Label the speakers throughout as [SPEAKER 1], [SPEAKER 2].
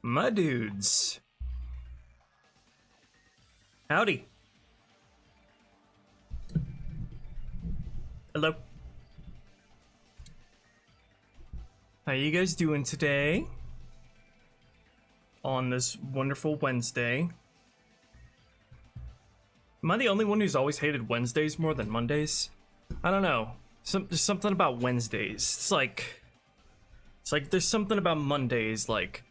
[SPEAKER 1] My dudes. Howdy. Hello. How you guys doing today? On this wonderful Wednesday. Am I the only one who's always hated Wednesdays more than Mondays? I don't know. There's something about Wednesdays. It's like there's something about Mondays like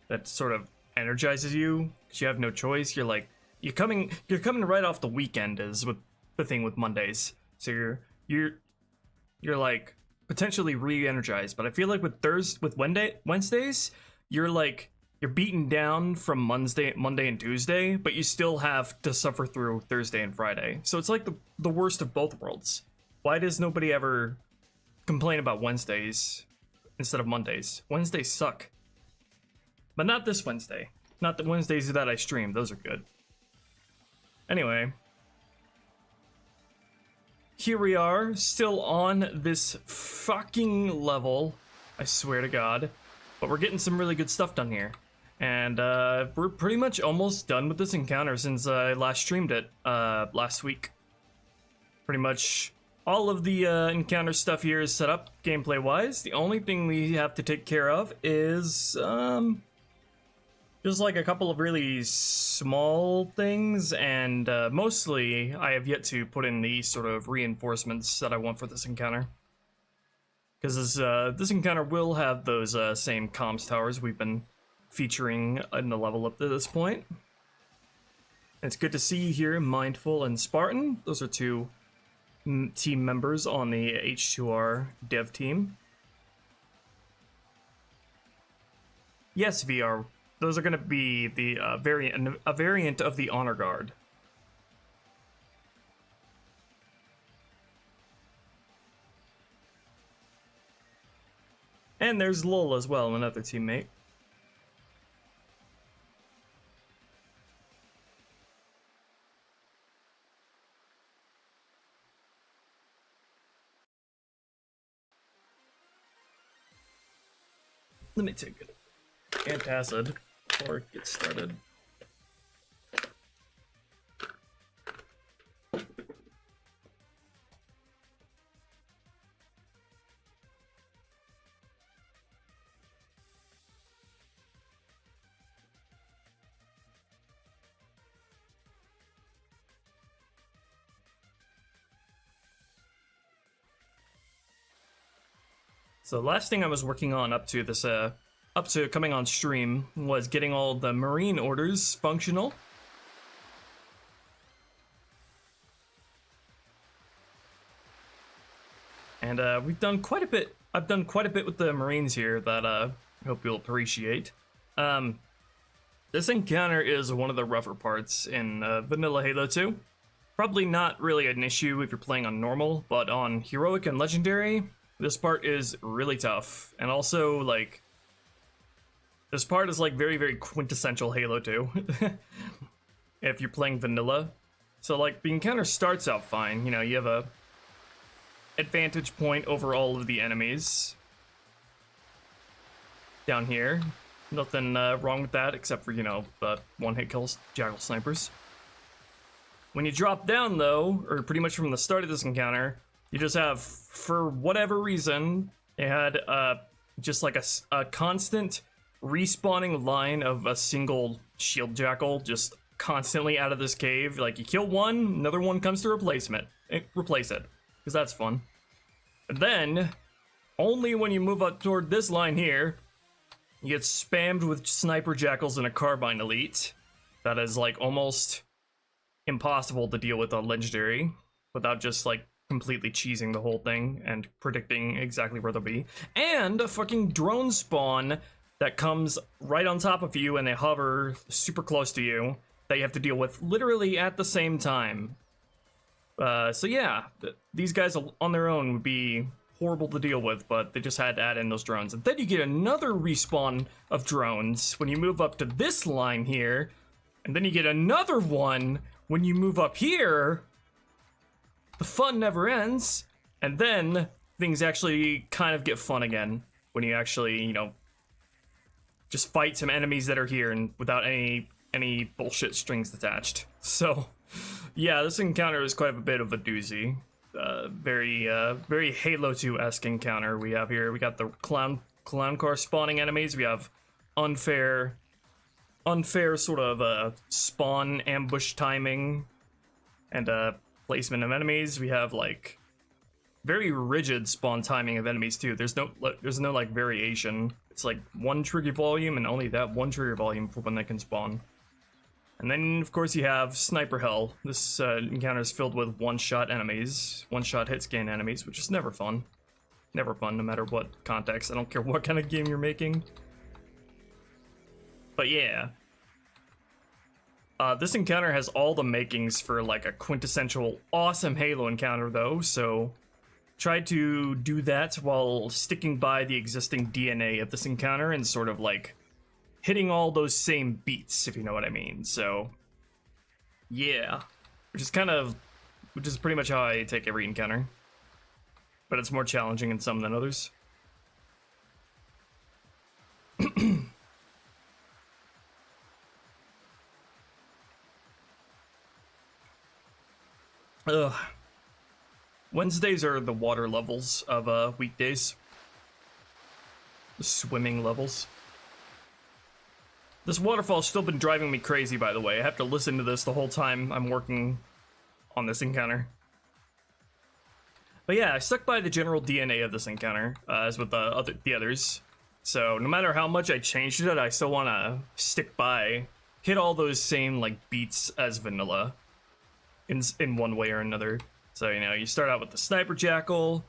[SPEAKER 1] that sort of energizes you because you have no choice. You're coming right off the weekend is with the thing with Mondays. So you're like potentially re-energized. But I feel like with Wednesdays, you're beaten down from Monday and Tuesday, but you still have to suffer through Thursday and Friday. So it's like the worst of both worlds. Why does nobody ever complain about Wednesdays instead of Mondays? Wednesdays suck. But not this Wednesday. Not the Wednesdays that I stream. Those are good. Anyway. Here we are, still on this fucking level. I swear to God. But we're getting some really good stuff done here. And we're pretty much almost done with this encounter since I last streamed it last week. Pretty much all of the encounter stuff here is set up gameplay wise. The only thing we have to take care of is just like a couple of really small things, and mostly I have yet to put in the sort of reinforcements that I want for this encounter. Because this encounter will have those same comms towers we've been featuring in the level up to this point. It's good to see you here, Mindful and Spartan. Those are two team members on the H2R dev team. Yes, VR. Those are going to be the variant of the Honor Guard. And there's Lul as well, another teammate. Let me take an antacid before it gets started. So the last thing I was working on up to coming on stream was getting all the marine orders functional. And we've done quite a bit. I've done quite a bit with the marines here that I hope you'll appreciate. This encounter is one of the rougher parts in vanilla Halo 2. Probably not really an issue if you're playing on normal, but on heroic and legendary, this part is really tough. And also, like, this part is like very, very quintessential Halo 2 if you're playing vanilla. So like the encounter starts out fine, you know, you have a advantage point over all of the enemies down here. Nothing wrong with that except for, you know, the one-hit kills, Jackal snipers. When you drop down though, or pretty much from the start of this encounter, you just have, for whatever reason, they had just like a constant respawning line of a single shield jackal just constantly out of this cave. Like, you kill one, another one comes to replace it, because that's fun. And then, only when you move up toward this line here, you get spammed with sniper jackals and a carbine elite. That is, like, almost impossible to deal with on legendary without just, like, completely cheesing the whole thing and predicting exactly where they'll be. And a fucking drone spawn that comes right on top of you and they hover super close to you that you have to deal with literally at the same time. So yeah, these guys on their own would be horrible to deal with, but they just had to add in those drones. And then you get another respawn of drones when you move up to this line here, and then you get another one when you move up here. The fun never ends, and then things actually kind of get fun again when you actually, you know, just fight some enemies that are here and without any bullshit strings attached. So, yeah, this encounter is quite a bit of a doozy. Very Halo 2-esque encounter we have here. We got the clown car spawning enemies. We have unfair sort of spawn ambush timing and placement of enemies. We have like very rigid spawn timing of enemies too. There's no like variation. It's like one trigger volume and only that one trigger volume for when they can spawn. And then of course you have sniper hell. This encounter is filled with one-shot enemies, one-shot hit scan enemies, which is never fun. Never fun, no matter what context. I don't care what kind of game you're making. But yeah. This encounter has all the makings for like a quintessential awesome Halo encounter though, so try to do that while sticking by the existing DNA of this encounter and sort of like hitting all those same beats, if you know what I mean. So yeah, which is pretty much how I take every encounter, but it's more challenging in some than others. Ugh. Wednesdays are the water levels of weekdays. The swimming levels. This waterfall's still been driving me crazy, by the way. I have to listen to this the whole time I'm working on this encounter. But yeah, I stuck by the general DNA of this encounter, as with the others. So no matter how much I changed it, I still want to stick by, hit all those same like beats as vanilla, in one way or another. So you know, you start out with the sniper jackal,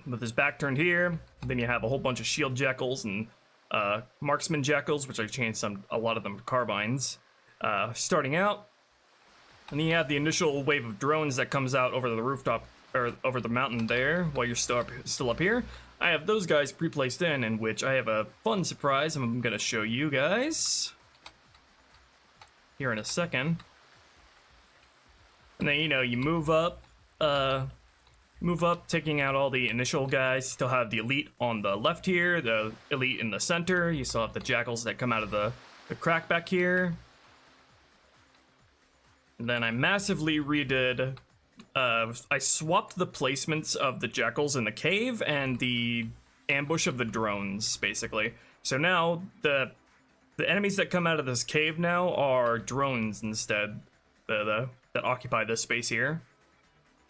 [SPEAKER 1] with his back turned here. Then you have a whole bunch of shield jackals and marksman jackals, which I changed a lot of them to carbines, starting out. And then you have the initial wave of drones that comes out over the rooftop, or over the mountain there, while you're still up here. I have those guys pre-placed in which I have a fun surprise I'm gonna show you guys here in a second. And then, you know, you move up, taking out all the initial guys. Still have the elite on the left here, the elite in the center. You still have the jackals that come out of the crack back here. And then I massively redid, I swapped the placements of the jackals in the cave and the ambush of the drones, basically. So now, the enemies that come out of this cave now are drones instead, that occupy this space here.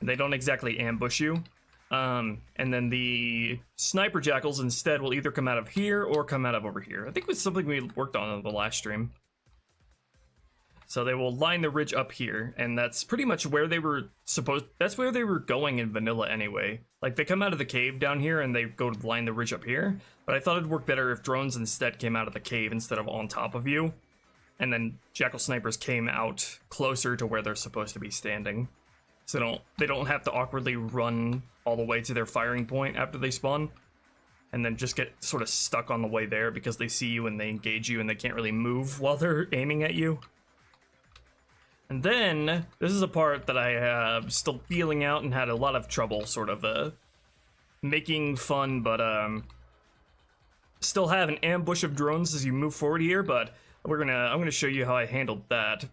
[SPEAKER 1] They don't exactly ambush you. And then the sniper jackals instead will either come out of here or come out of over here. I think it was something we worked on in the last stream. So they will line the ridge up here, and that's pretty much where they were that's where they were going in vanilla anyway. Like, they come out of the cave down here and they go to line the ridge up here, but I thought it'd work better if drones instead came out of the cave instead of on top of you. And then jackal snipers came out closer to where they're supposed to be standing. So they don't have to awkwardly run all the way to their firing point after they spawn, and then just get sort of stuck on the way there because they see you and they engage you and they can't really move while they're aiming at you. And then, this is a part that I have still feeling out and had a lot of trouble sort of making fun, but still have an ambush of drones as you move forward here, but I'm gonna show you how I handled that.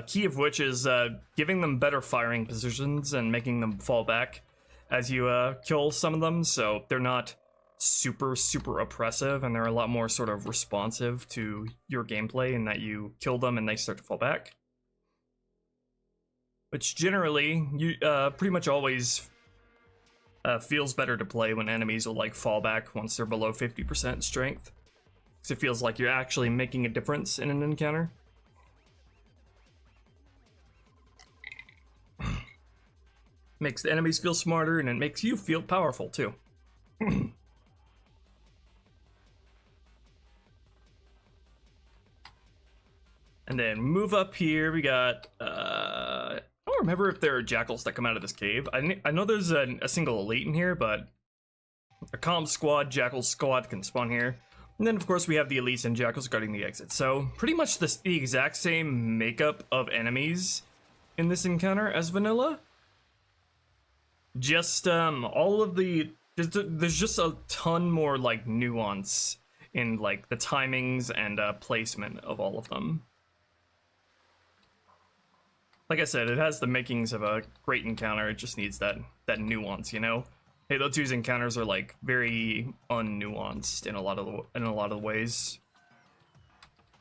[SPEAKER 1] Key of which is giving them better firing positions and making them fall back as you kill some of them, so they're not super oppressive and they're a lot more sort of responsive to your gameplay in that you kill them and they start to fall back. Which generally, you pretty much always feels better to play when enemies will like fall back once they're below 50% strength. Because it feels like you're actually making a difference in an encounter. Makes the enemies feel smarter and it makes you feel powerful too. And then move up here, we got, I don't remember if there are jackals that come out of this cave. I know there's a single elite in here, but a comm squad, jackal squad can spawn here. And then of course we have the elites and jackals guarding the exit. So pretty much the exact same makeup of enemies in this encounter as vanilla. Just all of the, there's just a ton more like nuance in like the timings and placement of all of them. Like I said, it has the makings of a great encounter. It just needs that nuance, you know. Halo 2's encounters are like very unnuanced in a lot of ways,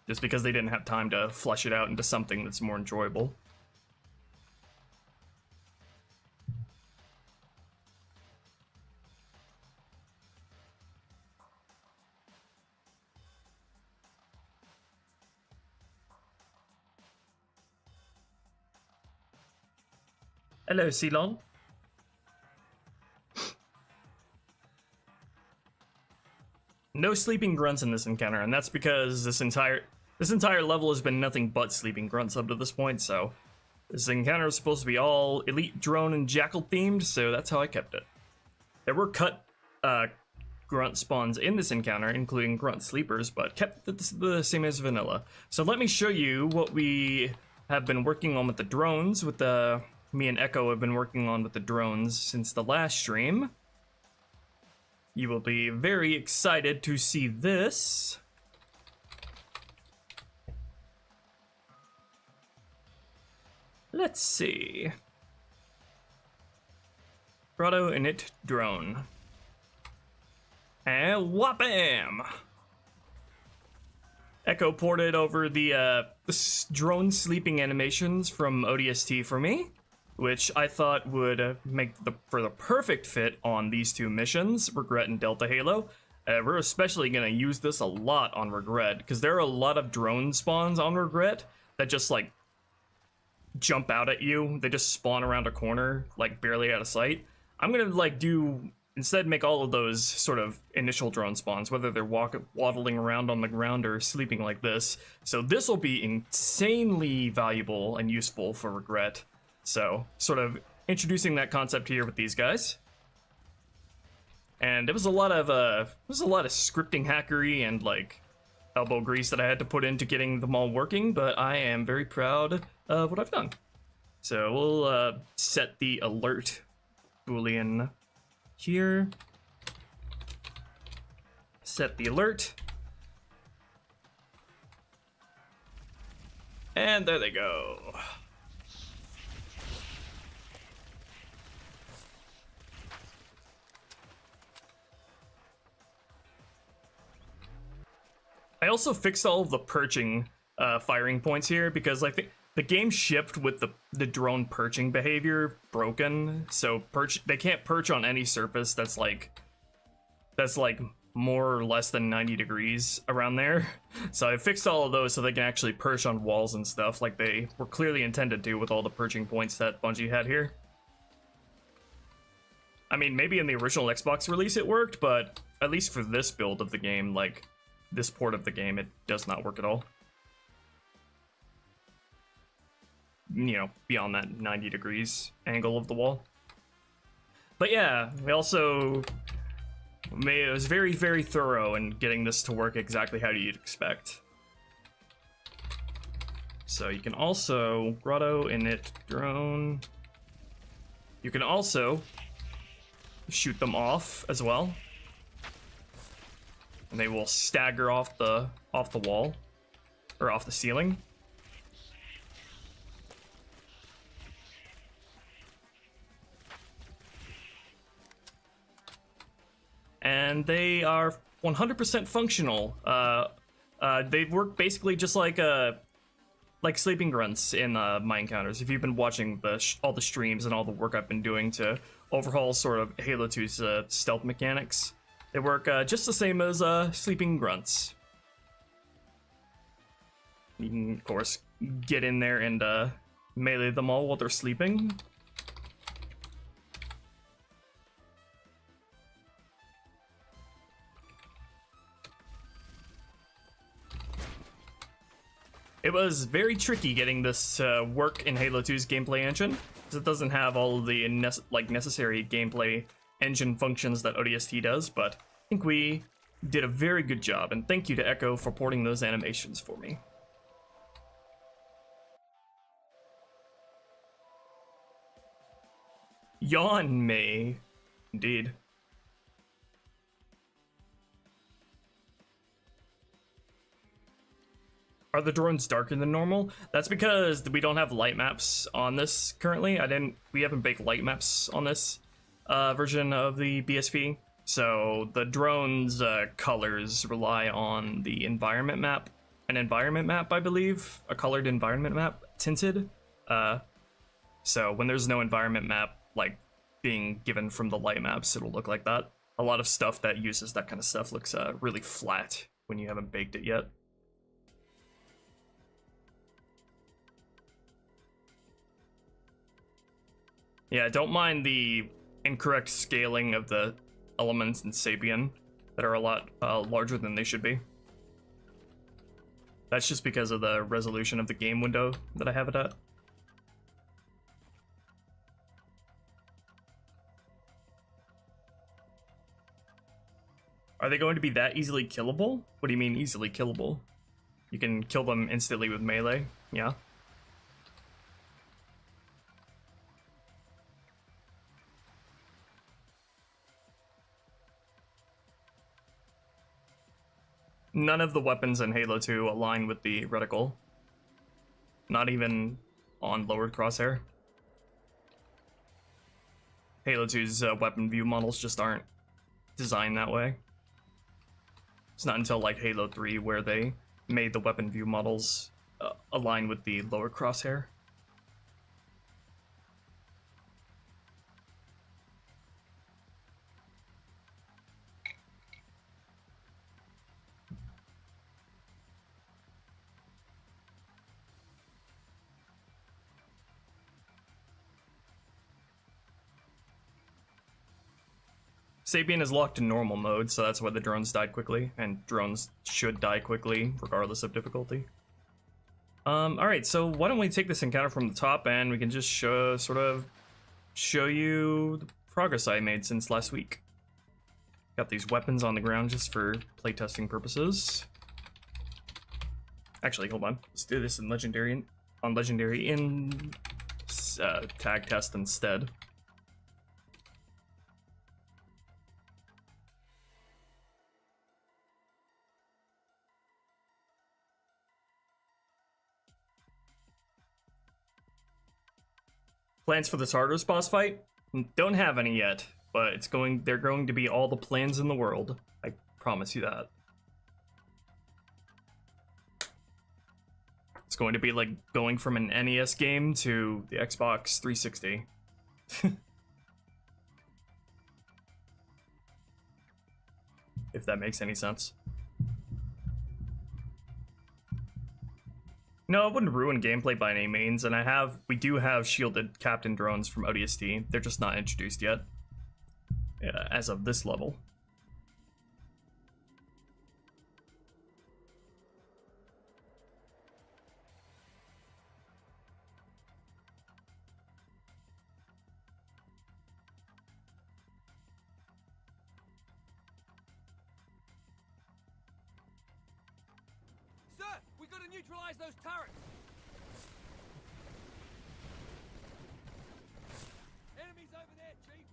[SPEAKER 1] just because they didn't have time to flesh it out into something that's more enjoyable. Hello, Ceylon. No sleeping grunts in this encounter, and that's because this entire level has been nothing but sleeping grunts up to this point, so this encounter is supposed to be all elite drone and jackal themed, so that's how I kept it. There were cut grunt spawns in this encounter, including grunt sleepers, but kept the same as vanilla. So let me show you what we have been working on with the drones, me and Echo have been working on with the drones since the last stream. You will be very excited to see this. Let's see. Grotto init drone. And wham! Echo ported over the drone sleeping animations from ODST for me, which I thought would make for the perfect fit on these two missions, Regret and Delta Halo. We're especially going to use this a lot on Regret, because there are a lot of drone spawns on Regret that just, like, jump out at you. They just spawn around a corner, like, barely out of sight. I'm going to, like, instead make all of those sort of initial drone spawns, whether they're waddling around on the ground or sleeping like this. So this will be insanely valuable and useful for Regret. So, sort of introducing that concept here with these guys. And it was a lot of scripting hackery and like elbow grease that I had to put into getting them all working, but I am very proud of what I've done. So we'll set the alert boolean here. Set the alert. And there they go. I also fixed all of the perching firing points here because I think the game shipped with the drone perching behavior broken, so they can't perch on any surface that's like more or less than 90 degrees around there. So I fixed all of those so they can actually perch on walls and stuff like they were clearly intended to with all the perching points that Bungie had here. I mean, maybe in the original Xbox release it worked, but at least for this build of the game, like this port of the game, it does not work at all. You know, beyond that 90 degrees angle of the wall. But yeah, we also it was very, very thorough in getting this to work exactly how you'd expect. So you can also grotto init drone. You can also shoot them off as well, and they will stagger off the wall or off the ceiling. And they are 100% functional. They work basically just like sleeping grunts in my encounters. If you've been watching all the streams and all the work I've been doing to overhaul sort of Halo 2's stealth mechanics, they work just the same as sleeping grunts. You can, of course, get in there and melee them all while they're sleeping. It was very tricky getting this to work in Halo 2's gameplay engine, because it doesn't have all of the necessary gameplay engine functions that ODST does, but I think we did a very good job, and thank you to Echo for porting those animations for me. Yawn May. Indeed. Are the drones darker than normal? That's because we don't have light maps on this currently. We haven't baked light maps on this version of the BSP. So the drones colors rely on the environment map. An environment map, I believe. A colored environment map, tinted. So when there's no environment map, like, being given from the light maps, it'll look like that. A lot of stuff that uses that kind of stuff looks really flat when you haven't baked it yet. Yeah, don't mind the incorrect scaling of the elements in Sapien that are a lot larger than they should be. That's just because of the resolution of the game window that I have it at. Are they going to be that easily killable? What do you mean easily killable? You can kill them instantly with melee, yeah. None of the weapons in Halo 2 align with the reticle. Not even on lowered crosshair. Halo 2's weapon view models just aren't designed that way. It's not until like Halo 3 where they made the weapon view models align with the lower crosshair. Sapien is locked in normal mode, so that's why the drones died quickly, and drones should die quickly, regardless of difficulty. Alright, so why don't we take this encounter from the top, and we can just show you the progress I made since last week. Got these weapons on the ground just for playtesting purposes. Actually, hold on. Let's do this in Legendary, tag test instead. Plans for the Tartarus boss fight? Don't have any yet, but they're going to be all the plans in the world. I promise you that. It's going to be like going from an NES game to the Xbox 360. If that makes any sense. No, it wouldn't ruin gameplay by any means, and we do have shielded captain drones from ODST. They're just not introduced yet, as of this level.
[SPEAKER 2] Neutralize those turrets! Enemies over there, Chief!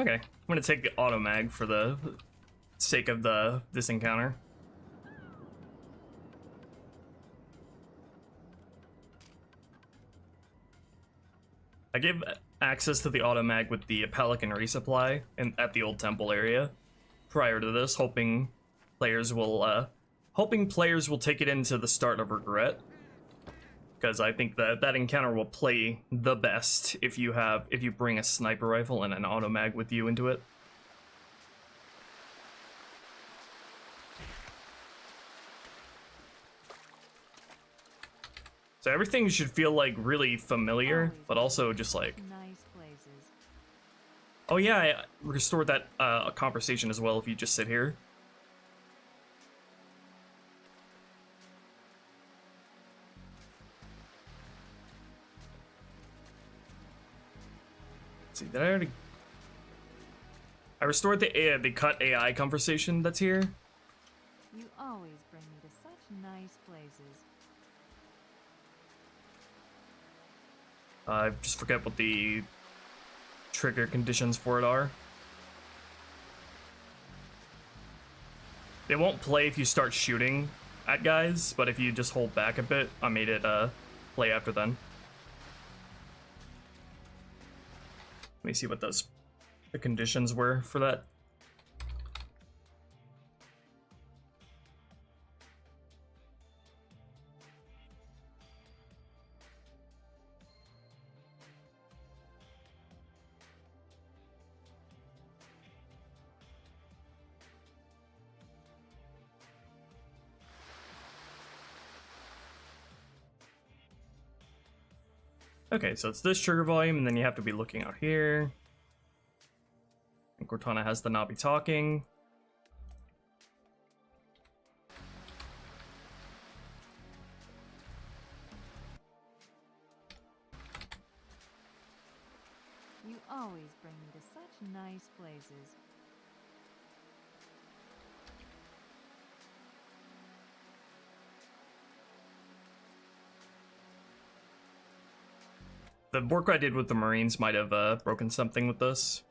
[SPEAKER 1] Okay, I'm gonna take the auto mag for the sake of this encounter. I gave access to the auto mag with the Pelican resupply at the old temple area prior to this, hoping players will take it into the start of Regret. Because I think that encounter will play the best if you bring a sniper rifle and an auto mag with you into it. So everything should feel like really familiar, but also just like
[SPEAKER 3] nice places.
[SPEAKER 1] Oh yeah, I restored that conversation as well if you just sit here. Did I already? I restored the cut AI conversation that's here.
[SPEAKER 3] You always bring me to such nice places.
[SPEAKER 1] I just forget what the trigger conditions for it are. They won't play if you start shooting at guys, but if you just hold back a bit, I made it play after then. Let me see what the conditions were for that. Okay, so it's this trigger volume, and then you have to be looking out here. And Cortana has the knobby talking.
[SPEAKER 3] You always bring me to such nice places.
[SPEAKER 1] The work I did with the Marines might have broken something with this.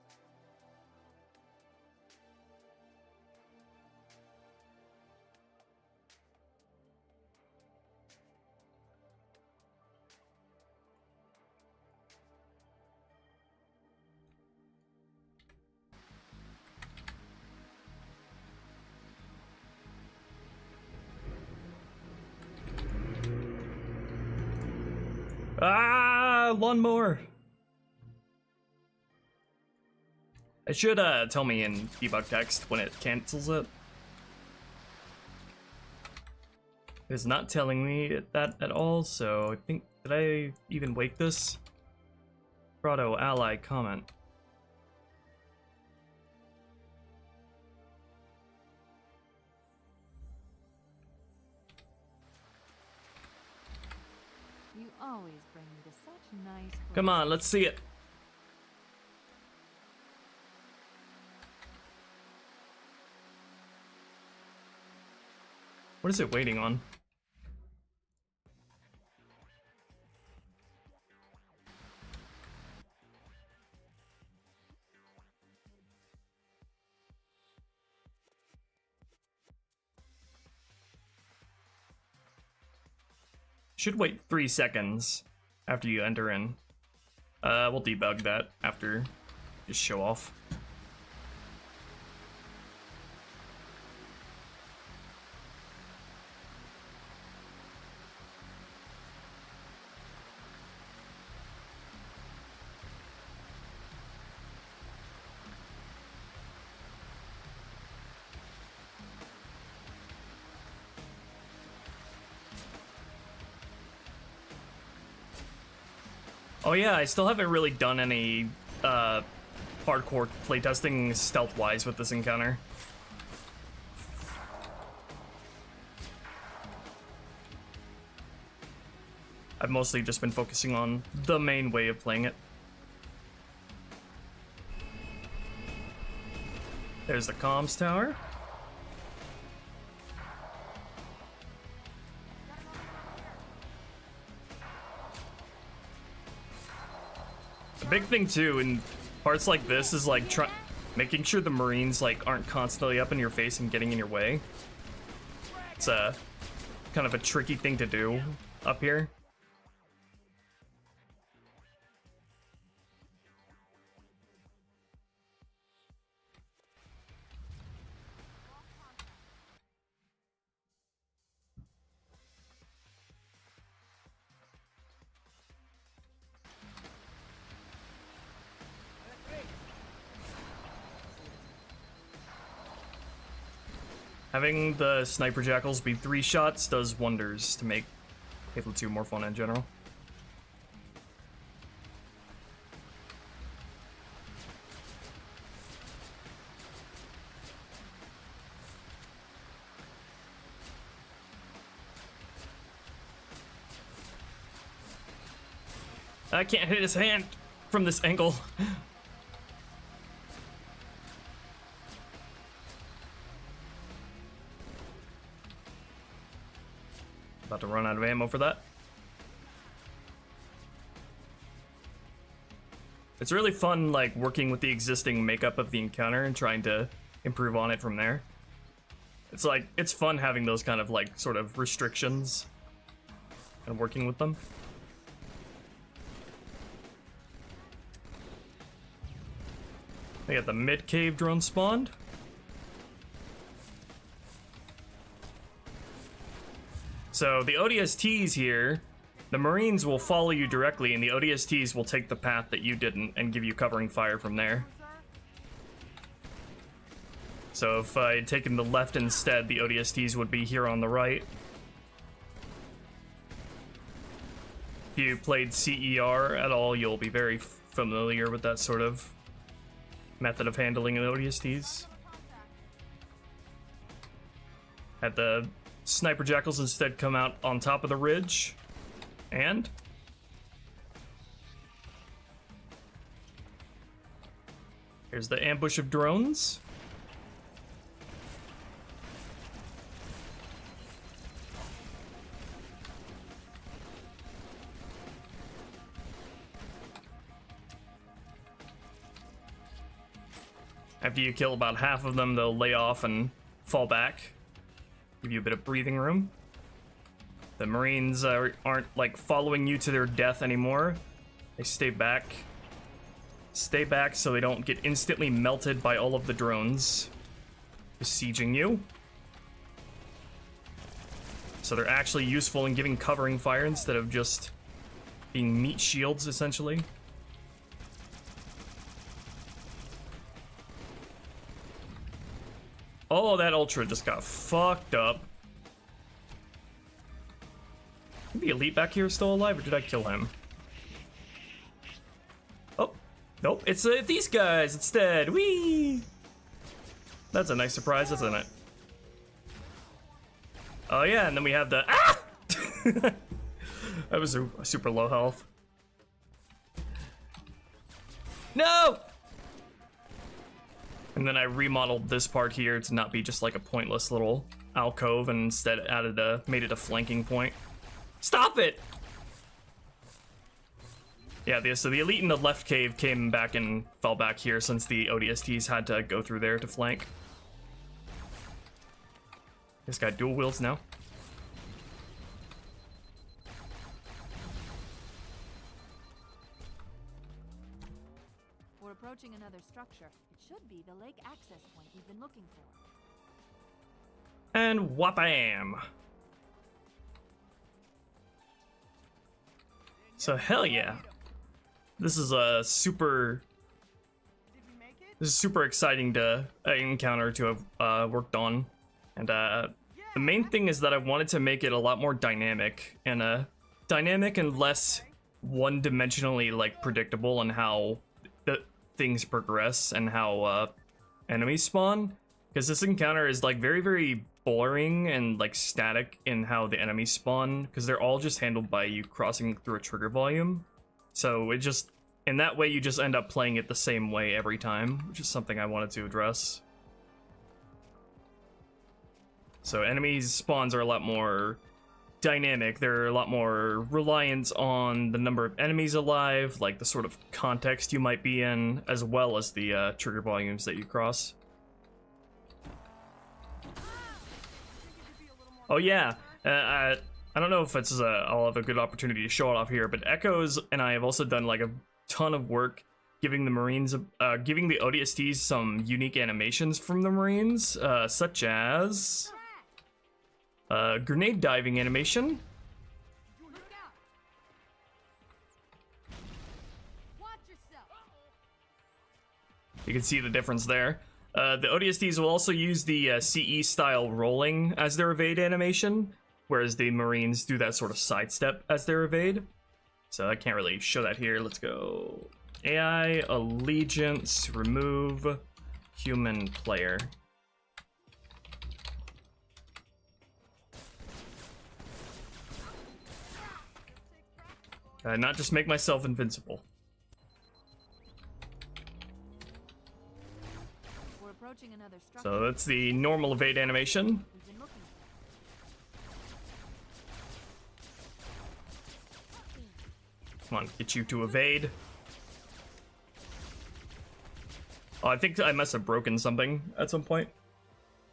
[SPEAKER 1] Ah, lawnmower! It should tell me in debug text when it cancels it. It is not telling me that at all, so I think, did I even wake this? Grotto ally comment.
[SPEAKER 3] You always bring me to such nice places.
[SPEAKER 1] Come on, let's see it. What is it waiting on? Should wait 3 seconds after you enter in. We'll debug that after. Just show off. Oh yeah, I still haven't really done any hardcore playtesting stealth-wise with this encounter. I've mostly just been focusing on the main way of playing it. There's the comms tower. Big thing too in parts like this is like making sure the Marines like aren't constantly up in your face and getting in your way. It's a kind of a tricky thing to do up here. Having the sniper jackals be 3 shots does wonders to make Halo 2 more fun in general. I can't hit his hand from this angle. About to run out of ammo for that. It's really fun, like, working with the existing makeup of the encounter and trying to improve on it from there. It's like, it's fun having those kind of, like, sort of restrictions and working with them. We got the mid-cave drone spawned. So the ODSTs here, the Marines will follow you directly, and the ODSTs will take the path that you didn't and give you covering fire from there. So if I had taken the left instead, the ODSTs would be here on the right. If you played CER at all, you'll be very familiar with that sort of method of handling the ODSTs. Had the sniper jackals instead come out on top of the ridge. And here's the ambush of drones. After you kill about half of them, they'll lay off and fall back. Give you a bit of breathing room. The Marines aren't like following you to their death anymore. They stay back. Stay back so they don't get instantly melted by all of the drones besieging you. So they're actually useful in giving covering fire instead of just being meat shields, essentially. Oh, that Ultra just got fucked up. Is the Elite back here still alive, or did I kill him? Oh, nope, it's these guys instead. Whee! That's a nice surprise, isn't it? Oh yeah, and then we have the That was a super low health. No! And then I remodeled this part here to not be just like a pointless little alcove, and instead made it a flanking point. Stop it! Yeah, so the Elite in the left cave came back and fell back here since the ODSTs had to go through there to flank. This guy dual wields now.
[SPEAKER 3] We're approaching another structure. It should be the lake access point we've been looking for.
[SPEAKER 1] And whap-am. So hell yeah. This is a super exciting to encounter to have worked on. And the main thing is that I wanted to make it a lot more dynamic and less one-dimensionally like predictable in how the things progress and how enemies spawn, because this encounter is like very, very boring and like static in how the enemies spawn, because they're all just handled by you crossing through a trigger volume. So it just, in that way, you just end up playing it the same way every time, which is something I wanted to address. So enemies spawns are a lot more dynamic. They're a lot more reliant on the number of enemies alive, like the sort of context you might be in, as well as the trigger volumes that you cross. Oh yeah, I don't know if it's I'll have a good opportunity to show it off here, but Echoes and I have also done like a ton of work giving the Marines, giving the ODSTs some unique animations from the Marines, such as grenade diving animation. You can see the difference there. The ODSTs will also use the CE style rolling as their evade animation, whereas the Marines do that sort of sidestep as their evade. So I can't really show that here. Let's go AI, allegiance, remove, human player. Not just make myself invincible.
[SPEAKER 3] We're approaching another structure.
[SPEAKER 1] So that's the normal evade animation. Come on, get you to evade. Oh, I think I must have broken something at some point.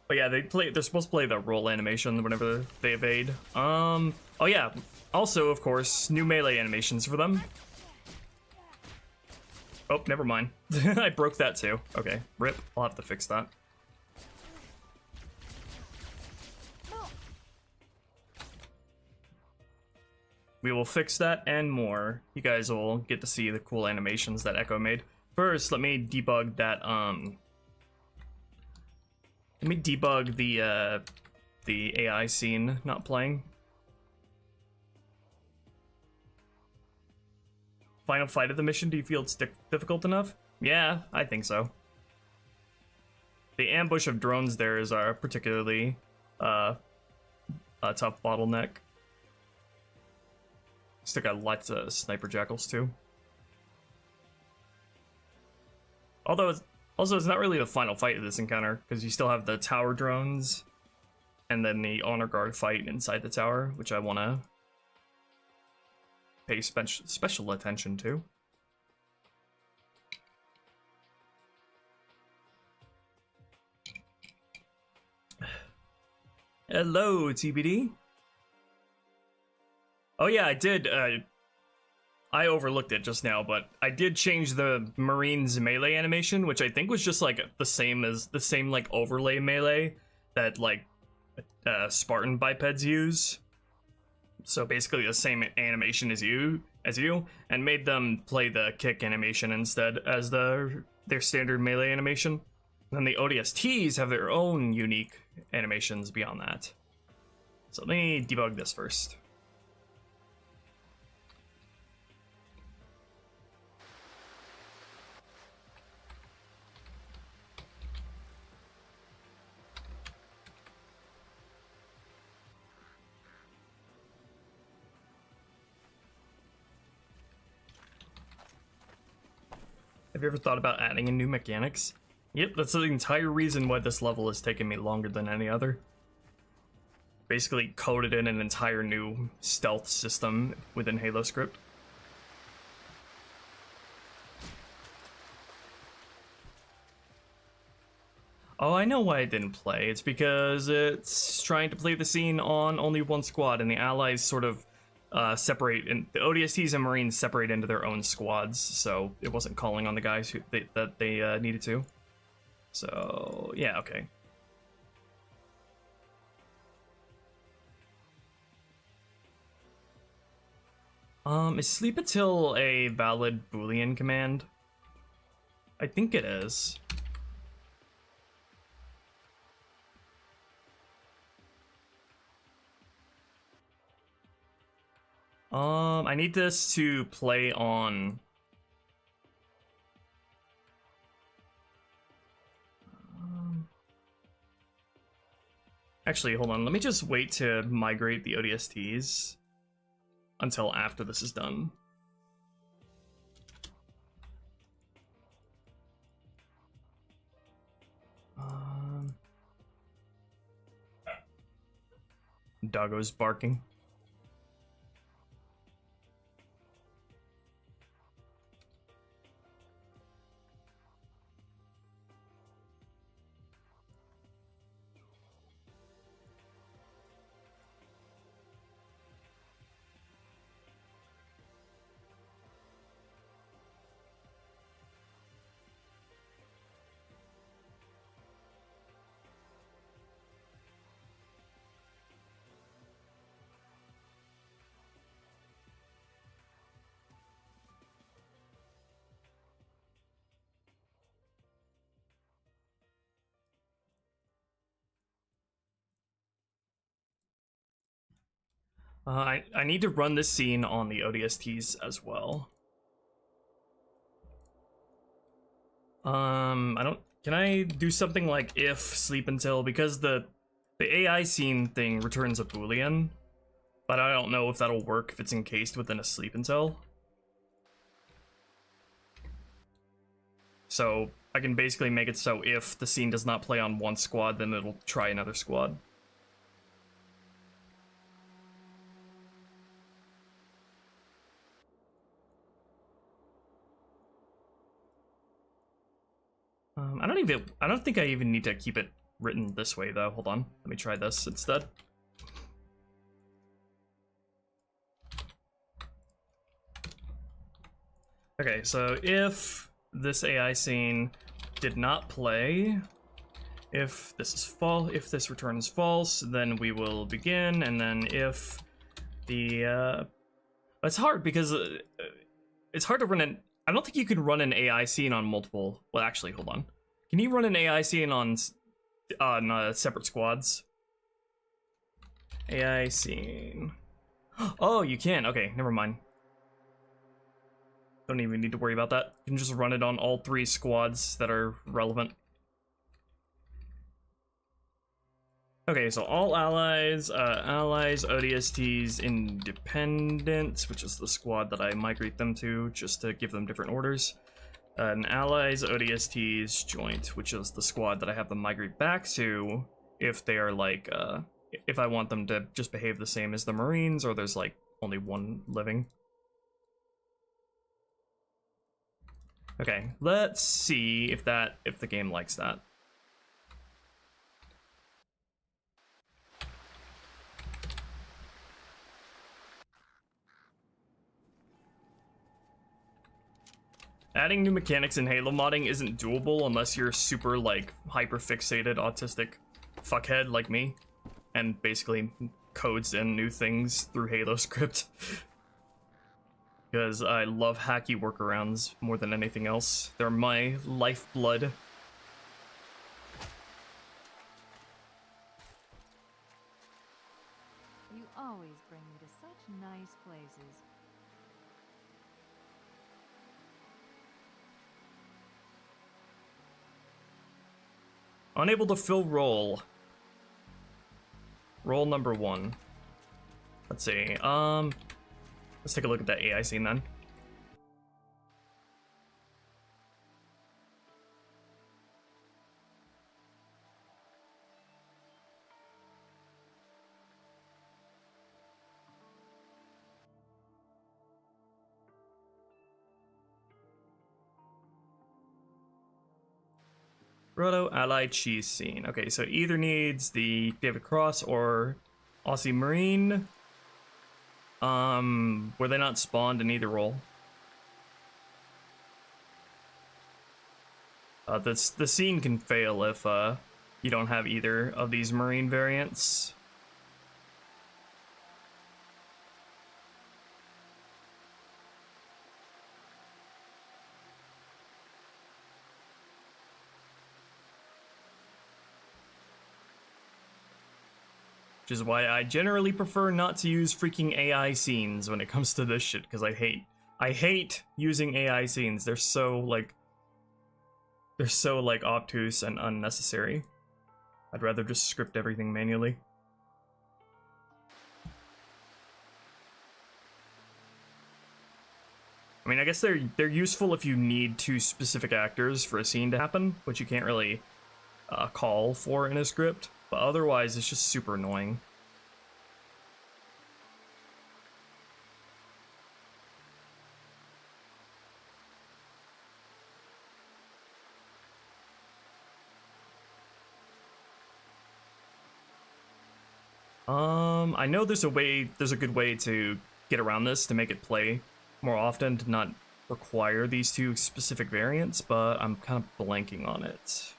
[SPEAKER 1] But yeah, they're supposed to play the roll animation whenever they evade. Oh yeah, also, of course, new melee animations for them. Oh, never mind. I broke that too. Okay, rip. I'll have to fix that. We will fix that and more. You guys will get to see the cool animations that Echo made. First, let me debug that, let me debug the AI scene not playing. Final fight of the mission, do you feel it's difficult enough? Yeah, I think so. The ambush of drones there is a particularly a tough bottleneck. Still got lots of sniper jackals too. Although it's not really the final fight of this encounter, because you still have the tower drones and then the honor guard fight inside the tower, which I want to pay special attention to. Hello, TBD. Oh yeah, I did. I overlooked it just now, but I did change the Marines melee animation, which I think was just like the same like overlay melee that like Spartan bipeds use. So basically the same animation as you, and made them play the kick animation instead as their standard melee animation. And then the ODSTs have their own unique animations beyond that. So let me debug this first. Have you ever thought about adding in new mechanics? Yep, that's the entire reason why this level has taken me longer than any other. Basically coded in an entire new stealth system within Halo script. Oh, I know why it didn't play. It's because it's trying to play the scene on only one squad, and the allies sort of separate, and the ODSTs and Marines separate into their own squads, so it wasn't calling on the guys that they needed to. So yeah, okay. Is sleep until a valid Boolean command? I think it is. I need this to play on. Actually, hold on. Let me just wait to migrate the ODSTs until after this is done. Doggo's barking. I need to run this scene on the ODSTs as well. Can I do something like if sleep until, because the AI scene thing returns a Boolean, but I don't know if that'll work if it's encased within a sleep until. So I can basically make it so if the scene does not play on one squad, then it'll try another squad. don't think I even need to keep it written this way though. Hold on, let me try this instead. Okay, so if this AI scene did not play, if this is false, if this returns false, then we will begin, and then if the it's hard because it's hard to run an. I don't think you can run an AI scene on multiple. Well, actually, hold on. Can you run an AI scene on separate squads? AI scene. Oh, you can. Okay, never mind. Don't even need to worry about that. You can just run it on all 3 squads that are relevant. Okay, so all allies, ODSTs, independents, which is the squad that I migrate them to, just to give them different orders. And allies, ODSTs, joint, which is the squad that I have them migrate back to if they are like, if I want them to just behave the same as the Marines, or there's like only one living. Okay, let's see if the game likes that. Adding new mechanics in Halo modding isn't doable unless you're super, like, hyper-fixated autistic fuckhead like me, and basically codes in new things through Halo script. Because I love hacky workarounds more than anything else. They're my lifeblood.
[SPEAKER 3] You always bring me to such nice places.
[SPEAKER 1] Unable to fill role. Role number 1. Let's see. Let's take a look at that AI scene then. Roto Allied Cheese scene. Okay, so either needs the David Cross or Aussie Marine. Were they not spawned in either role? The scene can fail if you don't have either of these Marine variants. Which is why I generally prefer not to use freaking AI scenes when it comes to this shit, because I hate using AI scenes. They're so obtuse and unnecessary. I'd rather just script everything manually. I mean, I guess they're useful if you need 2 specific actors for a scene to happen, which you can't really call for in a script. But otherwise, it's just super annoying. I know there's a good way to get around this to make it play more often, to not require these 2 specific variants, but I'm kind of blanking on it.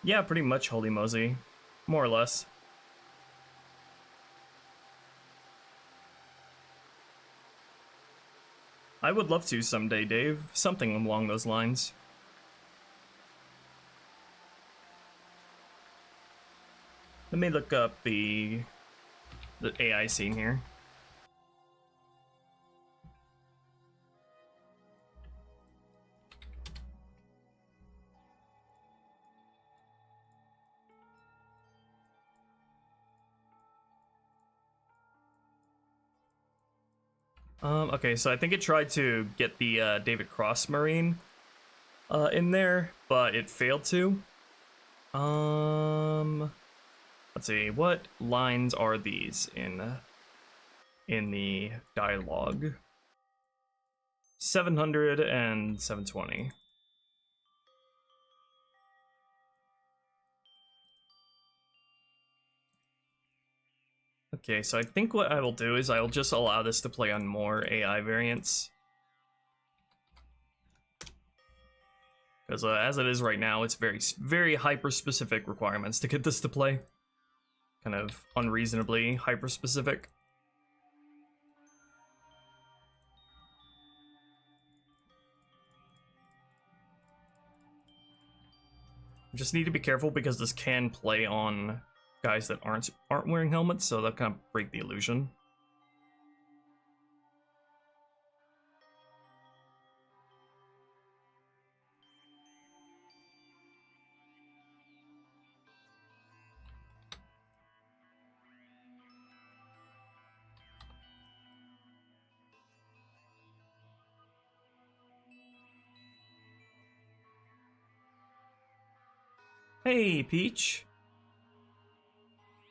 [SPEAKER 1] Yeah, pretty much, holy mosey. More or less. I would love to someday, Dave. Something along those lines. Let me look up the AI scene here. Okay, so I think it tried to get the David Cross Marine. in there, but it failed to. Let's see, what lines are these in the dialogue? 700 and 720. Okay, so I think what I will do is I will just allow this to play on more AI variants. Because as it is right now, it's very hyper-specific requirements to get this to play. Kind of unreasonably hyper-specific. Just need to be careful because this can play on guys that aren't wearing helmets, so that kind of break the illusion. Hey, Peach.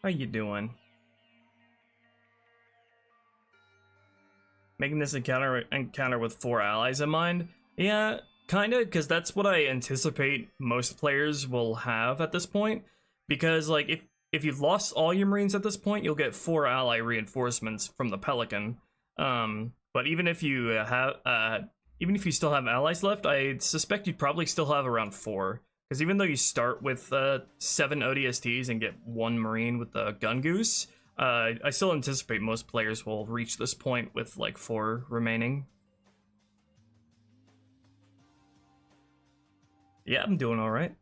[SPEAKER 1] How you doing? Making this encounter with 4 allies in mind? Yeah, kinda, because that's what I anticipate most players will have at this point. Because, like, if you've lost all your Marines at this point, you'll get 4 ally reinforcements from the Pelican. But even if you still have allies left, I suspect you'd probably still have around 4. Because even though you start with 7 ODSTs and get 1 Marine with the Gun Goose, I still anticipate most players will reach this point with like 4 remaining. Yeah, I'm doing alright.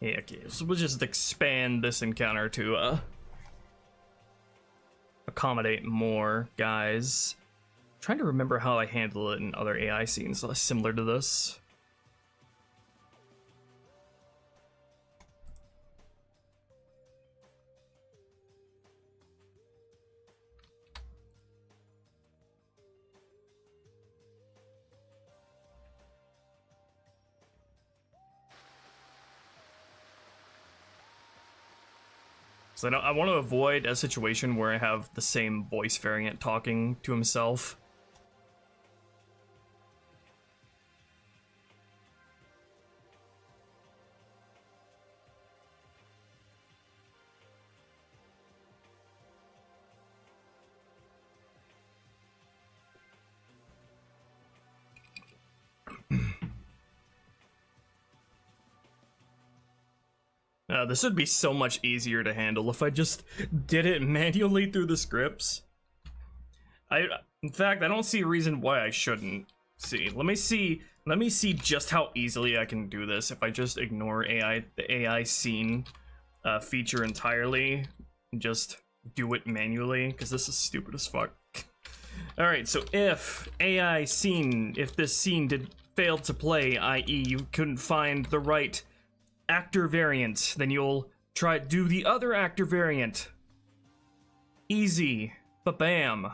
[SPEAKER 1] Yeah, okay, so we'll just expand this encounter to accommodate more guys. I'm trying to remember how I handle it in other AI scenes similar to this. So I want to avoid a situation where I have the same voice variant talking to himself. This would be so much easier to handle if I just did it manually through the scripts. In fact, I don't see a reason why I shouldn't. Let me see just how easily I can do this if I just ignore the AI scene feature entirely and just do it manually, because this is stupid as fuck. Alright, so if this scene failed to play, i.e. you couldn't find the right actor variant, then you'll do the other actor variant. Easy, but bam.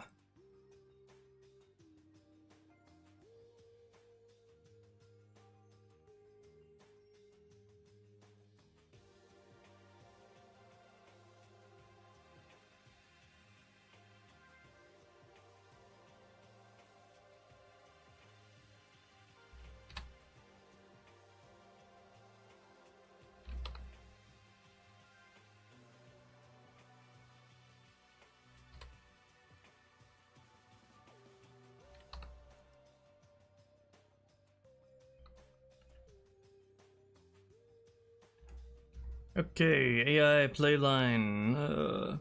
[SPEAKER 1] Okay, AI playline.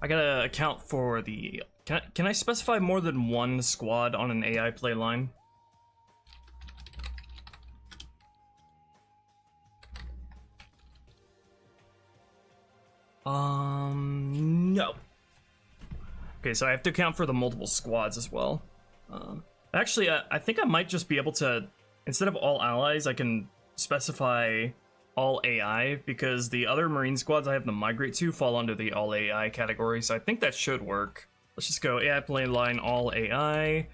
[SPEAKER 1] I gotta account for the... Can I specify more than 1 squad on an AI playline? No. Okay, so I have to account for the multiple squads as well. Actually, I think I might just be able to, instead of all allies, I can specify all AI, because the other Marine squads I have to migrate to fall under the all AI category, so I think that should work. Let's just go AI play line all AI,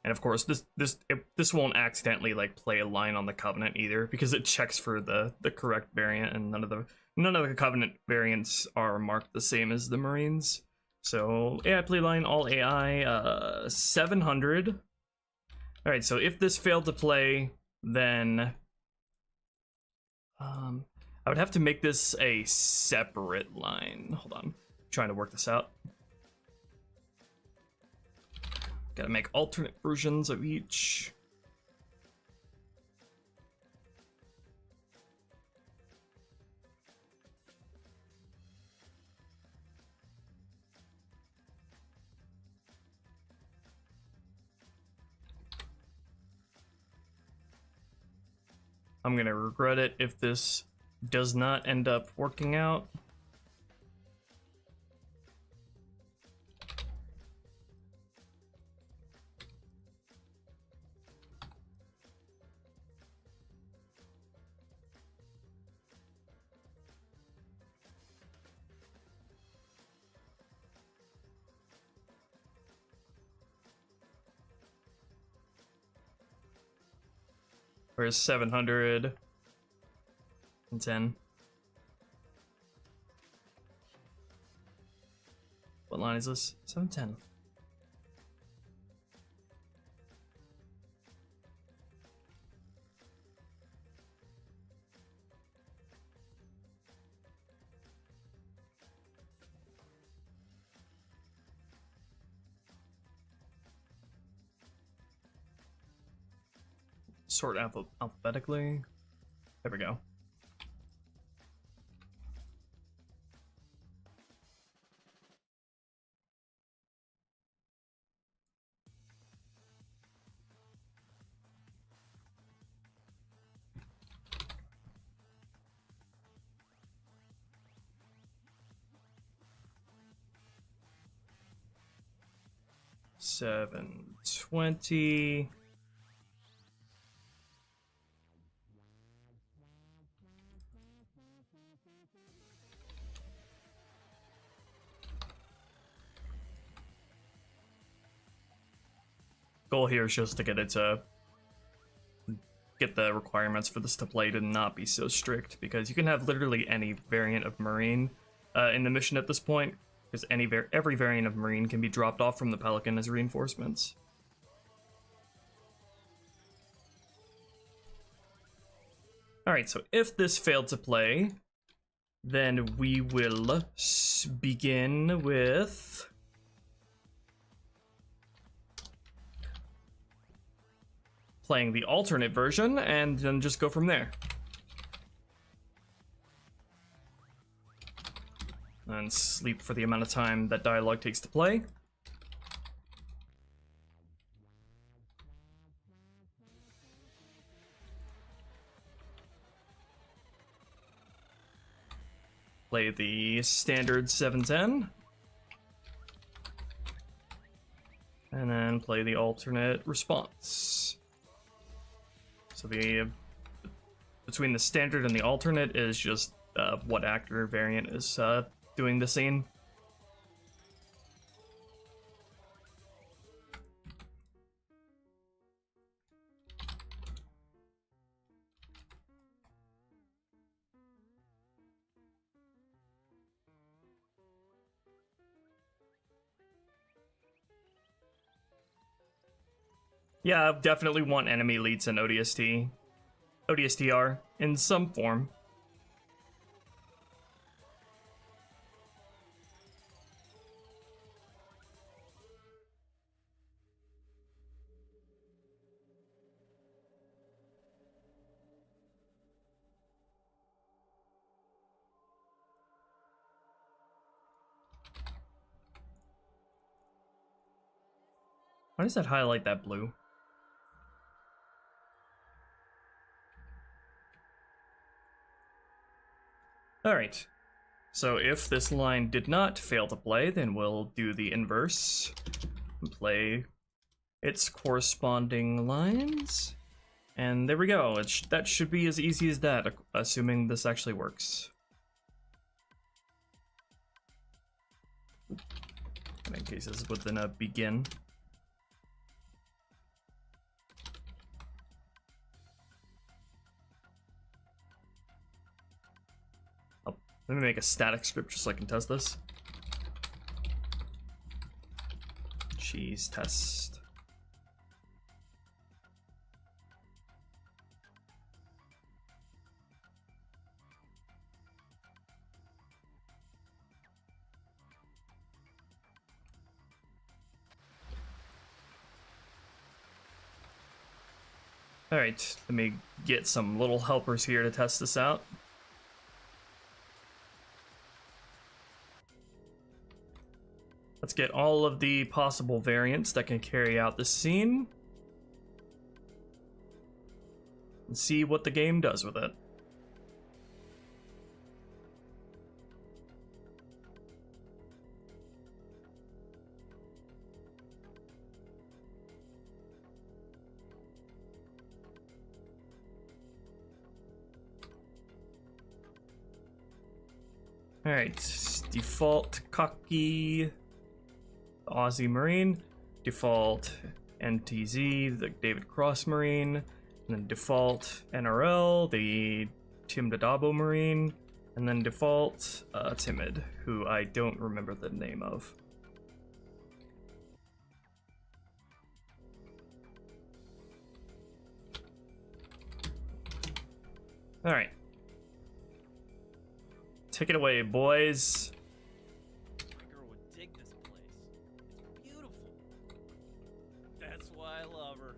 [SPEAKER 1] and of course this won't accidentally like play a line on the Covenant either, because it checks for the correct variant, and none of the Covenant variants are marked the same as the Marines. So AI play line all AI 700. All right, so if this failed to play, then I would have to make this a separate line. Hold on, I'm trying to work this out. Gotta make alternate versions of each. I'm gonna regret it if this does not end up working out. Where's 710? What line is this? 710. Sort alphabetically. There we go. $720. Goal here is just to get it to get the requirements for this to play to not be so strict, because you can have literally any variant of Marine in the mission at this point, because every variant of Marine can be dropped off from the Pelican as reinforcements. Alright, so if this failed to play, then we will begin with playing the alternate version, and then just go from there. And sleep for the amount of time that dialogue takes to play. Play the standard 710. And then play the alternate response. So the between the standard and the alternate is just what actor variant is doing the scene. Yeah, I definitely want enemy elites and ODSTR in some form. Why does that highlight that blue? Alright, so if this line did not fail to play, then we'll do the inverse and play its corresponding lines. And there we go. That should be as easy as that, assuming this actually works. In case this is within a begin. Oh, let me make a static script just so I can test this. Cheese test. Alright, let me get some little helpers here to test this out. Let's get all of the possible variants that can carry out this scene. And see what the game does with it. Alright, default cocky Aussie Marine, default NTZ, the David Cross Marine, and then default NRL, the Tim Dadabo Marine, and then default Timid, who I don't remember the name of. Alright. Take it away, boys.
[SPEAKER 2] My girl would dig this place. It's beautiful. That's why I love her.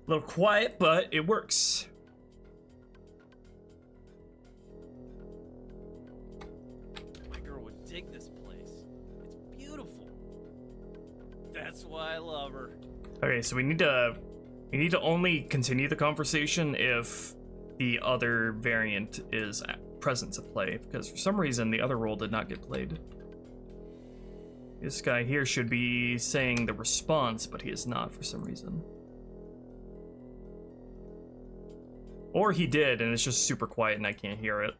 [SPEAKER 1] A little quiet, but it works.
[SPEAKER 2] My girl would dig this place. It's beautiful. That's why I love her.
[SPEAKER 1] Okay, so we need to only continue the conversation if the other variant is present to play, because for some reason the other role did not get played. This guy here should be saying the response, but he is not for some reason. Or he did, and it's just super quiet and I can't hear it.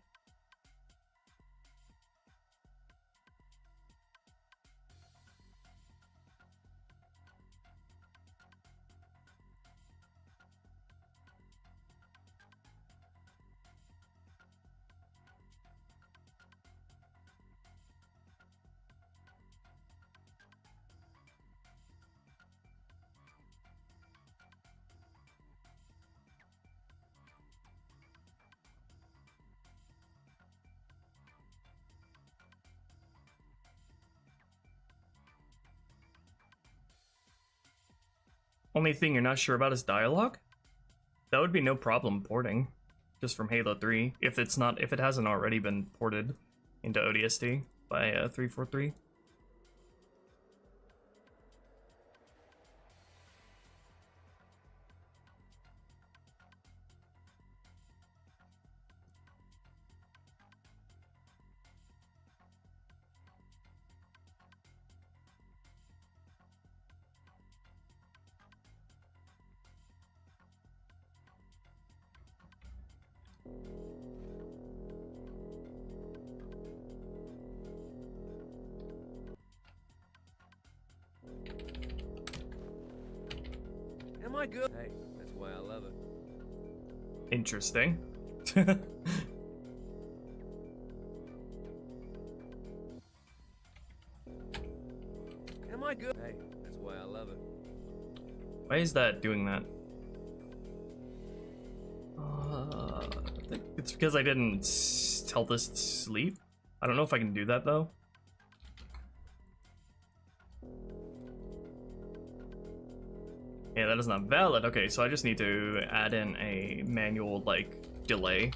[SPEAKER 1] Only thing you're not sure about is dialogue? That would be no problem porting, just from Halo 3, if it hasn't already been ported into ODST by 343.
[SPEAKER 2] Am I good? Hey, that's why I love it.
[SPEAKER 1] Interesting.
[SPEAKER 2] Am I good? Hey, that's why I love it.
[SPEAKER 1] Why is that doing that? I think it's because I didn't tell this to sleep. I don't know if I can do that though. Yeah, that is not valid. Okay, so I just need to add in a manual like delay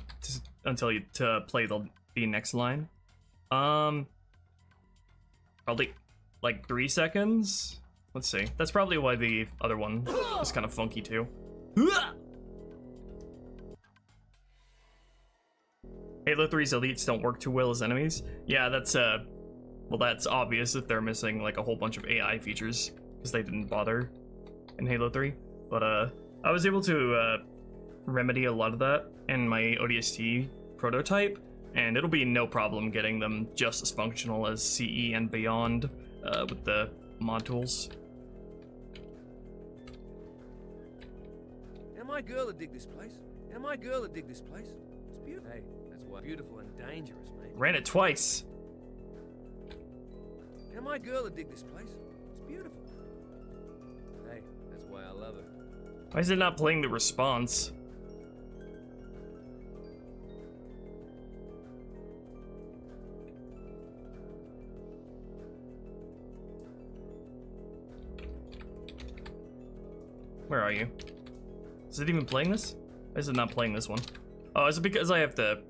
[SPEAKER 1] to play the next line. Probably like 3 seconds. Let's see. That's probably why the other one is kind of funky too. Halo 3's elites don't work too well as enemies. Yeah, that's well, that's obvious if they're missing like a whole bunch of AI features, because they didn't bother in Halo 3. But I was able to remedy a lot of that in my ODST prototype, and it'll be no problem getting them just as functional as CE and beyond with the mod tools.
[SPEAKER 4] And my girl would dig this place. And my girl would dig this place. It's beautiful. Hey, that's why beautiful and dangerous, mate.
[SPEAKER 1] Ran it twice.
[SPEAKER 4] And my girl would dig this place. It's beautiful. Hey, that's why I love her.
[SPEAKER 1] Why is it not playing the response? Where are you? Is it even playing this? Why is it not playing this one? Oh, is it because I have to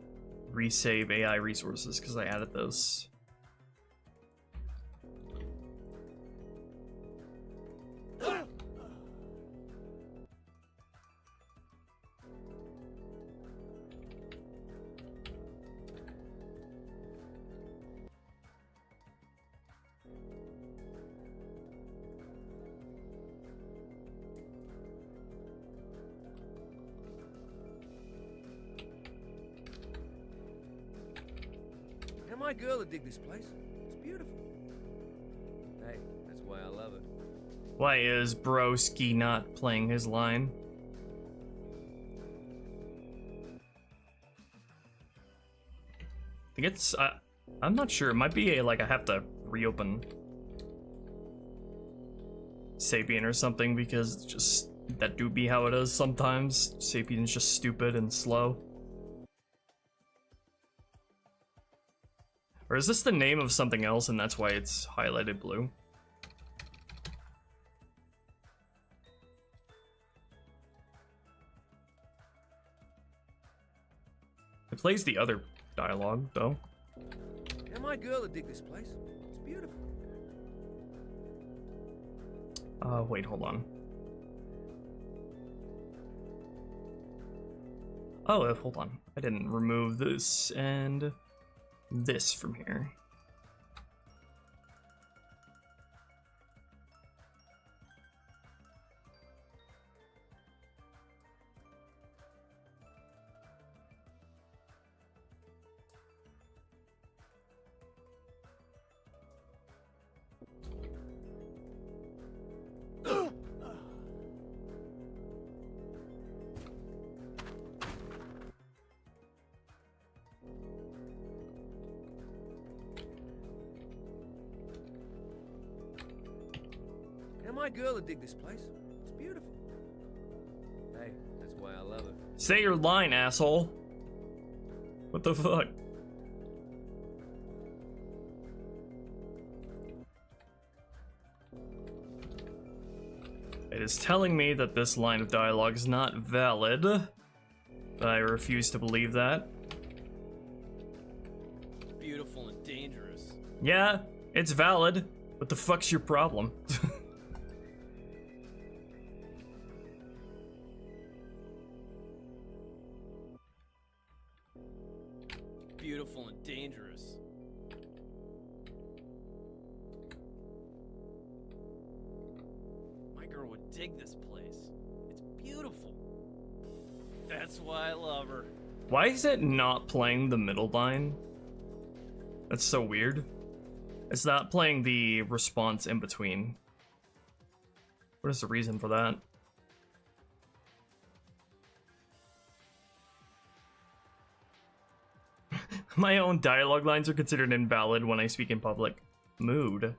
[SPEAKER 1] resave AI resources because I added those?
[SPEAKER 4] And my girl would dig this place. It's beautiful. Hey, that's why I love her.
[SPEAKER 1] Why is Broski not playing his line? I think it's, I'm not sure. It might be like I have to reopen Sapien or something, because it's just that do be how it is sometimes. Sapien's just stupid and slow. Or is this the name of something else and that's why it's highlighted blue? It plays the other dialogue, though.
[SPEAKER 4] And my girl would dig this place. It's beautiful.
[SPEAKER 1] Wait, hold on. Oh, hold on. I didn't remove this and this from here.
[SPEAKER 4] And my girl would dig this place. It's beautiful. Hey, that's why I love her.
[SPEAKER 1] Say your line, asshole. What the fuck? It is telling me that this line of dialogue is not valid, but I refuse to believe that.
[SPEAKER 2] Beautiful and dangerous.
[SPEAKER 1] Yeah, it's valid. What the fuck's your problem?
[SPEAKER 2] Beautiful and dangerous. My girl would dig this place. It's beautiful. That's why I love her.
[SPEAKER 1] Why is it not playing the middle line? That's so weird. It's not playing the response in between. What is the reason for that? My own dialogue lines are considered invalid when I speak in public. Mood.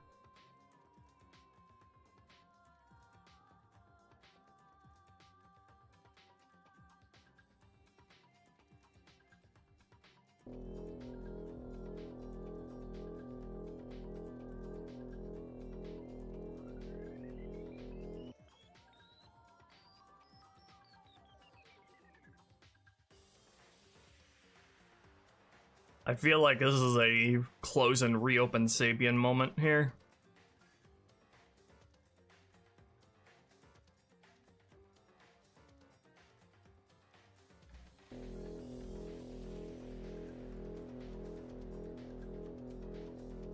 [SPEAKER 1] I feel like this is a close and reopen Sapien moment here.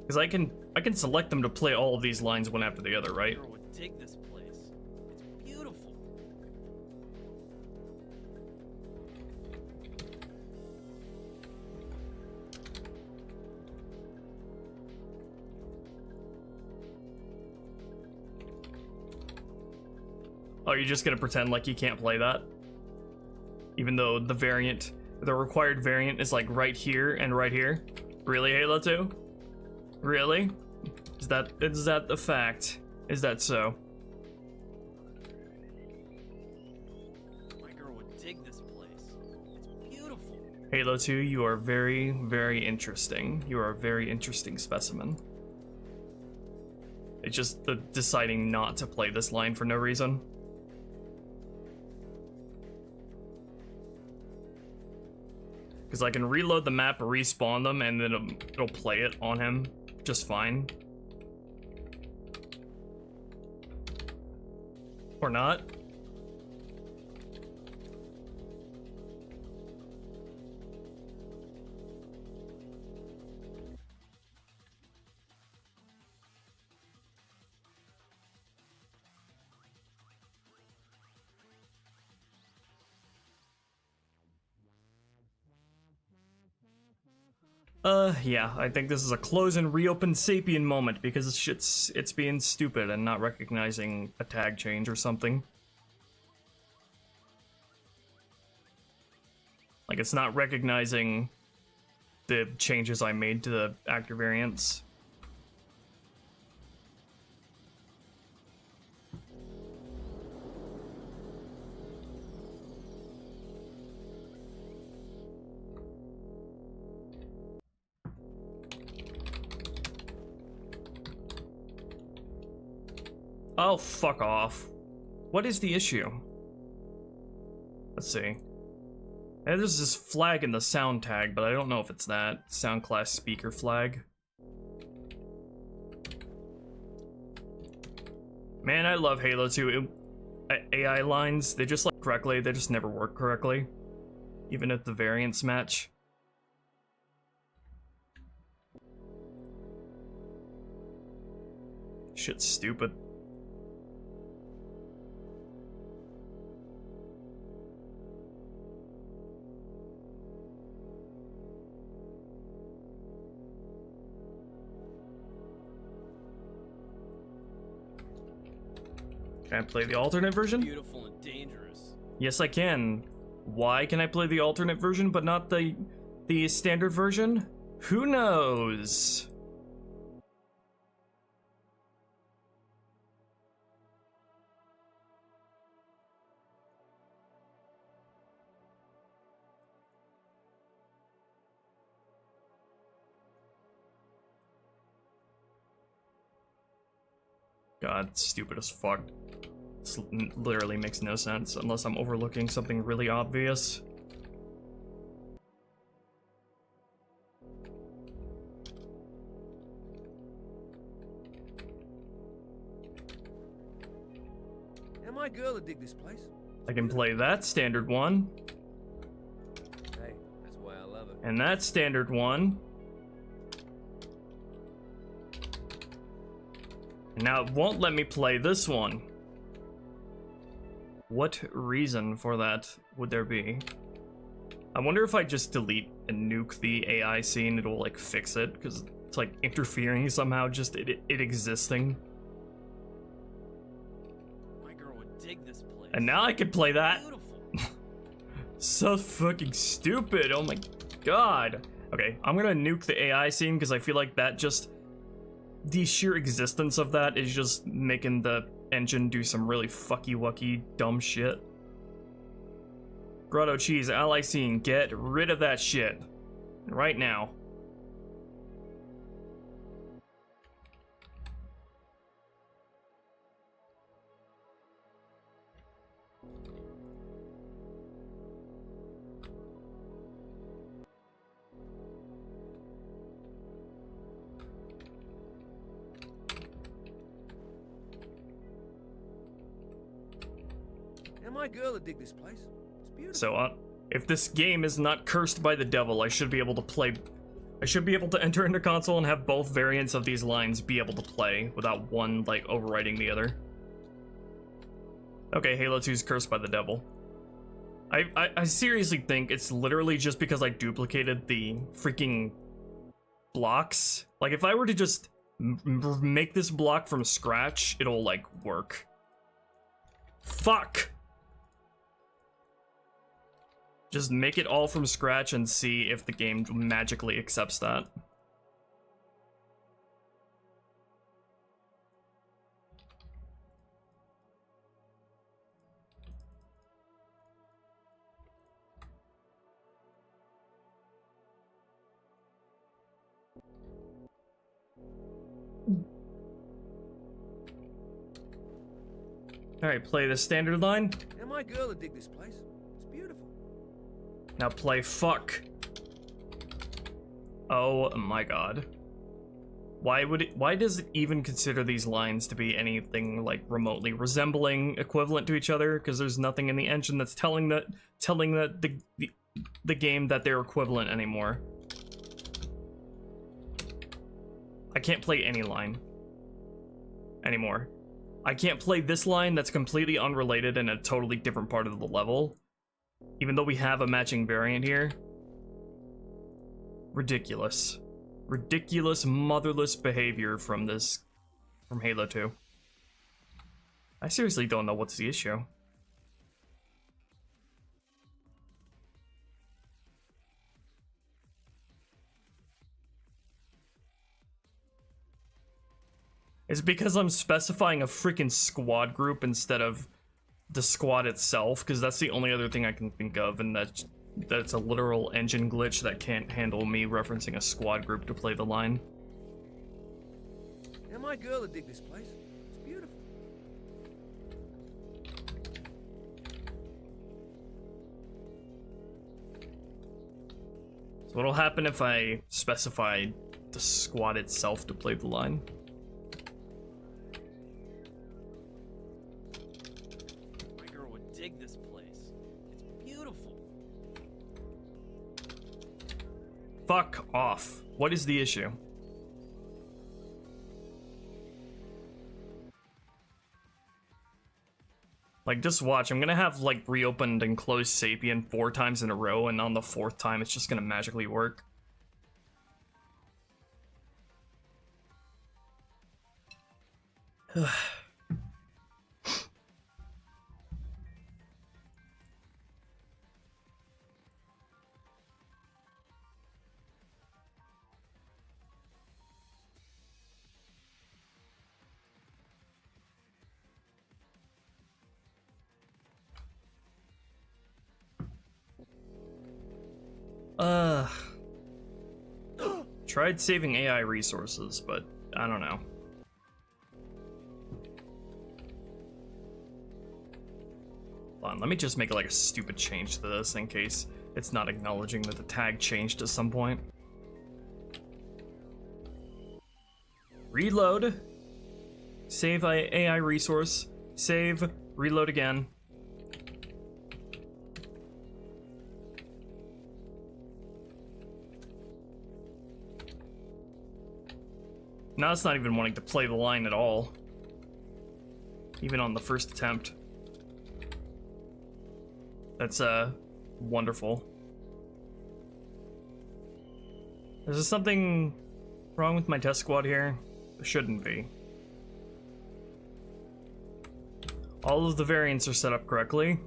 [SPEAKER 1] Because I can select them to play all of these lines one after the other, right?
[SPEAKER 2] My girl would would dig this place. It's beautiful.
[SPEAKER 1] Oh, you're just gonna pretend like you can't play that? Even though the variant, the required variant is like right here and right here? Really, Halo 2? Really? Is that the fact? Is that so?
[SPEAKER 2] My girl would dig this place. It's beautiful.
[SPEAKER 1] Halo 2, you are very, very interesting. You are a very interesting specimen. It's just the deciding not to play this line for no reason. Because I can reload the map, respawn them, and then it'll play it on him just fine. Or not. Yeah, I think this is a close and reopen Sapien moment because it's being stupid and not recognizing a tag change or something. Like, it's not recognizing the changes I made to the actor variants. Oh, fuck off. What is the issue? Let's see. There's this flag in the sound tag, but I don't know if it's that. Sound class speaker flag. Man, I love Halo 2. AI lines, they just like correctly, they just never work correctly. Even if the variants match. Shit's stupid. Can I play the alternate version?
[SPEAKER 2] Beautiful and dangerous.
[SPEAKER 1] Yes, I can. Why can I play the alternate version but not the standard version? Who knows? God, stupid as fuck. This literally makes no sense unless I'm overlooking something really obvious.
[SPEAKER 4] And my girl would dig this place.
[SPEAKER 1] I can play that standard one,
[SPEAKER 4] Hey, that's why I love it.
[SPEAKER 1] and that standard one. And now it won't let me play this one. What reason for that would there be? I wonder if I just delete and nuke the AI scene, it'll like fix it, because it's like interfering somehow, just it existing.
[SPEAKER 2] My girl would dig this place.
[SPEAKER 1] And now I can play that.
[SPEAKER 2] Beautiful.
[SPEAKER 1] So fucking stupid, oh my god. Okay, I'm gonna nuke the AI scene because I feel like that just, the sheer existence of that is just making the engine do some really fucky-wucky dumb shit. Grotto Cheese, ally scene, get rid of that shit. Right now.
[SPEAKER 4] And my girl would dig this place. It's beautiful.
[SPEAKER 1] So, if this game is not cursed by the devil, I should be able to play... I should be able to enter into console and have both variants of these lines be able to play without one, like, overriding the other. Okay, Halo 2's cursed by the devil. I seriously think it's literally just because I duplicated the freaking blocks. Like, if I were to just make this block from scratch, it'll, like, work. Fuck! Just make it all from scratch and see if the game magically accepts that. Alright, play the standard line.
[SPEAKER 4] And my girl would dig this place. It's beautiful.
[SPEAKER 1] Now play fuck. Oh my god. Why does it even consider these lines to be anything like remotely resembling equivalent to each other? Because there's nothing in the engine that's telling the game that they're equivalent anymore. I can't play any line anymore. I can't play this line that's completely unrelated in a totally different part of the level, even though we have a matching variant here. Ridiculous. Ridiculous, motherless behavior from Halo 2. I seriously don't know what's the issue. Is it because I'm specifying a freaking squad group instead of the squad itself? Because that's the only other thing I can think of, and that's a literal engine glitch that can't handle me referencing a squad group to play the line.
[SPEAKER 4] And my girl would dig this place. It's beautiful.
[SPEAKER 1] So what'll happen if I specify the squad itself to play the line?
[SPEAKER 2] Dig this place. It's beautiful.
[SPEAKER 1] Fuck off. What is the issue? Like, just watch. I'm gonna have, like, reopened and closed Sapien 4 times in a row, and on the 4th time, it's just gonna magically work. Tried saving AI resources, but I don't know. Hold on, let me just make like a stupid change to this in case it's not acknowledging that the tag changed at some point. Reload. Save AI resource. Save. Reload again. Now it's not even wanting to play the line at all. Even on the first attempt. That's, wonderful. Is there something wrong with my test squad here? There shouldn't be. All of the variants are set up correctly.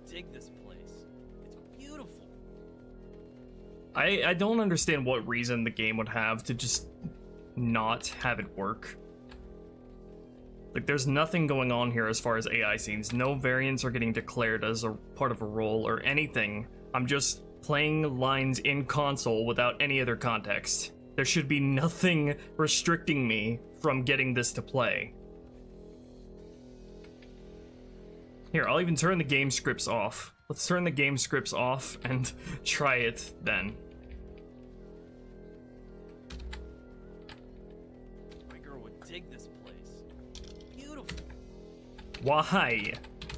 [SPEAKER 2] Dig this place. It's beautiful.
[SPEAKER 1] I don't understand what reason the game would have to just not have it work. Like, there's nothing going on here as far as AI scenes. No variants are getting declared as a part of a role or anything. I'm just playing lines in console without any other context. There should be nothing restricting me from getting this to play. Here, I'll even turn the game scripts off. Let's turn the game scripts off and try it then.
[SPEAKER 2] My girl would dig this place. Beautiful.
[SPEAKER 1] Why?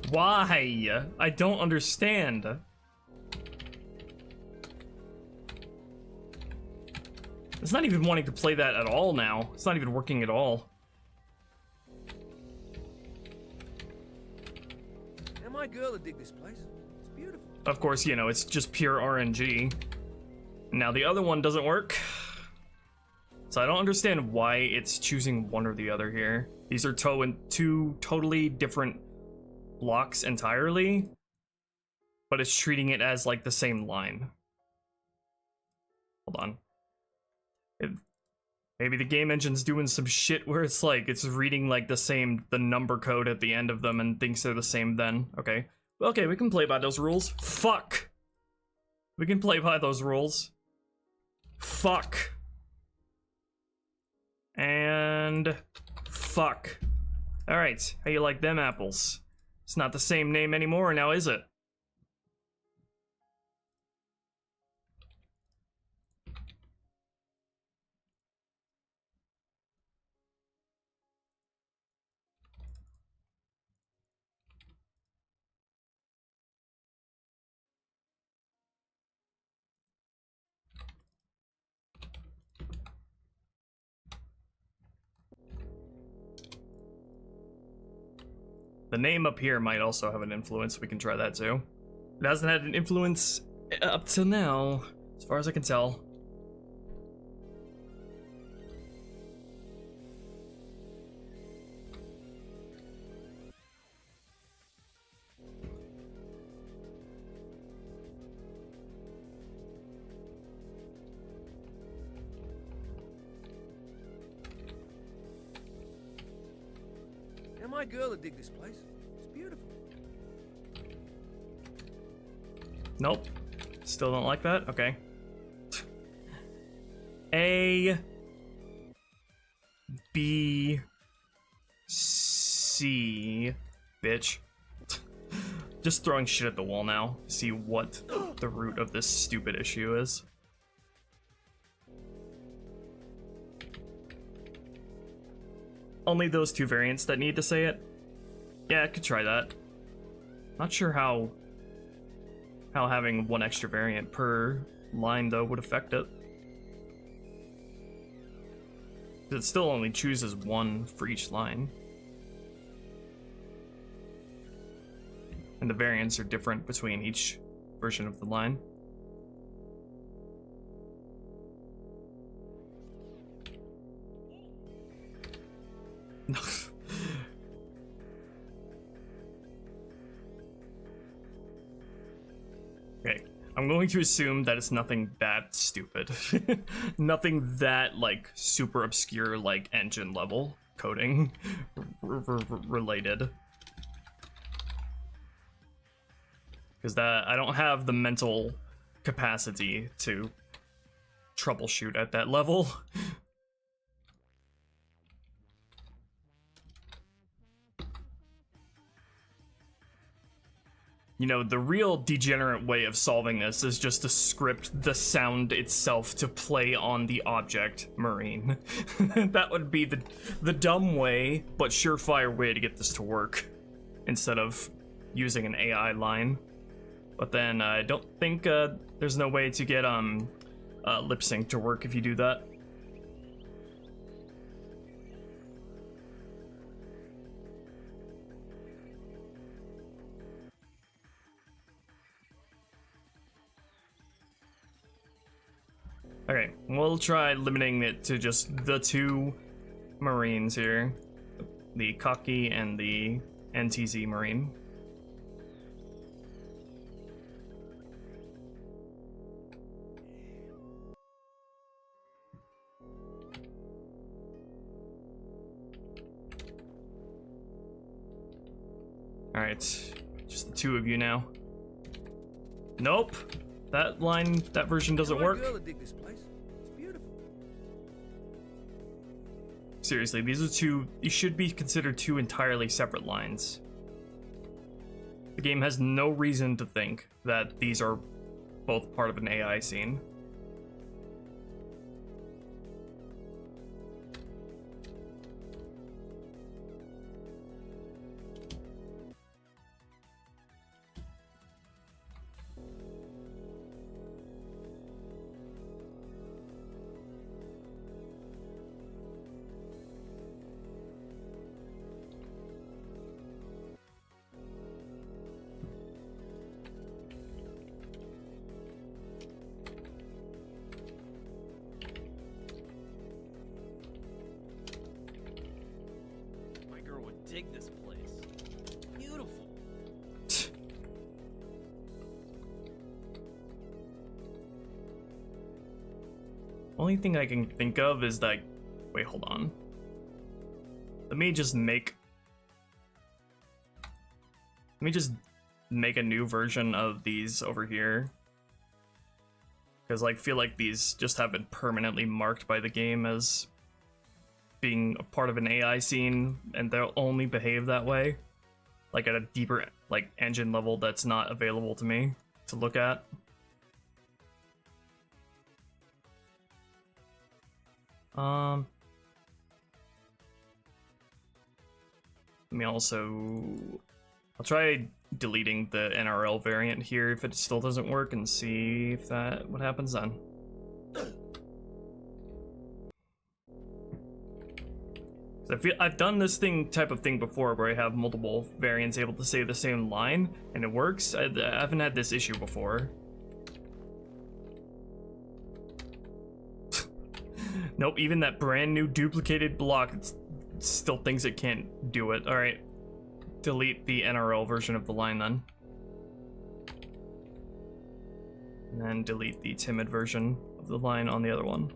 [SPEAKER 1] Why? I don't understand. It's not even wanting to play that at all now. It's not even working at all.
[SPEAKER 4] And my girl would dig this place. It's beautiful.
[SPEAKER 1] Of course, you know, it's just pure RNG. Now the other one doesn't work. So I don't understand why it's choosing one or the other here. These are two totally different blocks entirely, but it's treating it as like the same line. Hold on. Maybe the game engine's doing some shit where it's like it's reading like the number code at the end of them and thinks they're the same then. Okay. Okay, we can play by those rules. Fuck. We can play by those rules. Fuck. And fuck. Alright, how you like them apples? It's not the same name anymore now, is it? The name up here might also have an influence. We can try that too. It hasn't had an influence up till now, as far as I can tell.
[SPEAKER 4] And my girl would dig this place. It's beautiful.
[SPEAKER 1] Nope. Still don't like that? Okay. A B C bitch. Just throwing shit at the wall now. See what the root of this stupid issue is. Only those two variants that need to say it? Yeah, I could try that. Not sure how having one extra variant per line though would affect it. It still only chooses one for each line. And the variants are different between each version of the line. Okay, I'm going to assume that it's nothing that stupid. Nothing that, like, super obscure, like, engine level coding related. Because that, I don't have the mental capacity to troubleshoot at that level. You know, the real degenerate way of solving this is just to script the sound itself to play on the object marine. That would be the dumb way, but surefire way to get this to work, instead of using an AI line. But then I don't think there's no way to get lip sync to work if you do that. Okay, we'll try limiting it to just the two Marines here. The Cocky and the NTZ Marine. Alright, just the two of you now. Nope! That line, that version doesn't work. Seriously, these should be considered two entirely separate lines. The game has no reason to think that these are both part of an AI scene.
[SPEAKER 2] Dig this place. Beautiful.
[SPEAKER 1] Only thing I can think of is that. Wait, hold on. Let me just make a new version of these over here. Because I feel like these just have been permanently marked by the game as being a part of an AI scene, and they'll only behave that way, like at a deeper like engine level that's not available to me to look at. Let me also, I'll try deleting the NRL variant here if it still doesn't work and see if what happens then. I've done this type of thing before where I have multiple variants able to say the same line and it works. I haven't had this issue before. Nope, even that brand new duplicated block still thinks it can't do it. Alright, delete the NRL version of the line then. And then delete the timid version of the line on the other one.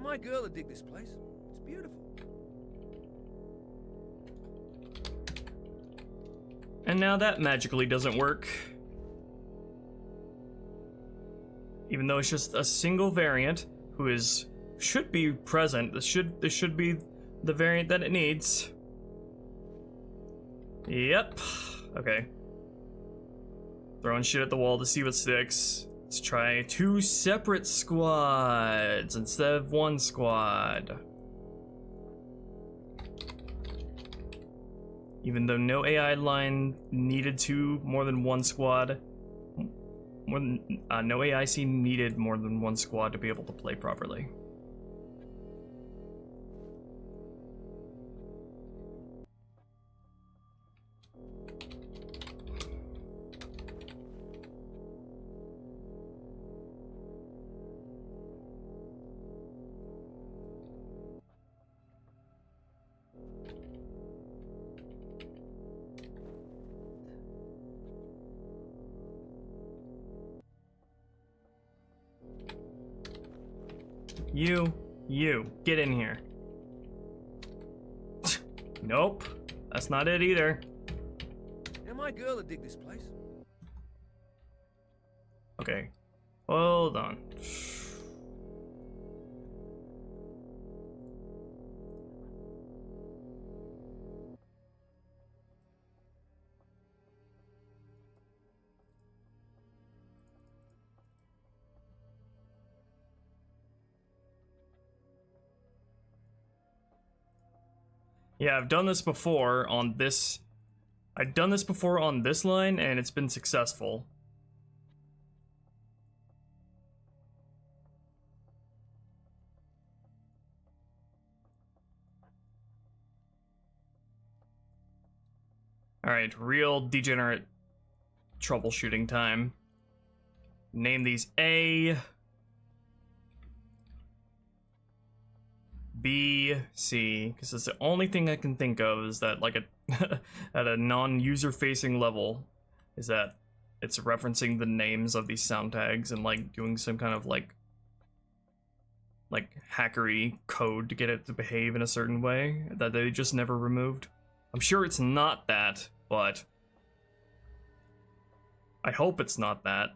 [SPEAKER 4] My girl would dig this place. It's beautiful.
[SPEAKER 1] And now that magically doesn't work. Even though it's just a single variant who should be present. This should be the variant that it needs. Yep. Okay. Throwing shit at the wall to see what sticks. Let's try 2 separate squads instead of 1 squad. Even though no AI line needed more than 1 squad, no AI scene needed more than 1 squad to be able to play properly. You, get in here. Nope, that's not it either.
[SPEAKER 4] Now my girl would dig this place.
[SPEAKER 1] Okay, hold on. Yeah, I've done this before on this. I've done this before on this line, and it's been successful. Alright, real degenerate troubleshooting time. Name these A, B, C, because it's the only thing I can think of is that, like, at a non-user facing level, is that it's referencing the names of these sound tags and, like, doing some kind of, like hackery code to get it to behave in a certain way that they just never removed. I'm sure it's not that, but I hope it's not that.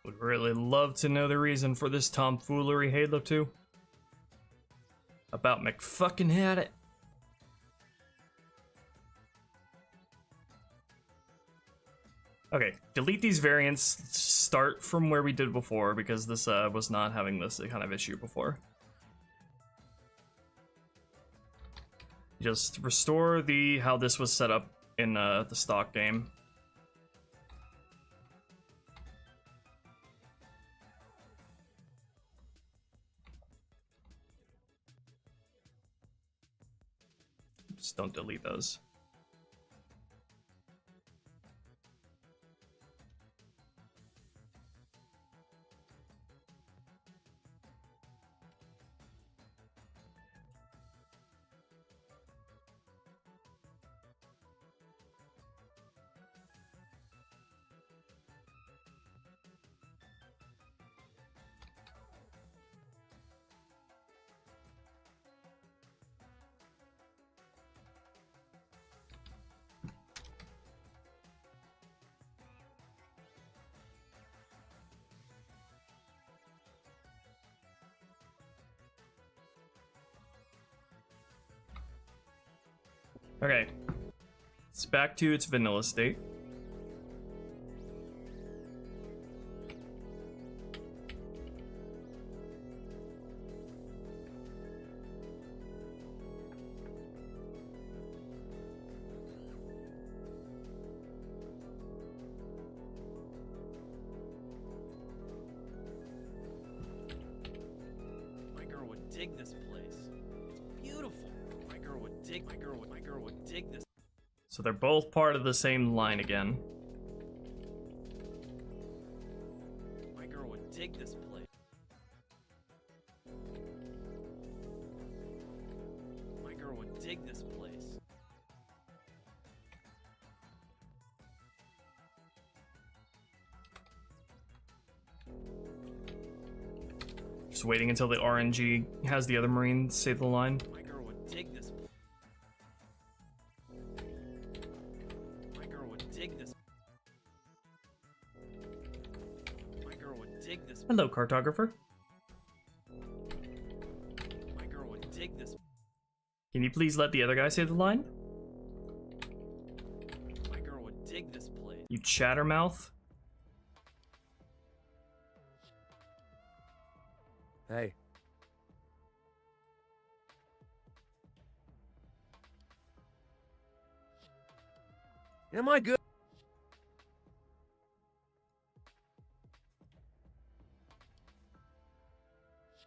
[SPEAKER 1] Would really love to know the reason for this tomfoolery, Halo 2. About McFucking had it. Okay, delete these variants, start from where we did before, because this was not having this kind of issue before. Just restore the how this was set up in the stock game. Just don't delete those. Okay, it's back to its vanilla state.
[SPEAKER 2] My girl would dig this place. It's beautiful. My girl would dig this.
[SPEAKER 1] So they're both part of the same line again.
[SPEAKER 2] My girl would dig this place. My girl would dig this place.
[SPEAKER 1] Just waiting until the RNG has the other Marine say the line.
[SPEAKER 2] My girl would dig this. My girl would dig this. My girl would dig this.
[SPEAKER 1] Hello, cartographer.
[SPEAKER 2] My girl would dig this.
[SPEAKER 1] Can you please let the other guy say the line?
[SPEAKER 2] My girl would dig this place.
[SPEAKER 1] You chattermouth.
[SPEAKER 4] Hey. Am I good?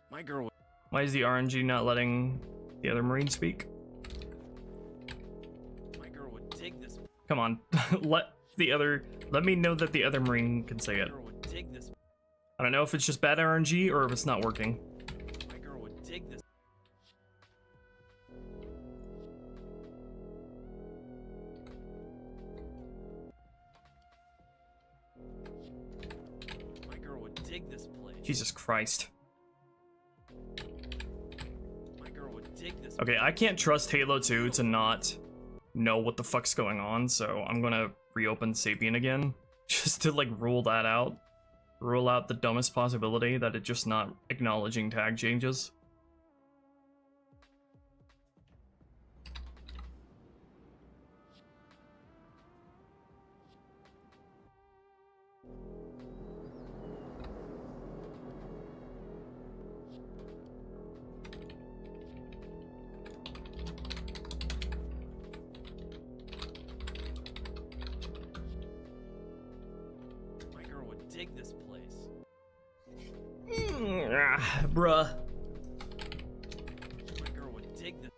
[SPEAKER 2] My girl would.
[SPEAKER 1] Why is the RNG not letting the other Marine speak?
[SPEAKER 2] My girl would dig this.
[SPEAKER 1] Come on, let me know that the other Marine can say
[SPEAKER 2] My
[SPEAKER 1] it.
[SPEAKER 2] girl would dig this.
[SPEAKER 1] I don't know if it's just bad RNG or if it's not working.
[SPEAKER 2] My girl would dig this. My girl would dig this place.
[SPEAKER 1] Jesus Christ.
[SPEAKER 2] My girl would dig this.
[SPEAKER 1] Okay, I can't trust Halo 2 to not know what the fuck's going on, so I'm gonna reopen Sapien again, just to like rule that out. rule out the dumbest possibility that it's just not acknowledging tag changes.
[SPEAKER 2] My girl would dig this place.
[SPEAKER 1] Bruh.
[SPEAKER 2] My girl would dig this.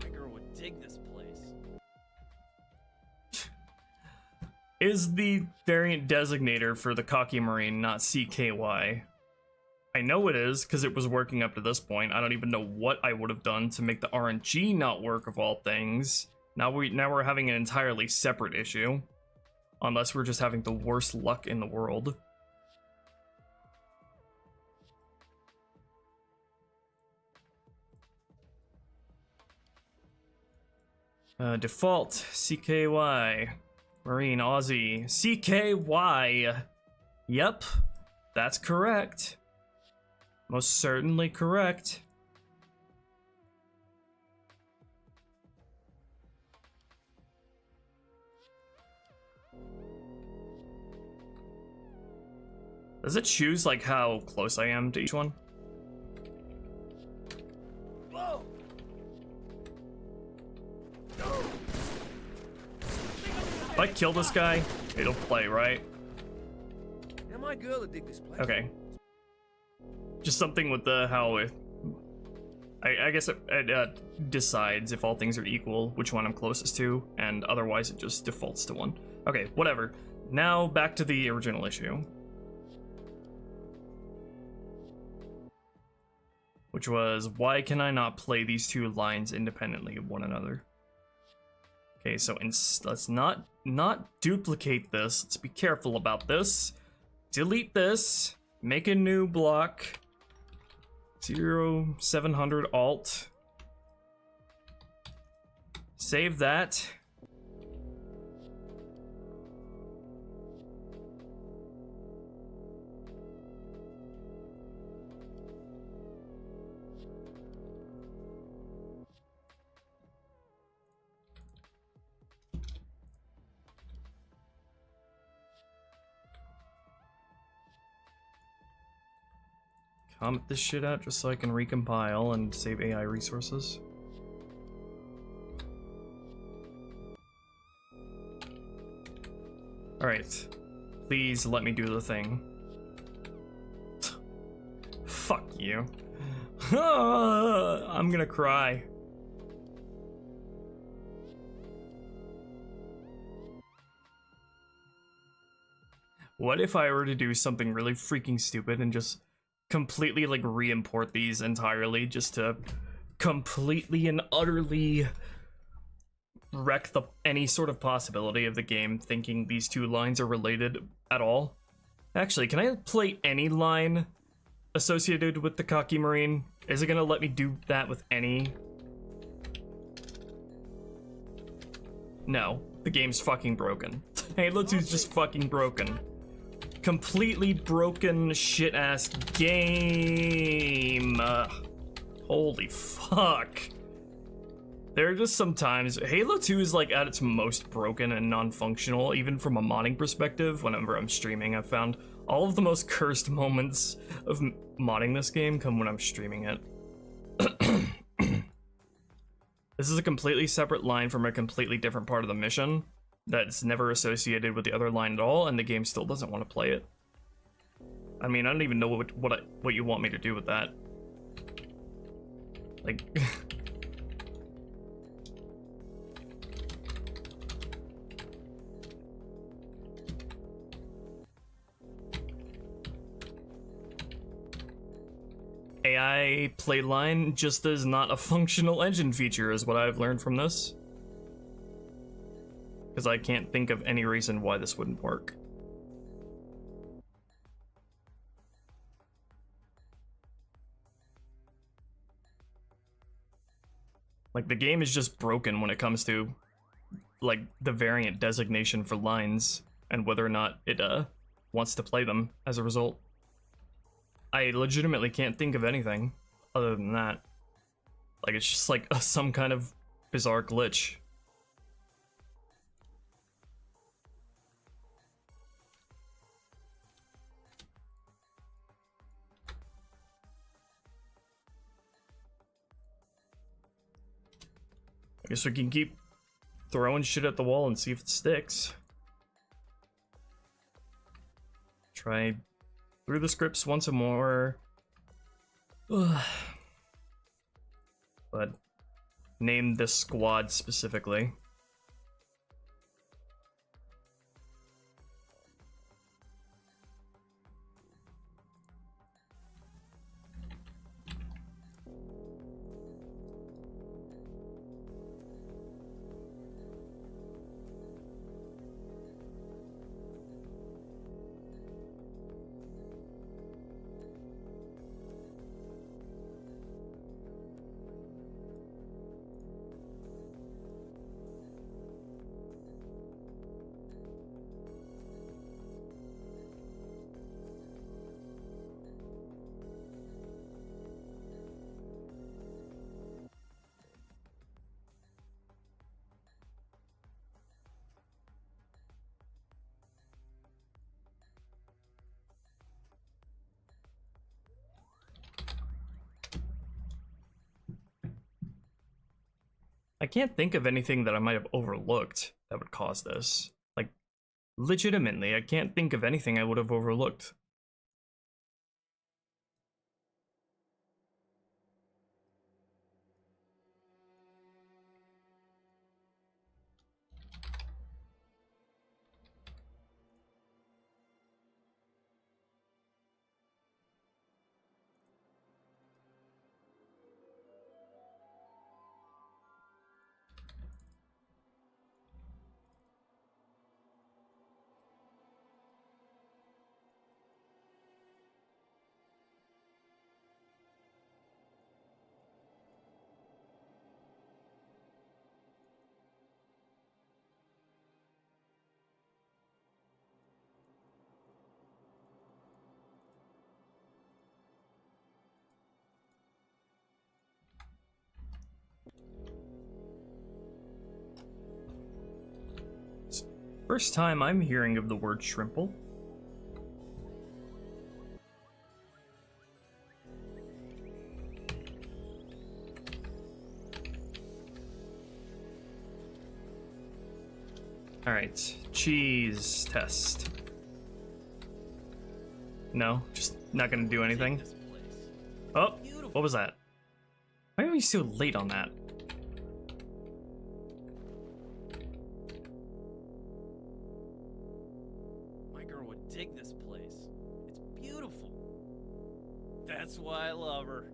[SPEAKER 2] My girl would dig this place.
[SPEAKER 1] Is the variant designator for the Cocky Marine not CKY? I know it is, because it was working up to this point. I don't even know what I would have done to make the RNG not work of all things. Now we're having an entirely separate issue. Unless we're just having the worst luck in the world. Default, CKY. Marine, Aussie, CKY. Yep, that's correct. Most certainly correct. Does it choose like how close I am to each one?
[SPEAKER 2] Whoa!
[SPEAKER 1] If I kill this guy, it'll play, right?
[SPEAKER 4] Now my girl would dig this place.
[SPEAKER 1] Okay. Just something with the how it, I guess it decides if all things are equal which one I'm closest to, and otherwise it just defaults to one. Okay, whatever. Now back to the original issue. Which was, why can I not play these two lines independently of one another? Okay, so let's not duplicate this. Let's be careful about this. Delete this. Make a new block. 0700 alt. Save that. Comment this shit out just so I can recompile and save AI resources. Alright. Please let me do the thing. Fuck you. I'm gonna cry. What if I were to do something really freaking stupid and just completely like re-import these entirely just to completely and utterly wreck any sort of possibility of the game thinking these two lines are related at all? Actually, can I play any line associated with the Cocky Marine? Is it gonna let me do that with any? No, the game's fucking broken. Halo 2's just fucking broken. Completely broken shit-ass game. Holy fuck. There are just some times Halo 2 is like at its most broken and non-functional, even from a modding perspective. Whenever I'm streaming, I've found all of the most cursed moments of modding this game come when I'm streaming it. This is a completely separate line from a completely different part of the mission that's never associated with the other line at all, and the game still doesn't want to play it. I mean, I don't even know what you want me to do with that. Like... AI playline just is not a functional engine feature, is what I've learned from this. Because I can't think of any reason why this wouldn't work. Like, the game is just broken when it comes to, like, the variant designation for lines, and whether or not it, wants to play them as a result. I legitimately can't think of anything other than that. Like, it's just like some kind of bizarre glitch. I guess we can keep throwing shit at the wall and see if it sticks. Try through the scripts once more. Ugh. But name this squad specifically. I can't think of anything that I might have overlooked that would cause this. Like, legitimately, I can't think of anything I would have overlooked. First time I'm hearing of the word shrimple. Alright, cheese test. No, just not gonna do anything. Oh, what was that? Why are we so late on that?
[SPEAKER 2] My girl would dig this place. It's beautiful. That's why I love her.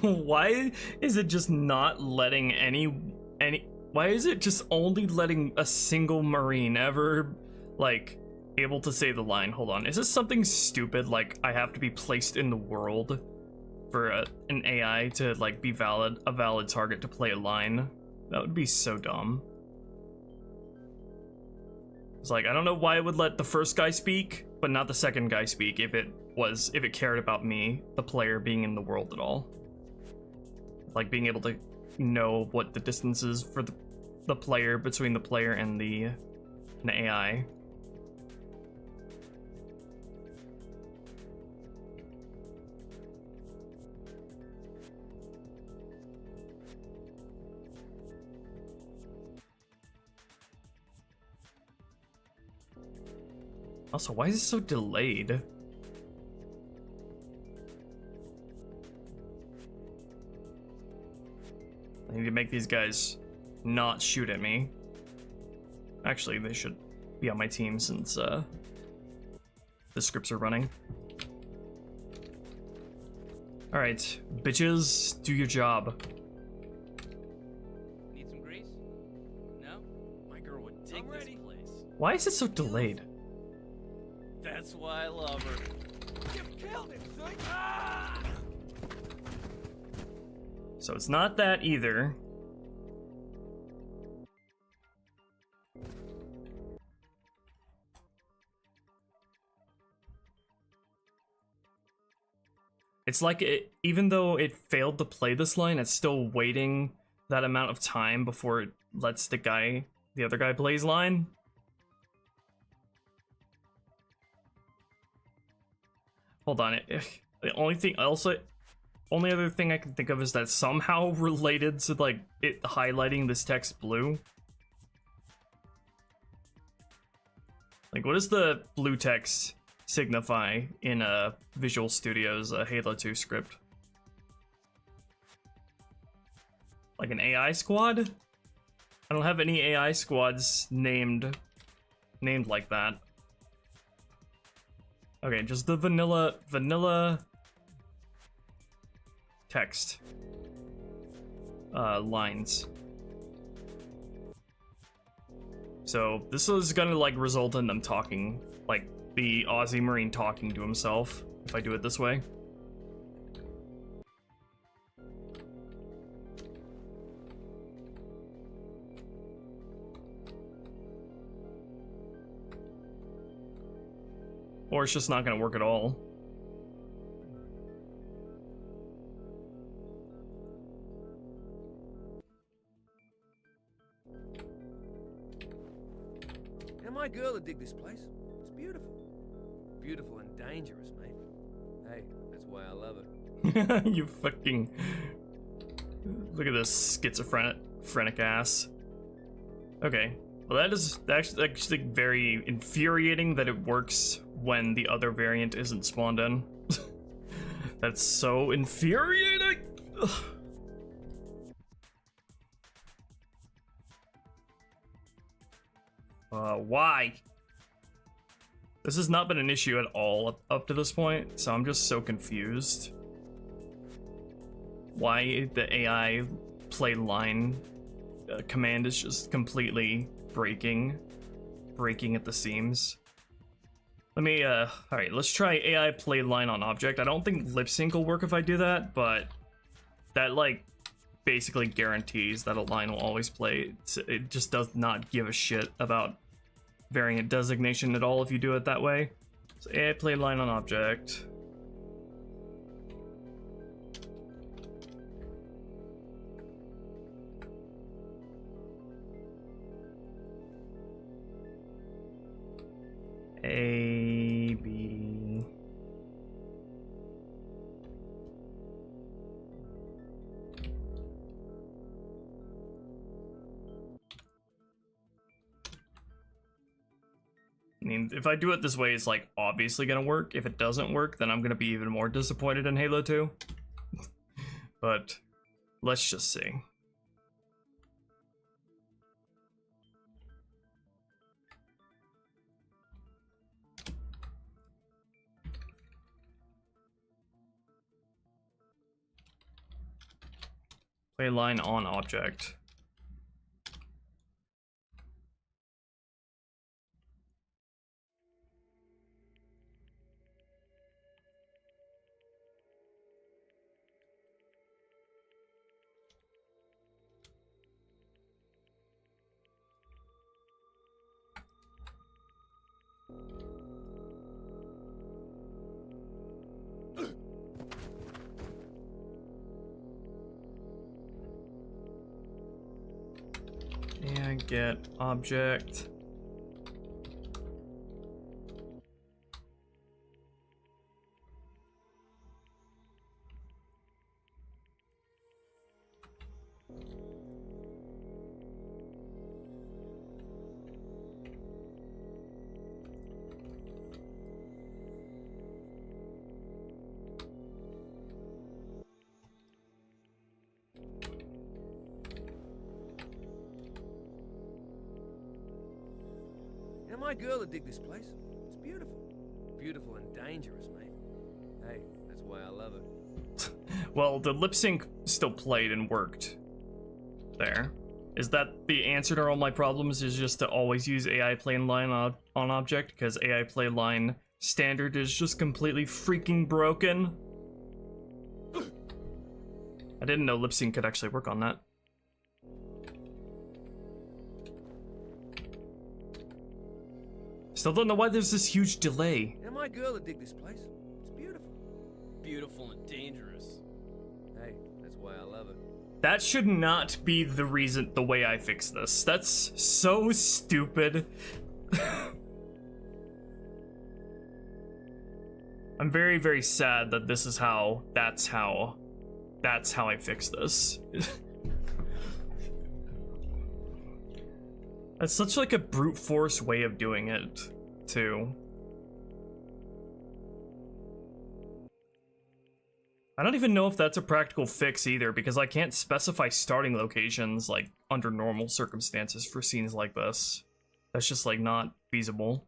[SPEAKER 1] Why is it just not letting any why is it just only letting a single Marine ever, like, able to say the line? Hold on, is this something stupid, like I have to be placed in the world for an AI to, like, be a valid target to play a line? That would be so dumb. It's like, I don't know why it would let the first guy speak, but not the second guy speak if it cared about me, the player, being in the world at all. Like, being able to know what the distance is for the player, between the player and the AI. Also, why is it so delayed? I need to make these guys not shoot at me. Actually, they should be on my team since the scripts are running. Alright, bitches, do your job.
[SPEAKER 2] Need some grease? No? My girl would dig this place.
[SPEAKER 1] Why is it so delayed?
[SPEAKER 2] That's why I love her. You killed him, son! Ah!
[SPEAKER 1] So it's not that either. It's like even though it failed to play this line, it's still waiting that amount of time before it lets the other guy play his line. Hold on, the only other thing I can think of is that somehow related to like it highlighting this text blue. Like, what does the blue text signify in Visual Studio's Halo 2 script? Like an AI squad? I don't have any AI squads named like that. Okay, just the vanilla text lines. So this is gonna like result in them talking, like the Aussie Marine talking to himself, if I do it this way. Or it's just not gonna work at all.
[SPEAKER 4] Now my girl would dig this place. It's beautiful. Beautiful and dangerous, mate. Hey, that's why I love it.
[SPEAKER 1] You fucking... Look at this schizophrenic ass. Okay. Well, that is actually very infuriating that it works when the other variant isn't spawned in. That's so infuriating! Ugh. Why? This has not been an issue at all up to this point, so I'm just so confused. Why the AI play line command is just completely breaking at the seams. Let me, alright, let's try AI play line on object. I don't think lip sync will work if I do that, but that, like, basically guarantees that a line will always play. It just does not give a shit about variant designation at all if you do it that way. So AI play line on object. A, B. I mean, if I do it this way, it's like obviously gonna work. If it doesn't work, then I'm gonna be even more disappointed in Halo 2. But let's just see. Play line on object. And get object.
[SPEAKER 4] Now my girl would dig this place. It's beautiful. Beautiful and dangerous, mate. Hey, that's why I love it.
[SPEAKER 1] Well, the lip sync still played and worked. There. Is that the answer to all my problems, is just to always use AI play line on object? Because AI play line standard is just completely freaking broken? I didn't know lip sync could actually work on that. Still don't know why there's this huge delay.
[SPEAKER 4] Now my girl would dig this place. It's beautiful.
[SPEAKER 2] beautiful and dangerous.
[SPEAKER 4] Hey, that's why I love it.
[SPEAKER 1] That should not be the way I fix this. That's so stupid. I'm very, very sad that this is that's how I fix this. That's such like a brute force way of doing it, too. I don't even know if that's a practical fix either, because I can't specify starting locations like under normal circumstances for scenes like this. That's just like not feasible.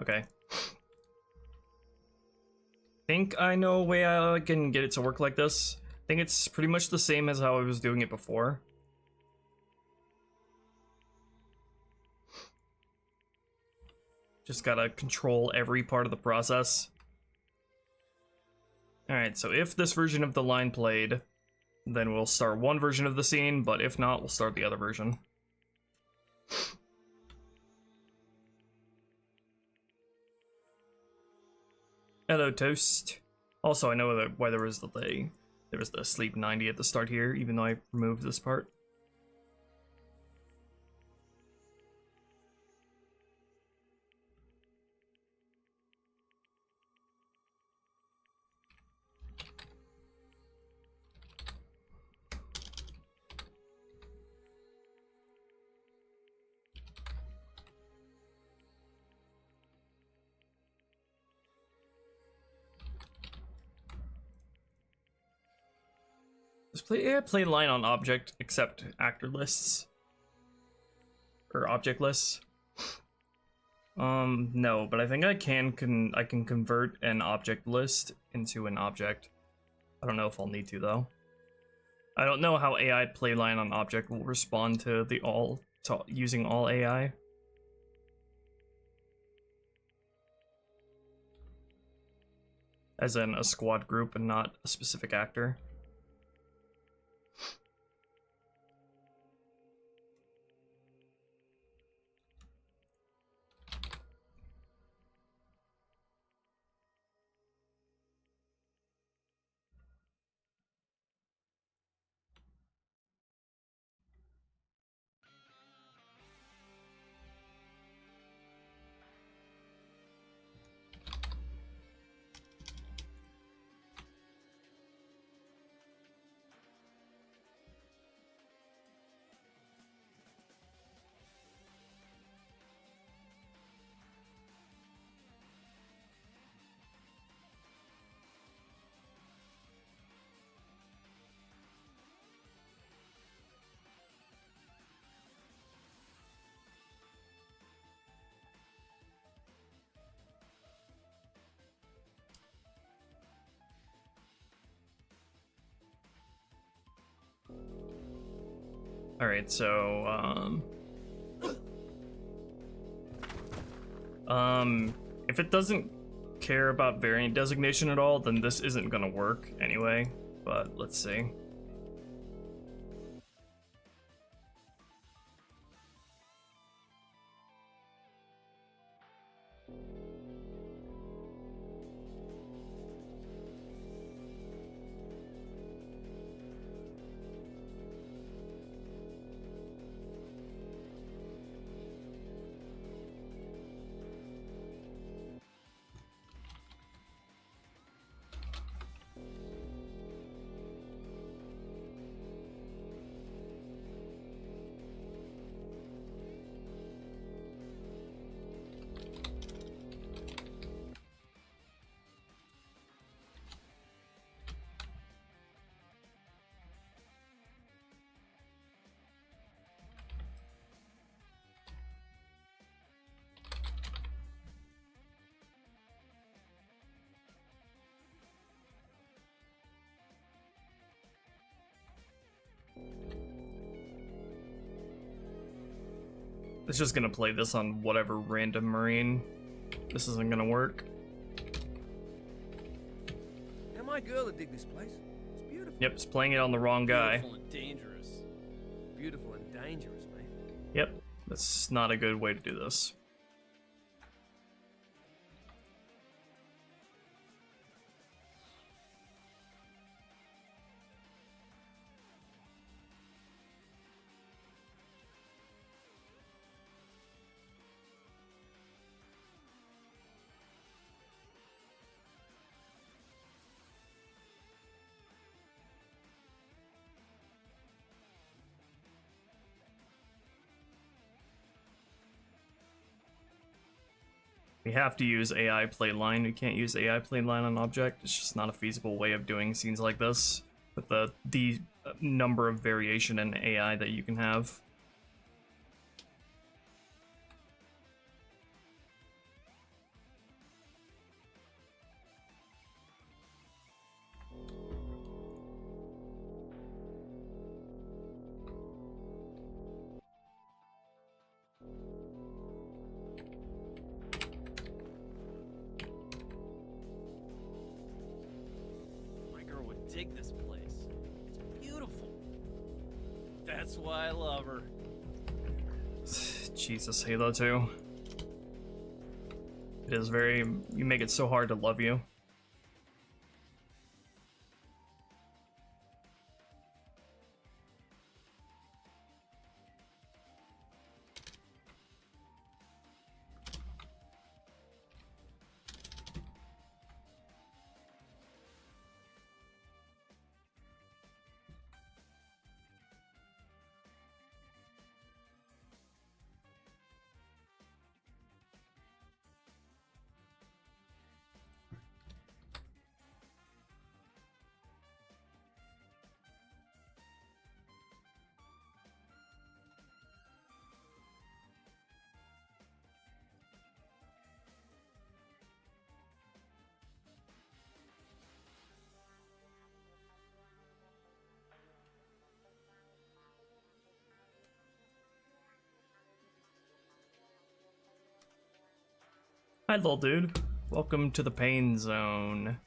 [SPEAKER 1] Okay. Think I know a way I can get it to work like this. I think it's pretty much the same as how I was doing it before. Just gotta control every part of the process. Alright, so if this version of the line played, then we'll start one version of the scene, but if not, we'll start the other version. Hello, Toast. Also, I know that why there was the sleep 90 at the start here, even though I removed this part. Play line on object except actor lists or object lists. No, but I think I can convert an object list into an object. I don't know if I'll need to though. I don't know how AI play line on object will respond to using all AI. As in a squad group and not a specific actor. Alright, so, if it doesn't care about variant designation at all, then this isn't gonna work anyway, but let's see. It's just gonna play this on whatever random marine. This isn't gonna work.
[SPEAKER 4] Now my girl would dig this place. It's beautiful.
[SPEAKER 1] Yep, it's playing it on the wrong guy.
[SPEAKER 2] Beautiful and dangerous.
[SPEAKER 4] Beautiful and dangerous, mate.
[SPEAKER 1] Yep, that's not a good way to do this. We have to use AI playline. We can't use AI playline on object. It's just not a feasible way of doing scenes like this with the number of variation in AI that you can have.
[SPEAKER 2] Dig this place. It's beautiful. That's why I love her.
[SPEAKER 1] Jesus, Halo 2. It is very... You make it so hard to love you. Hi, little dude. Welcome to the pain zone.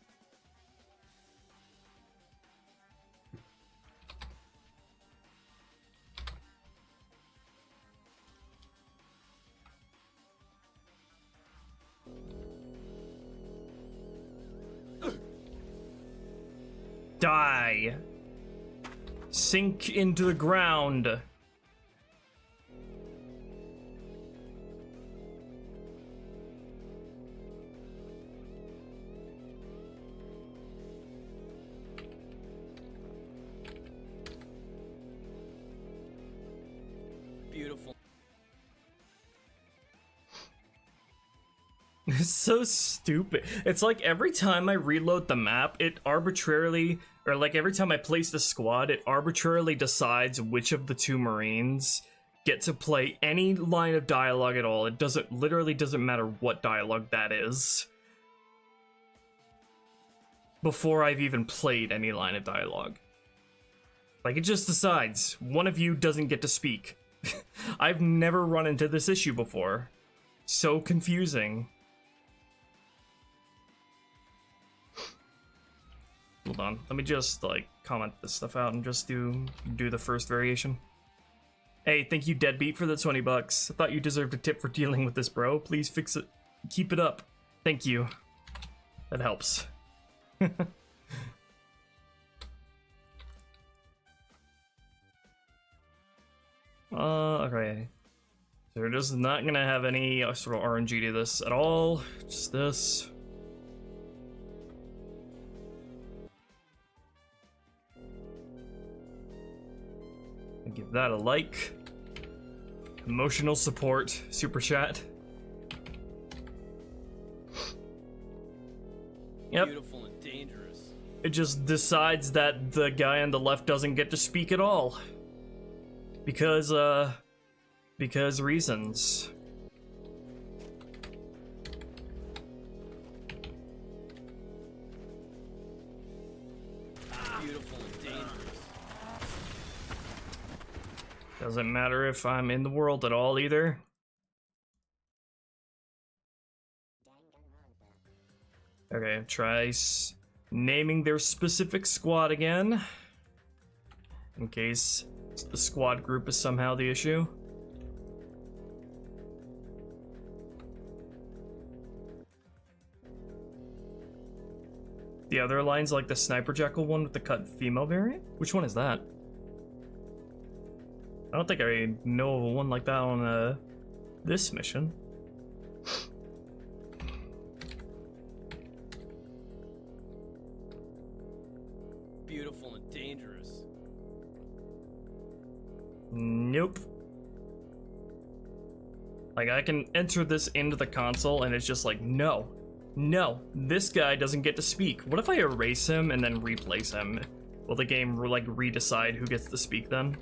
[SPEAKER 1] Die. Sink into the ground.
[SPEAKER 2] Beautiful.
[SPEAKER 1] It's so stupid. It's like every time I reload the map, it arbitrarily, or like every time I place the squad, it arbitrarily decides which of the two Marines get to play any line of dialogue at all. It literally doesn't matter what dialogue that is. Before I've even played any line of dialogue. Like, it just decides one of you doesn't get to speak. I've never run into this issue before. So confusing. Hold on, let me just like comment this stuff out and just do the first variation. Hey, thank you Deadbeat for the 20 bucks. I thought you deserved a tip for dealing with this, bro. Please fix it. Keep it up. Thank you. That helps. Okay. So we're just not gonna have any sort of RNG to this at all. Just this. And give that a like. Emotional support, super chat. Yep.
[SPEAKER 2] Beautiful and dangerous.
[SPEAKER 1] It just decides that the guy on the left doesn't get to speak at all. Because reasons.
[SPEAKER 2] Beautiful and dangerous.
[SPEAKER 1] Doesn't matter if I'm in the world at all either. Okay, try naming their specific squad again. In case the squad group is somehow the issue. The other line's like the Sniper Jackal one with the cut female variant? Which one is that? I don't think I know of one like that on this mission.
[SPEAKER 2] Beautiful and dangerous.
[SPEAKER 1] Nope. Like, I can enter this into the console and it's just like, no, this guy doesn't get to speak. What if I erase him and then replace him? Will the game like redecide who gets to speak then?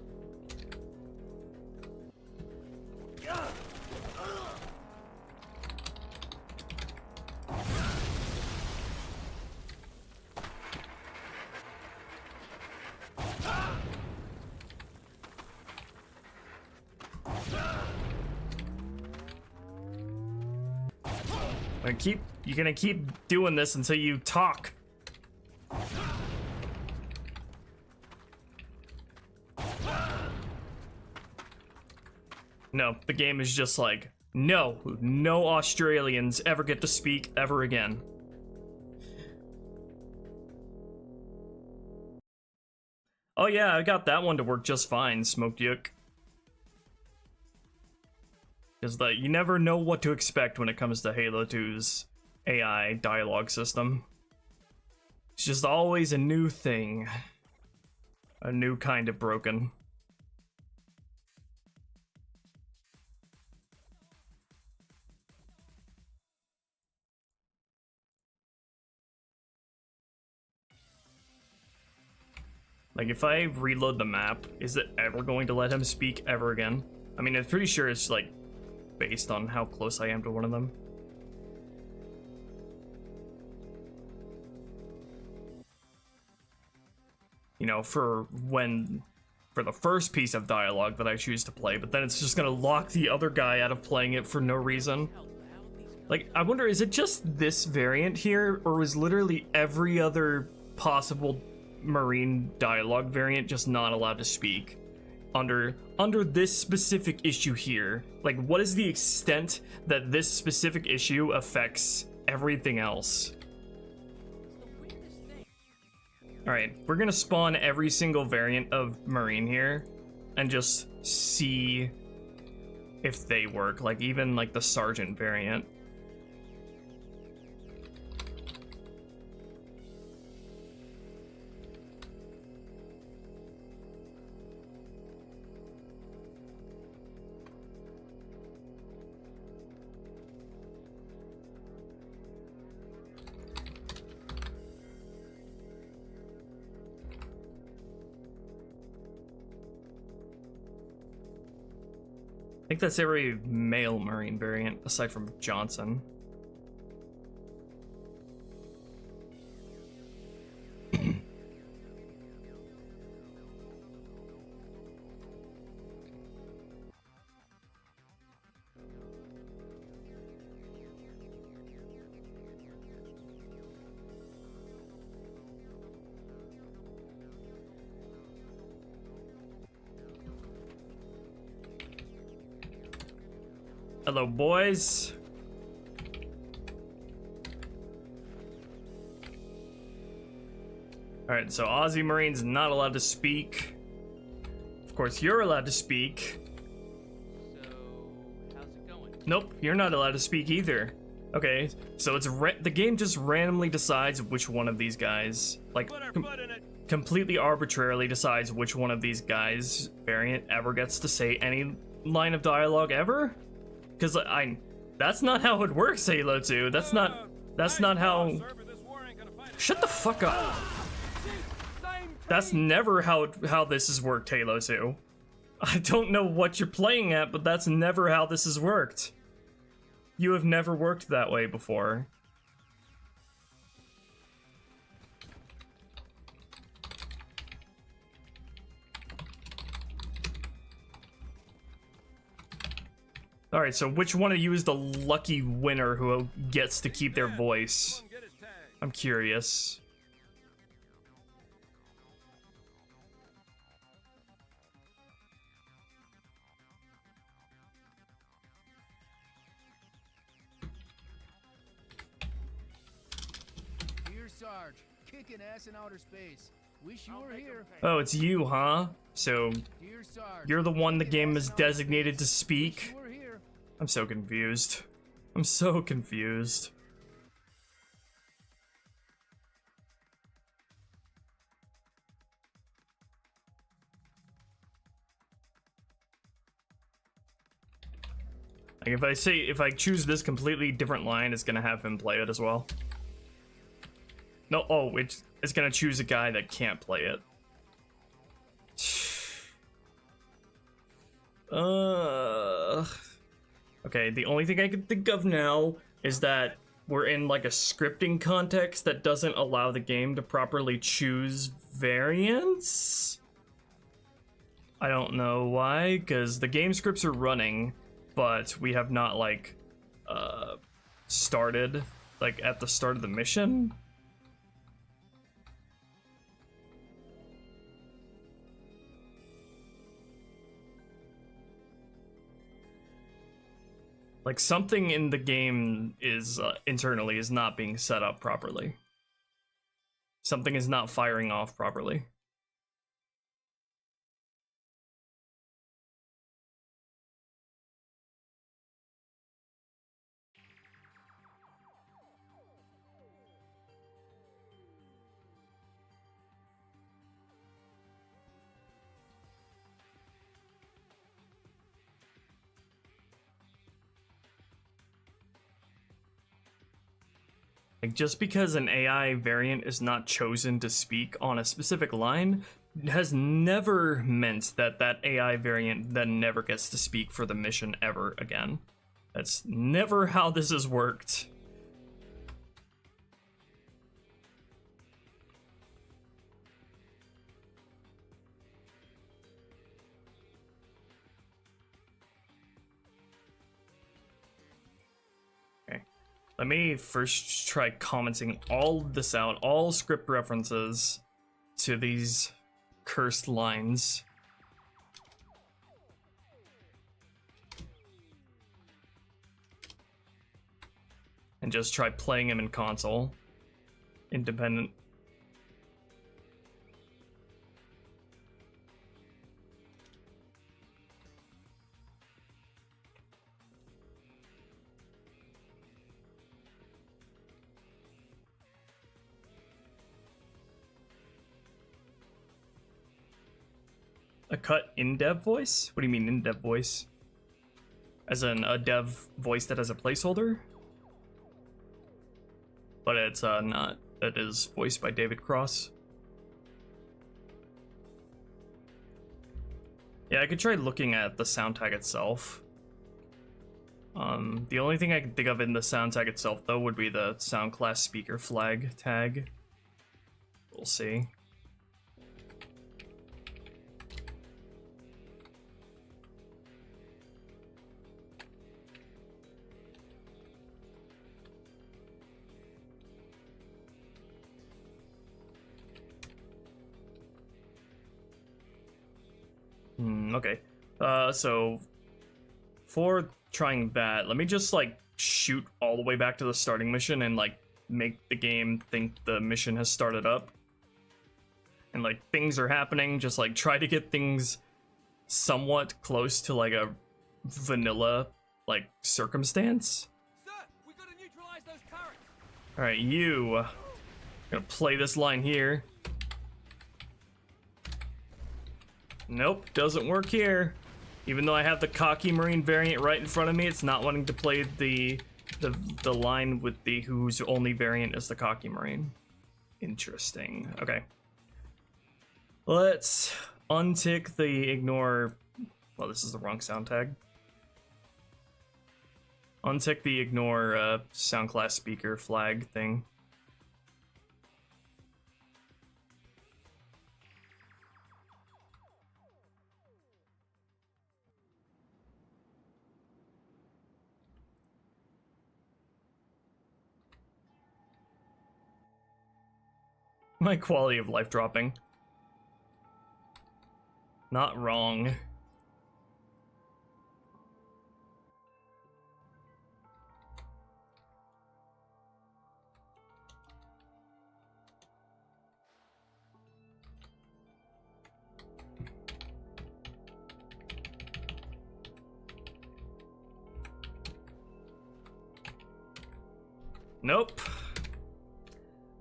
[SPEAKER 1] You're gonna keep doing this until you talk. No, the game is just like, no Australians ever get to speak ever again. Oh yeah, I got that one to work just fine, Smoked Yuk. Is that you never know what to expect when it comes to Halo 2's AI dialogue system. It's just always a new thing. A new kind of broken. Like, if I reload the map, is it ever going to let him speak ever again? I mean, I'm pretty sure it's like based on how close I am to one of them. You know, for the first piece of dialogue that I choose to play, but then it's just gonna lock the other guy out of playing it for no reason. Like, I wonder, is it just this variant here, or was literally every other possible Marine dialogue variant just not allowed to speak under this specific issue here? Like, what is the extent that this specific issue affects everything else? Alright, we're gonna spawn every single variant of Marine here and just see if they work, like even like the Sergeant variant. I think that's every male Marine variant, aside from Johnson. Hello, boys. Alright, so Aussie Marine's not allowed to speak. Of course, you're allowed to speak.
[SPEAKER 2] So, how's it going?
[SPEAKER 1] Nope, you're not allowed to speak either. Okay, so it's the game just randomly decides which one of these guys, like, completely arbitrarily decides which one of these guys variant ever gets to say any line of dialogue ever? Because that's not how it works, Halo 2. That's not how... Shut the fuck up. That's never how this has worked, Halo 2. I don't know what you're playing at, but that's never how this has worked. You have never worked that way before. Alright, so which one of you is the lucky winner who gets to keep their voice? I'm curious.
[SPEAKER 5] Dear Sarge, kicking ass in outer space. Wish you were here.
[SPEAKER 1] Oh, it's you, huh? So
[SPEAKER 5] Dear Sarge,
[SPEAKER 1] you're the one the
[SPEAKER 5] kicking
[SPEAKER 1] game
[SPEAKER 5] ass
[SPEAKER 1] is
[SPEAKER 5] in outer
[SPEAKER 1] designated to
[SPEAKER 5] space.
[SPEAKER 1] speak.
[SPEAKER 5] Wish you were here.
[SPEAKER 1] I'm so confused. I'm so confused. Like if I choose this completely different line, it's gonna have him play it as well. No, oh, it's gonna choose a guy that can't play it. Okay, the only thing I can think of now is that we're in like a scripting context that doesn't allow the game to properly choose variants. I don't know why, because the game scripts are running, but we have not like started like at the start of the mission. Like something in the game is internally is not being set up properly. Something is not firing off properly. Like, just because an AI variant is not chosen to speak on a specific line has never meant that that AI variant then never gets to speak for the mission ever again. That's never how this has worked. Let me first try commenting all of this out, all script references to these cursed lines. And just try playing them in console. Independent. A cut in dev voice? What do you mean in dev voice? As in a dev voice that has a placeholder? But it's not. That is voiced by David Cross. Yeah, I could try looking at the sound tag itself. The only thing I can think of in the sound tag itself, though, would be the sound class speaker flag tag. We'll see. Okay. So for trying that, let me just like shoot all the way back to the starting mission and like make the game think the mission has started up. And like things are happening, just like try to get things somewhat close to like a vanilla like circumstance.
[SPEAKER 2] Sir, we gotta neutralize those turrets.
[SPEAKER 1] Alright, you gonna play this line here. Nope, doesn't work here. Even though I have the cocky Marine variant right in front of me, it's not wanting to play the line with the whose only variant is the cocky Marine. Interesting. Okay. Let's untick the ignore. Well, this is the wrong sound tag. Untick the ignore sound class speaker flag thing. My quality of life dropping. Not wrong. Nope.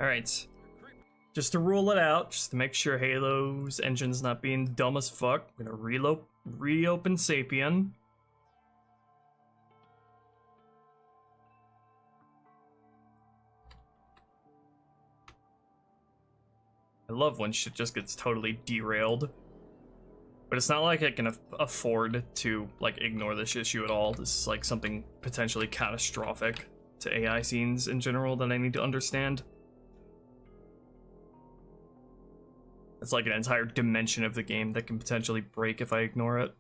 [SPEAKER 1] Alright. Just to rule it out, just to make sure Halo's engine's not being dumb as fuck, I'm gonna reopen Sapien. I love when shit just gets totally derailed. But it's not like I can afford to, like, ignore this issue at all. This is, like, something potentially catastrophic to AI scenes in general that I need to understand. It's like an entire dimension of the game that can potentially break if I ignore it.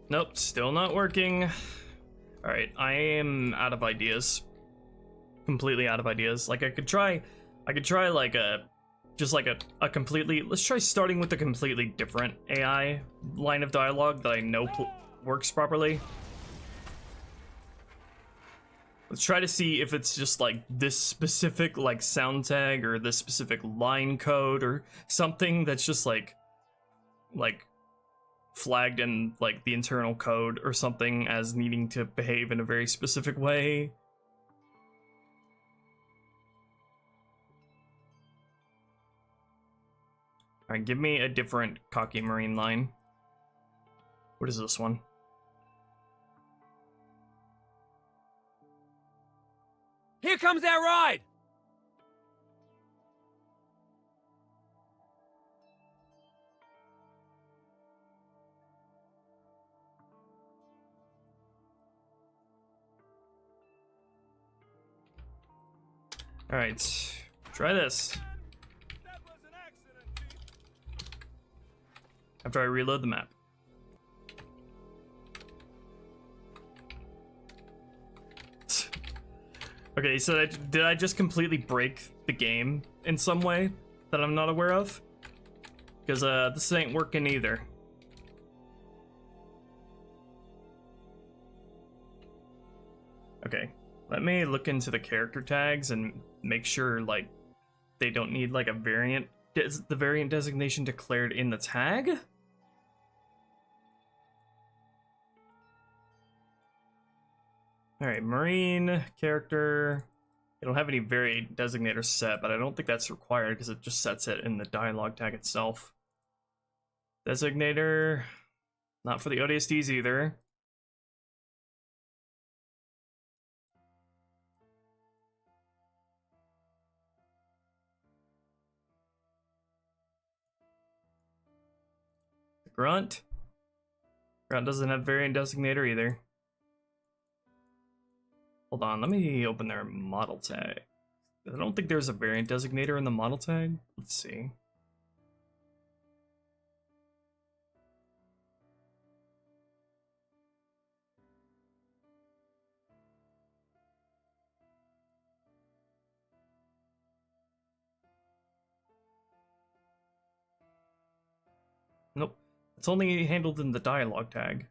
[SPEAKER 1] Nope, still not working. Alright, I am out of ideas. Completely out of ideas. Like, I could try like a completely, let's try starting with a completely different AI line of dialogue that I know works properly. Let's try to see if it's just like this specific like sound tag or this specific line code or something that's just like flagged in like the internal code or something as needing to behave in a very specific way. Alright, give me a different cocky marine line. What is this one?
[SPEAKER 4] Here comes our ride!
[SPEAKER 1] Alright, try this. After I reload the map. Okay, so did I just completely break the game in some way that I'm not aware of? Because this ain't working either. Okay, let me look into the character tags and make sure like they don't need like a variant. Is the variant designation declared in the tag? Alright, Marine character. I don't have any variant designator set, but I don't think that's required because it just sets it in the dialogue tag itself. Designator, not for the ODSTs either. Grunt. Grunt doesn't have variant designator either. Hold on, let me open their model tag. I don't think there's a variant designator in the model tag. Let's see. Nope. It's only handled in the dialogue tag.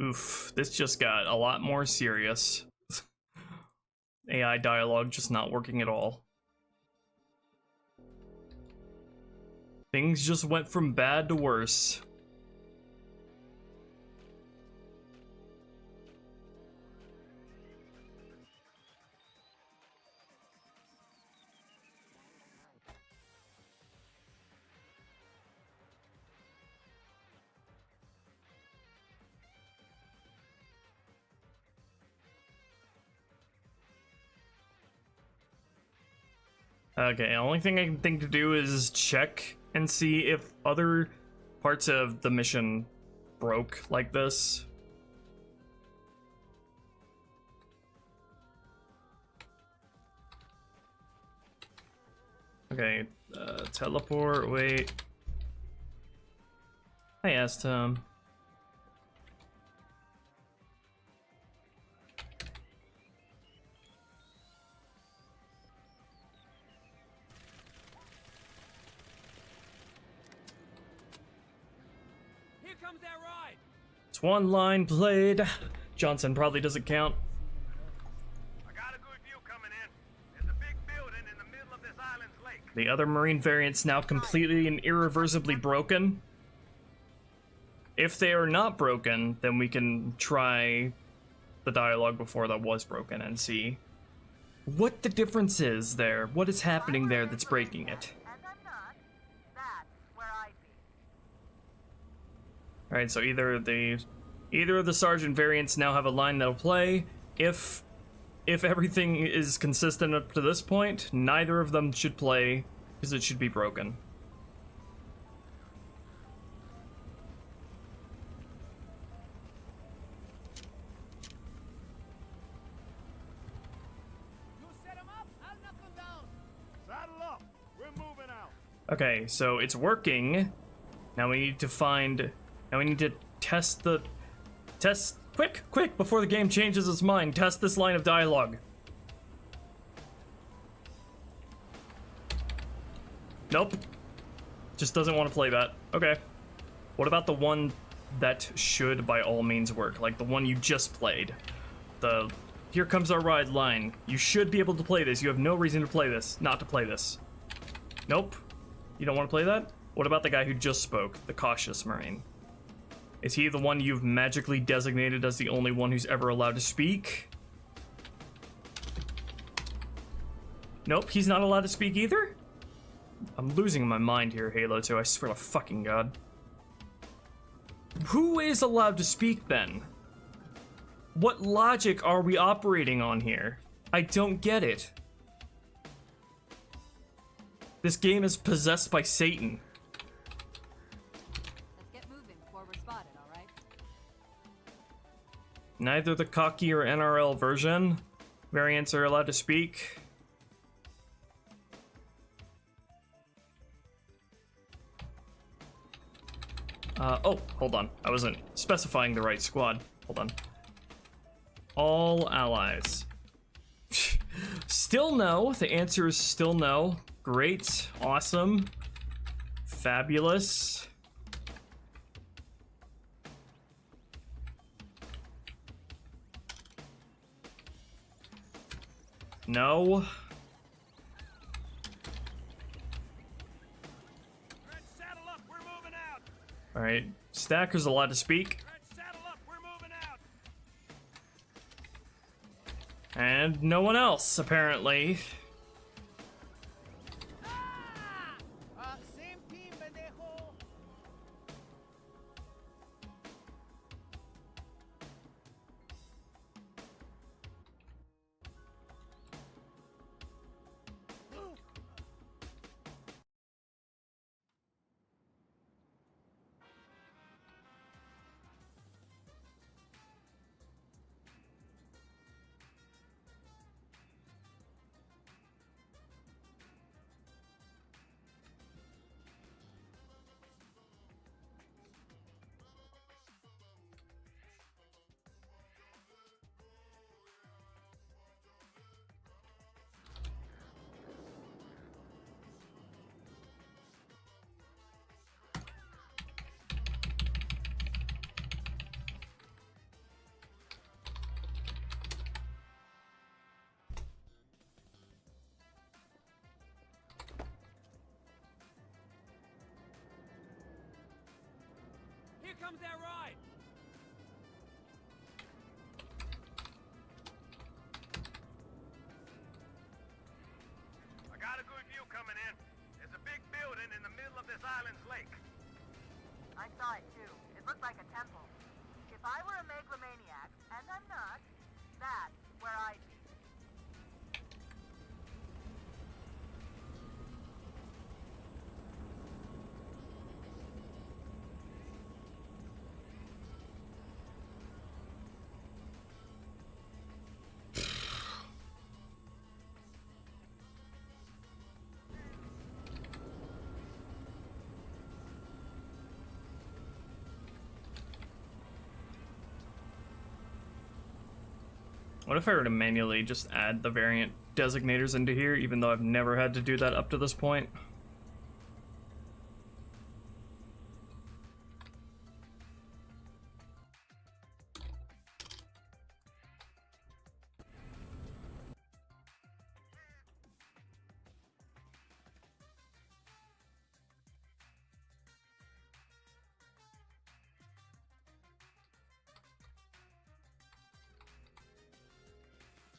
[SPEAKER 1] Oof, this just got a lot more serious. AI dialogue just not working at all. Things just went from bad to worse. Okay, only thing I can think to do is check and see if other parts of the mission broke like this. Okay, teleport, wait. I asked him.
[SPEAKER 2] Here comes that ride.
[SPEAKER 1] It's one line played. Johnson probably doesn't count.
[SPEAKER 6] I got a good view coming in. There's a big building in the middle of this island's lake.
[SPEAKER 1] The other marine variant's now completely and irreversibly broken. If they are not broken, then we can try the dialogue before that was broken and see what the difference is there. What is happening there that's breaking it?
[SPEAKER 7] And I'm not. That's where I'd be.
[SPEAKER 1] Alright, so either of the sergeant variants now have a line that'll play. If everything is consistent up to this point, neither of them should play because it should be broken.
[SPEAKER 5] You set him up, I'll knock him down.
[SPEAKER 6] Saddle up. We're moving out.
[SPEAKER 1] Okay, so it's working. Now we need to test quick before the game changes its mind. Test this line of dialogue. Nope. Just doesn't want to play that. Okay. What about the one that should by all means work? Like the one you just played. The "Here comes our ride" line. You should be able to play this. You have no reason to play this. Not to play this. Nope. You don't want to play that? What about the guy who just spoke? The cautious Marine. Is he the one you've magically designated as the only one who's ever allowed to speak? Nope, he's not allowed to speak either? I'm losing my mind here, Halo 2, I swear to fucking God. Who is allowed to speak then? What logic are we operating on here? I don't get it. This game is possessed by Satan.
[SPEAKER 3] Let's get moving before we're spotted, all right?
[SPEAKER 1] Neither the cocky or NRL version variants are allowed to speak. Oh, hold on. I wasn't specifying the right squad. Hold on. All allies. Still no. The answer is still no. Great. Awesome. Fabulous. No.
[SPEAKER 6] Saddle up. We're moving out.
[SPEAKER 1] All right. Stacker's allowed to speak.
[SPEAKER 6] Saddle up. We're moving out.
[SPEAKER 1] And no one else, apparently.
[SPEAKER 5] Same team, pendejo.
[SPEAKER 2] Here comes that ride.
[SPEAKER 6] I got a good view coming in. There's a big building in the middle of this island's lake.
[SPEAKER 7] I saw it too. It looked like a temple. If I were a megalomaniac, and I'm not, that's where I'd be.
[SPEAKER 1] What if I were to manually just add the variant designators into here, even though I've never had to do that up to this point?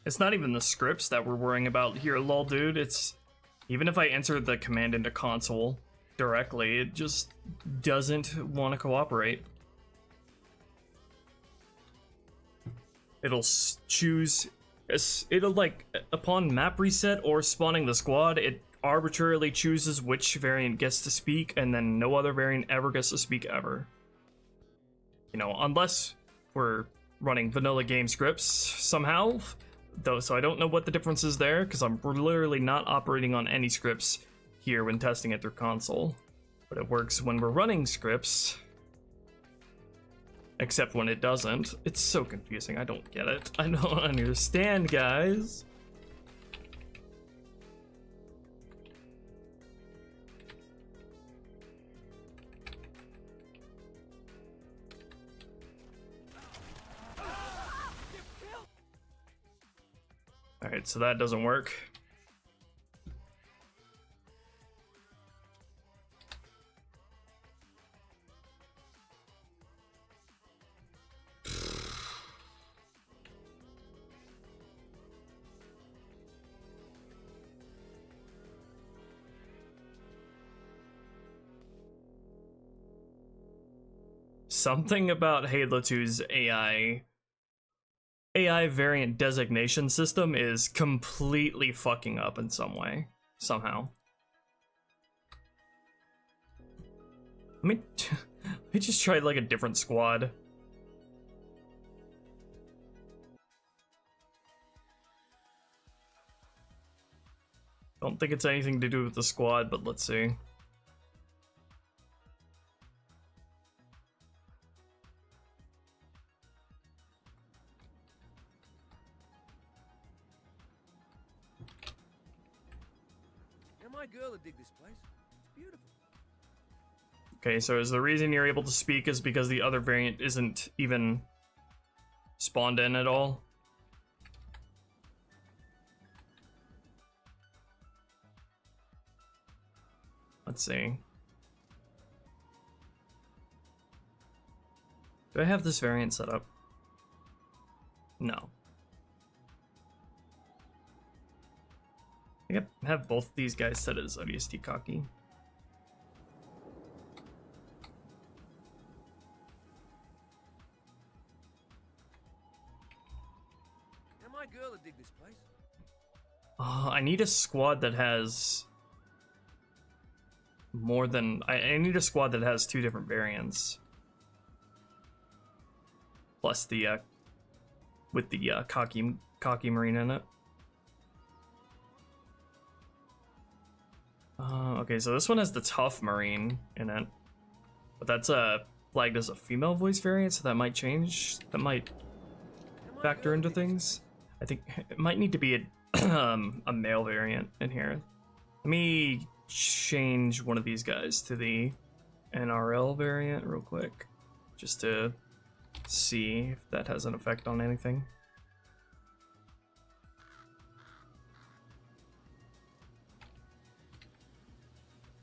[SPEAKER 1] It's not even the scripts that we're worrying about here, lol, dude. It's even if I enter the command into console directly, it just doesn't want to cooperate. It'll choose, it'll like, upon map reset or spawning the squad, it arbitrarily chooses which variant gets to speak, and then no other variant ever gets to speak ever. You know, unless we're running vanilla game scripts somehow. Though, so I don't know what the difference is there, because I'm literally not operating on any scripts here when testing it through console. But it works when we're running scripts, except when it doesn't. It's so confusing, I don't get it. I don't understand, guys. Alright, so that doesn't work. Something about Halo 2's AI variant designation system is completely fucking up in some way, somehow. Let me just try like a different squad. Don't think it's anything to do with the squad, but let's see.
[SPEAKER 4] My girl would dig this place. It's beautiful.
[SPEAKER 1] Okay, so is the reason you're able to speak is because the other variant isn't even spawned in at all? Let's see. Do I have this variant set up? No. I have both these guys set as ODST cocky.
[SPEAKER 4] Now my girl would dig this place.
[SPEAKER 1] I need a squad that has more than... I need a squad that has 2 different variants. Plus the, with the cocky marine in it. Okay, so this one has the tough marine in it, but that's flagged as a female voice variant, so that might change. That might factor into things. I think it might need to be a male variant in here. Let me change one of these guys to the NRL variant real quick, just to see if that has an effect on anything.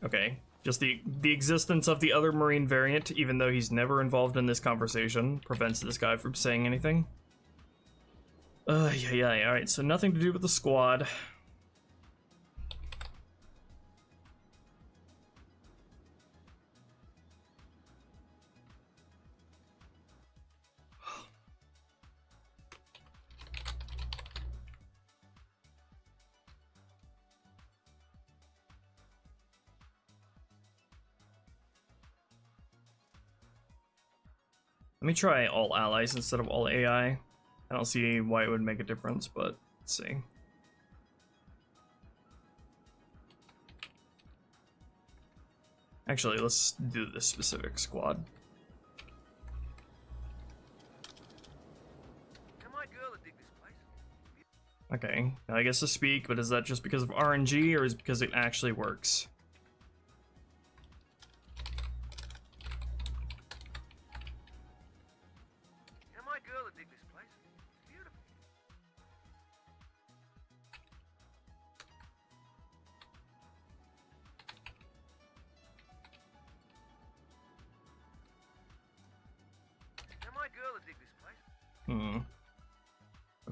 [SPEAKER 1] Okay, just the existence of the other Marine variant, even though he's never involved in this conversation, prevents this guy from saying anything. Yeah, alright, so nothing to do with the squad. Let me try all allies instead of all AI. I don't see why it would make a difference, but let's see. Actually, let's do this specific squad.
[SPEAKER 4] Now my girl would dig this place.
[SPEAKER 1] Okay, I guess to speak, but is that just because of RNG or is it because it actually works?
[SPEAKER 6] You're my girl to dig this place. It's beautiful. You're my girl to dig this place.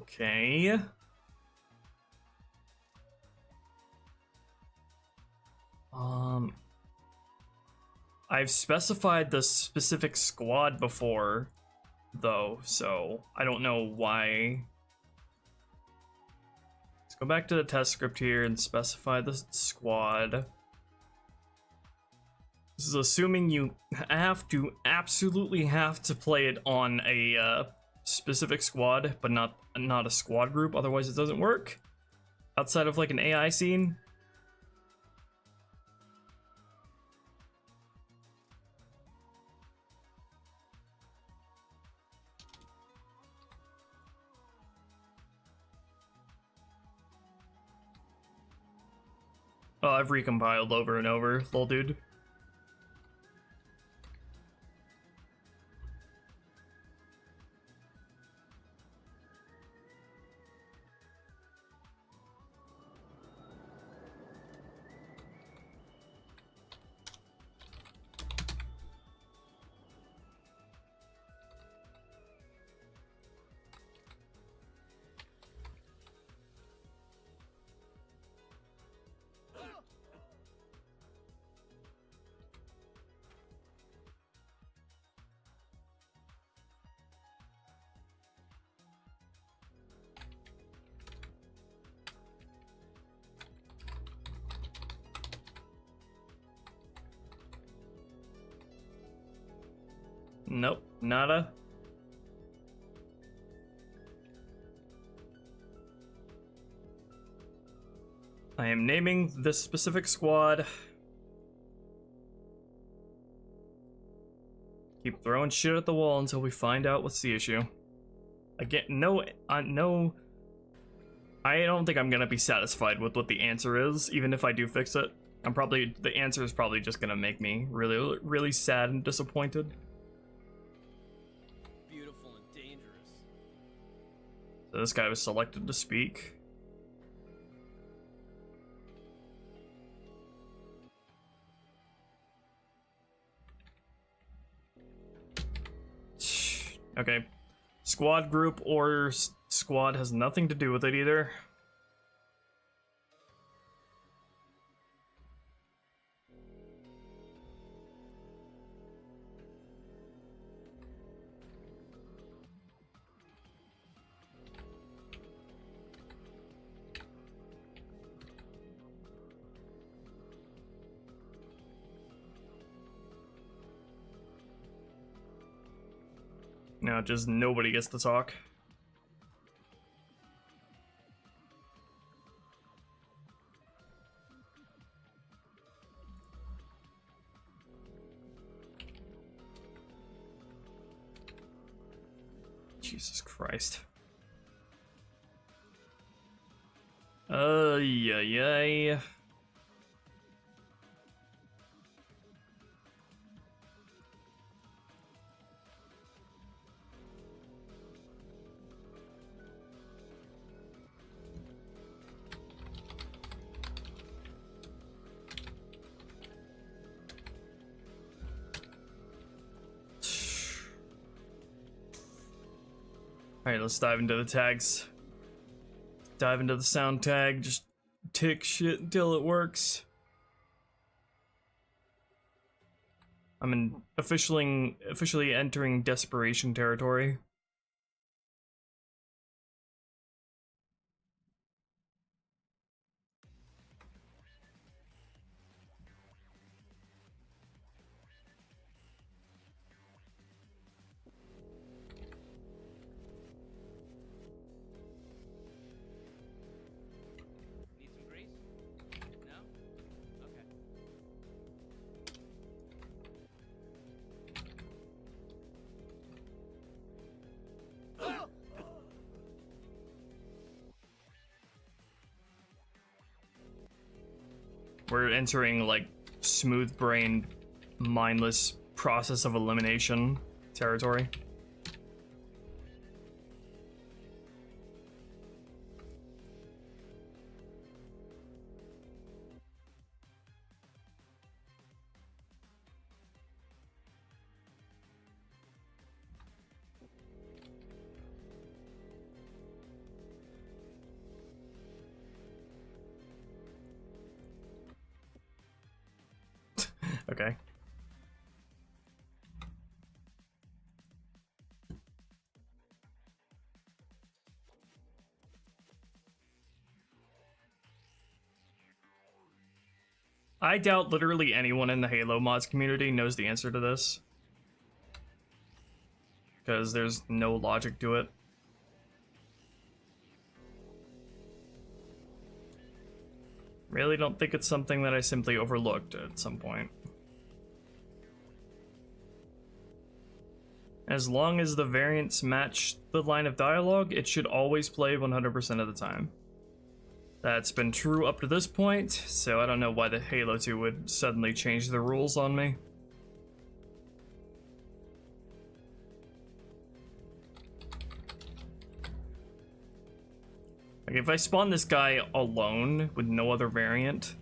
[SPEAKER 1] Okay. I've specified the specific squad before, though, so I don't know why. Let's go back to the test script here and specify the squad. This is assuming you absolutely have to play it on a specific squad, but not a squad group, otherwise it doesn't work. Outside of like an AI scene. Oh, I've recompiled over and over, lol dude. Nope, nada. I am naming this specific squad. Keep throwing shit at the wall until we find out what's the issue. Again, no, I don't think I'm gonna be satisfied with what the answer is, even if I do fix it. The answer is probably just gonna make me really, really sad and disappointed.
[SPEAKER 2] Beautiful and dangerous.
[SPEAKER 1] So this guy was selected to speak. Okay. Squad group or squad has nothing to do with it either. Now just nobody gets to talk. Jesus Christ. Yeah. Alright, let's dive into the tags. Dive into the sound tag, just tick shit until it works. I'm officially entering desperation territory.
[SPEAKER 2] Need some grease? No? Okay.
[SPEAKER 1] We're entering, like, smooth-brained, mindless process of elimination territory. Okay. I doubt literally anyone in the Halo mods community knows the answer to this, because there's no logic to it. Really don't think it's something that I simply overlooked at some point. As long as the variants match the line of dialogue, it should always play 100% of the time. That's been true up to this point, so I don't know why the Halo 2 would suddenly change the rules on me. Like, if I spawn this guy alone with no other variant,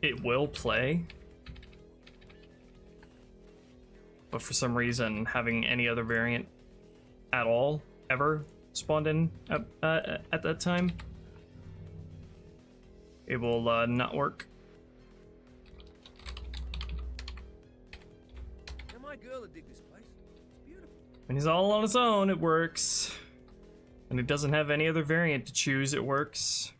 [SPEAKER 1] it will play. But for some reason, having any other variant at all, ever, spawned in at that time, it will not work.
[SPEAKER 4] Now my girl would dig this place. It's beautiful.
[SPEAKER 1] When he's all on his own, it works. When it doesn't have any other variant to choose, it works.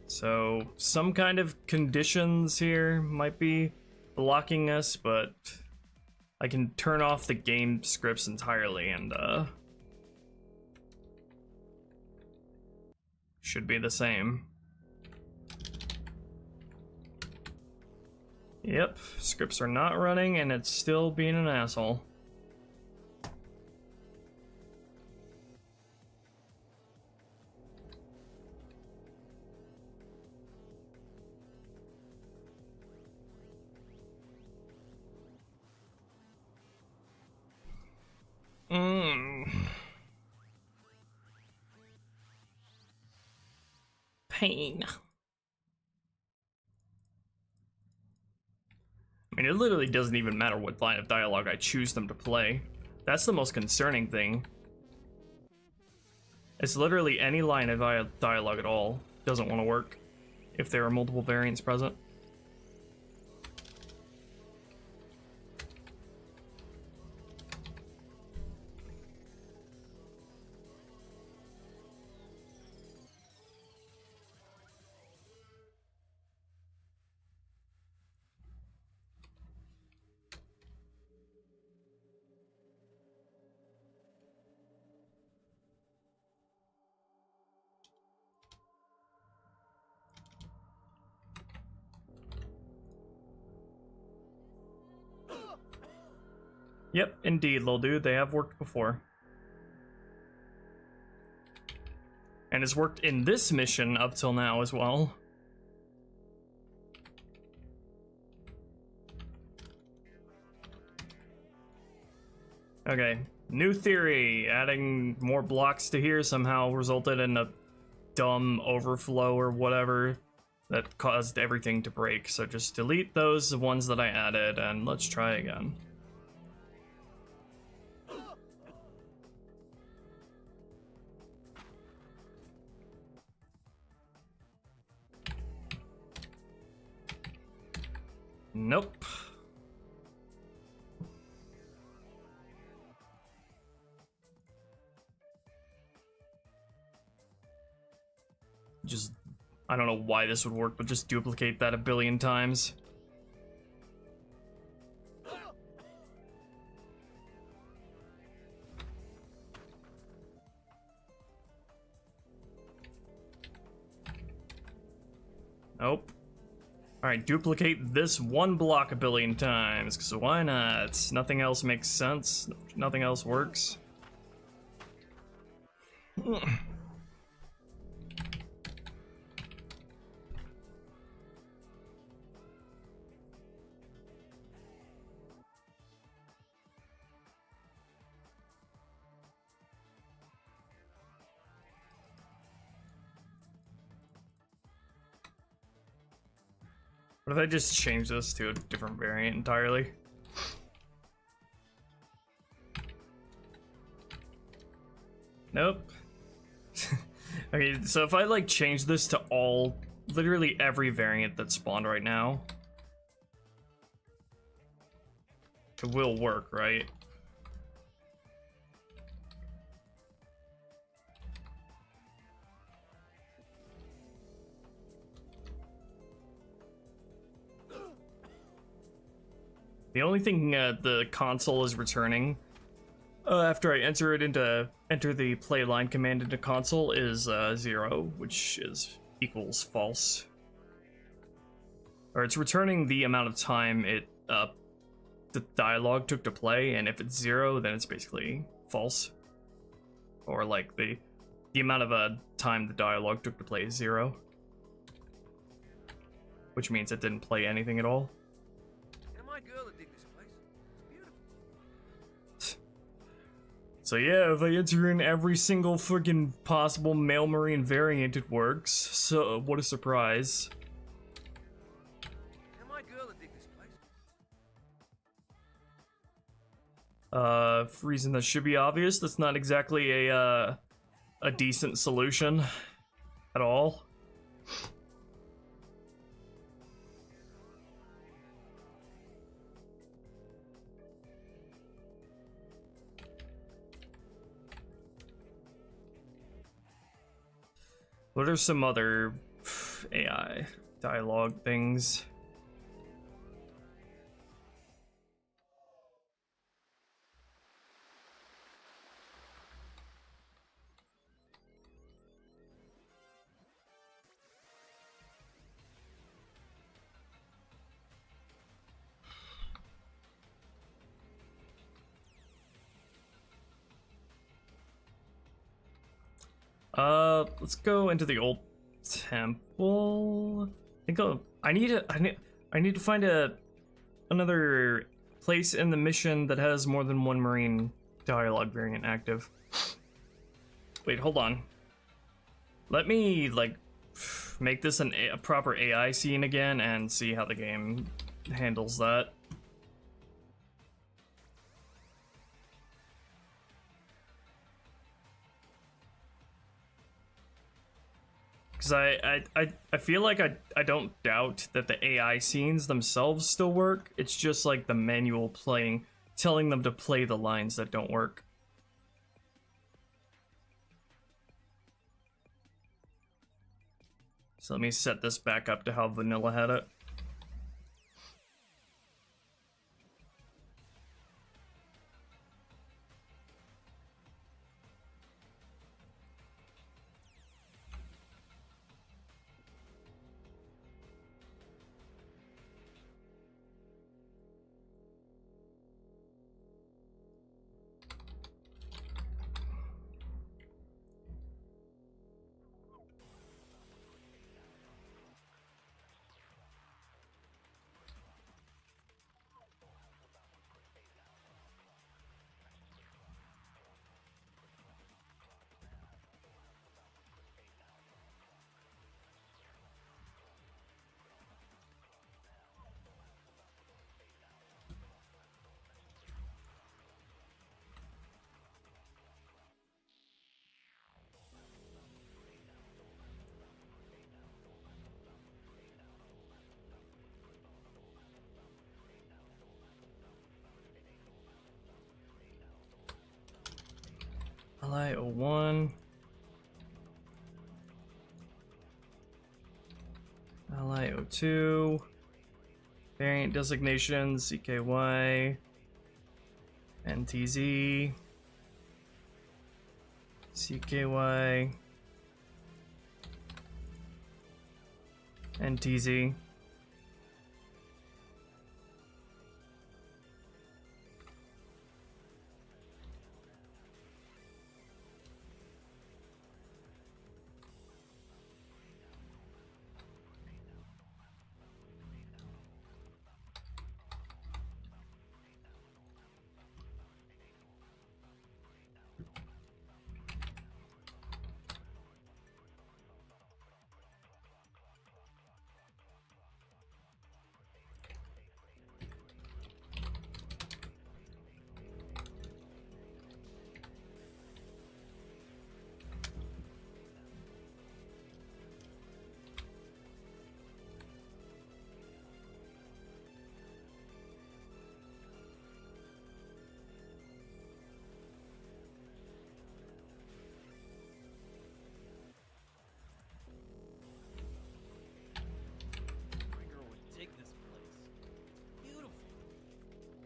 [SPEAKER 1] So, some kind of conditions here might be blocking us, but I can turn off the game scripts entirely and, should be the same. Yep, scripts are not running and it's still being an asshole. Pain. I mean, it literally doesn't even matter what line of dialogue I choose them to play. That's the most concerning thing. It's literally any line of dialogue at all doesn't want to work if there are multiple variants present. Yep, indeed, little dude, they have worked before. And it's worked in this mission up till now as well. Okay, new theory. Adding more blocks to here somehow resulted in a dumb overflow or whatever that caused everything to break. So just delete those ones that I added and let's try again. Nope. Just, I don't know why this would work, but just duplicate that a billion times. Nope. Alright, duplicate this one block a billion times, because why not? Nothing else makes sense. Nothing else works. What if I just change this to a different variant entirely? Nope. Okay, so if I like change this to all, literally every variant that's spawned right now, it will work, right? The only thing the console is returning after I enter the play line command into console is 0, which is equals false. Or it's returning the amount of time the dialogue took to play, and if it's 0, then it's basically false. Or like the amount of time the dialogue took to play is 0, which means it didn't play anything at all. So yeah, if I enter in every single freaking possible male marine variant, it works. So what a surprise. For reason that should be obvious, that's not exactly a decent solution at all. What are some other AI dialogue things? Let's go into the old temple. I need to find another place in the mission that has more than one marine dialogue variant active. Wait, hold on. Let me like make this a proper AI scene again and see how the game handles that. Because I feel like I don't doubt that the AI scenes themselves still work. It's just like the manual playing, telling them to play the lines that don't work. So let me set this back up to how vanilla had it. LI01. LI02. Variant designations, CKY. NTZ. CKY. NTZ.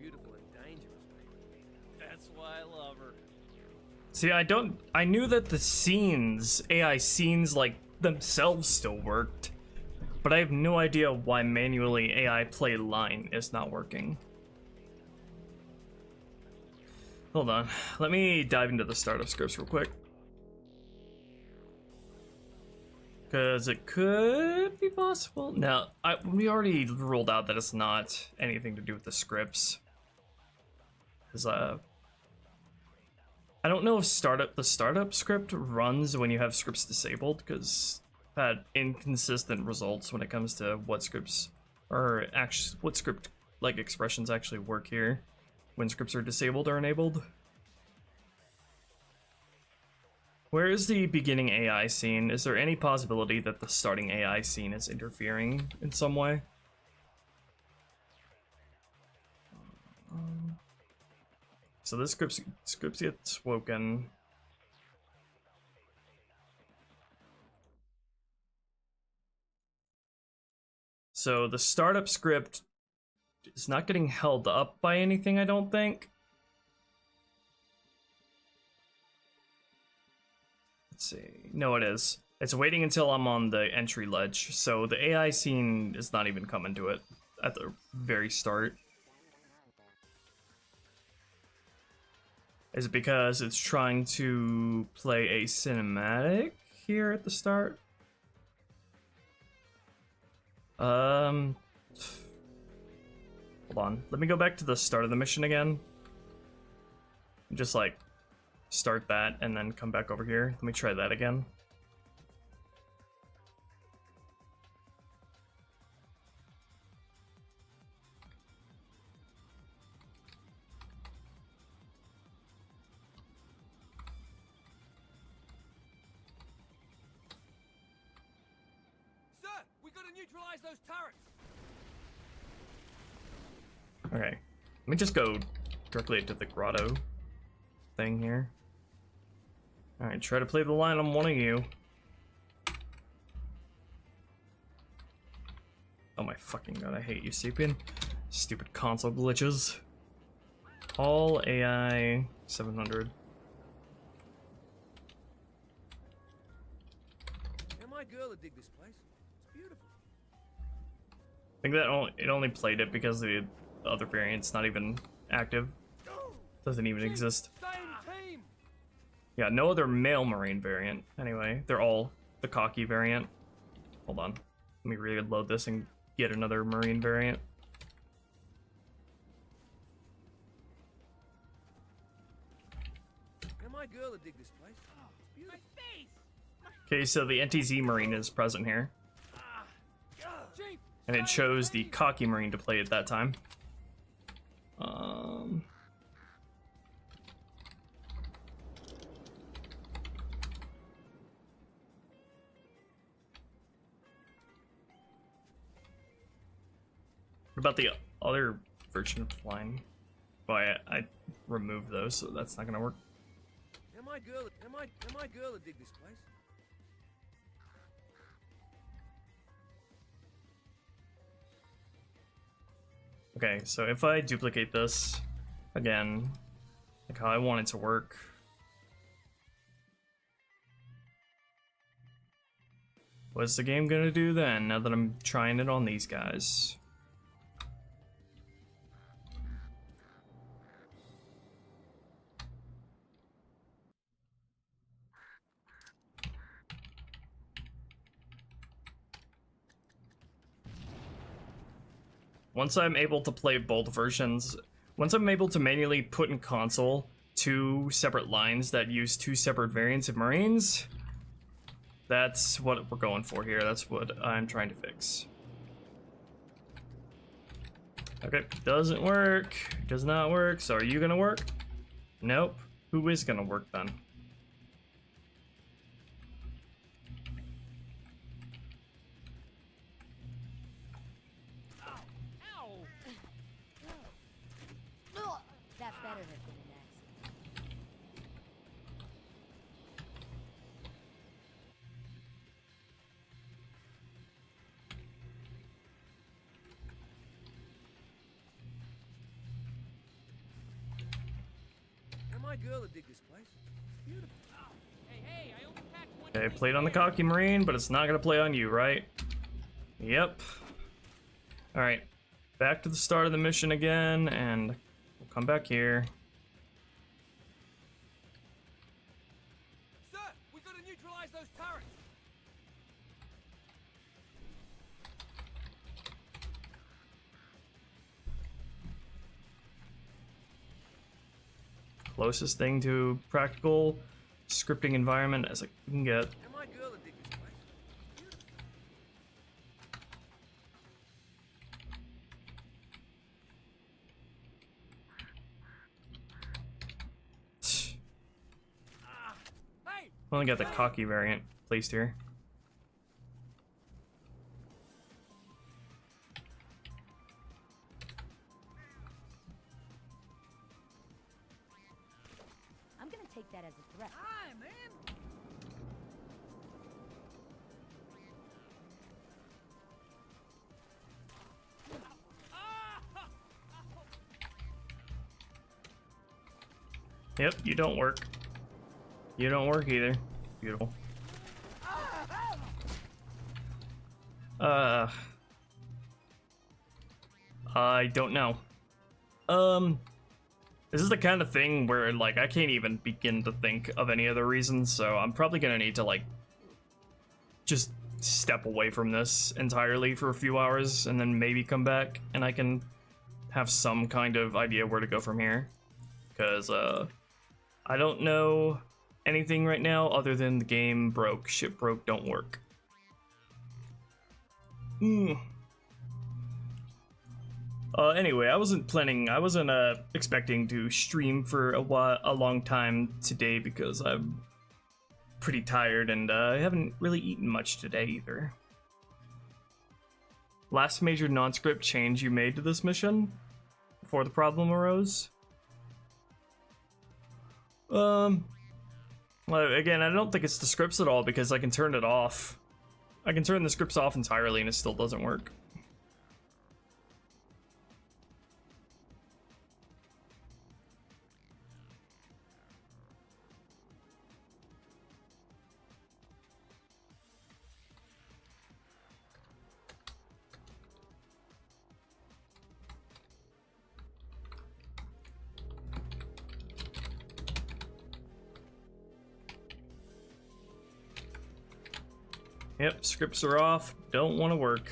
[SPEAKER 4] beautiful and dangerous, mate.
[SPEAKER 2] That's why I love her.
[SPEAKER 1] See, I knew that the scenes, AI scenes like themselves still worked, but I have no idea why manually AI play line is not working. Hold on, let me dive into the startup scripts real quick. Because it could be possible. Now, we already ruled out that it's not anything to do with the scripts. Because, I don't know if the startup script runs when you have scripts disabled, because I've had inconsistent results when it comes to what scripts, or actually, what script, like, expressions actually work here when scripts are disabled or enabled. Where is the beginning AI scene? Is there any possibility that the starting AI scene is interfering in some way? So this scripts get spoken. So the startup script is not getting held up by anything, I don't think. Let's see. No, it is. It's waiting until I'm on the entry ledge, so the AI scene is not even coming to it at the very start. Is it because it's trying to play a cinematic here at the start? Hold on. Let me go back to the start of the mission again. Just like start that and then come back over here. Let me try that again.
[SPEAKER 4] Sir, we gotta neutralize those turrets.
[SPEAKER 1] Okay. Let me just go directly into the grotto thing here. Alright, try to play the line on one of you. Oh my fucking god, I hate you, Stephan. Stupid console glitches. All AI 700.
[SPEAKER 4] Now my girl would dig this place. It's beautiful.
[SPEAKER 1] I think that it only played it because the other variant's not even active. Doesn't even exist.
[SPEAKER 4] Same team.
[SPEAKER 1] Yeah, no other male Marine variant. Anyway, they're all the cocky variant. Hold on. Let me reload this and get another Marine variant.
[SPEAKER 4] Now my girl would dig this place. It's beautiful.
[SPEAKER 1] Okay, so the NTZ Marine is present here.
[SPEAKER 4] Chief,
[SPEAKER 1] And it chose the cocky Marine to play at that time. What about the other version of line? Oh, I removed those, so that's not gonna work.
[SPEAKER 4] now my girl would dig this place.
[SPEAKER 1] Okay, so if I duplicate this again, like how I want it to work. What's the game gonna do then, now that I'm trying it on these guys? Once I'm able to play both versions, once I'm able to manually put in console two separate lines that use two separate variants of Marines, that's what we're going for here. That's what I'm trying to fix. Okay, doesn't work. Does not work. So are you gonna work? Nope. Who is gonna work then?
[SPEAKER 3] That better have been an accident.
[SPEAKER 4] my girl would dig this place. It's beautiful.
[SPEAKER 1] Okay, played on the cocky marine, but it's not gonna play on you, right? Yep. Alright. Back to the start of the mission again, and we'll come back here.
[SPEAKER 4] Sir, we gotta neutralize those turrets.
[SPEAKER 1] Closest thing to practical scripting environment as I can get.
[SPEAKER 4] And my girl would dig this place. Hey!
[SPEAKER 1] Only got the cocky variant placed here.
[SPEAKER 8] I'm gonna take that as a threat.
[SPEAKER 5] Hi, man.
[SPEAKER 1] Yep, you don't work. You don't work either. Beautiful. I don't know. This is the kind of thing where, like, I can't even begin to think of any other reasons, so I'm probably gonna need to, like, just step away from this entirely for a few hours and then maybe come back and I can have some kind of idea where to go from here. Because, I don't know anything right now other than the game broke, shit broke, don't work. Anyway, I wasn't expecting to stream for a long time today because I'm pretty tired and I haven't really eaten much today either. Last major non-script change you made to this mission before the problem arose? Well, again, I don't think it's the scripts at all because I can turn it off. I can turn the scripts off entirely and it still doesn't work. Yep, scripts are off. Don't want to work.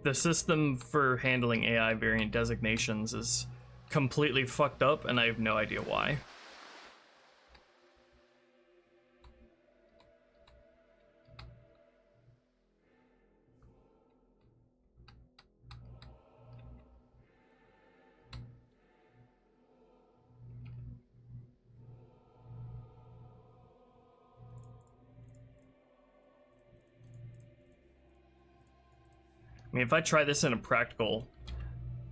[SPEAKER 1] The system for handling AI variant designations is completely fucked up, and I have no idea why. I mean, if I try this in a practical,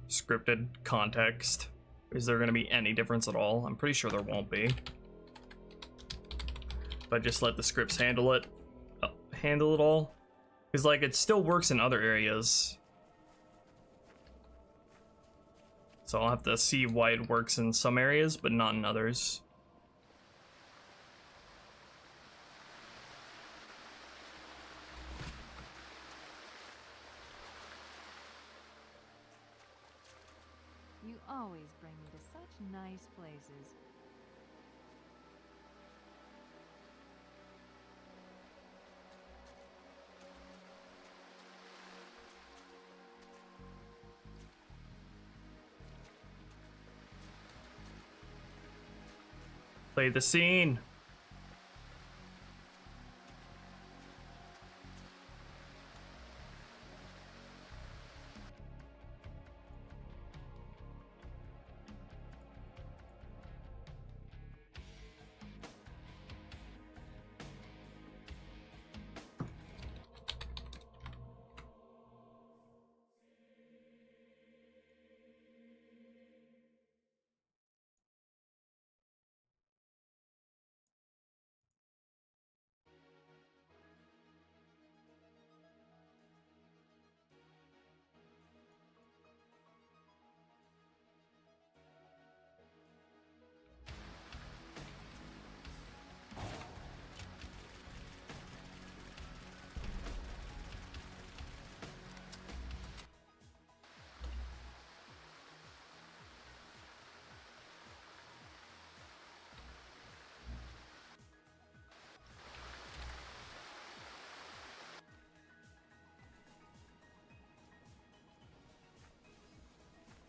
[SPEAKER 1] scripted context, is there going to be any difference at all? I'm pretty sure there won't be. If I just let the scripts handle it all. Because, like, it still works in other areas. So I'll have to see why it works in some areas, but not in others.
[SPEAKER 3] You always bring me to such nice places.
[SPEAKER 1] Play the scene.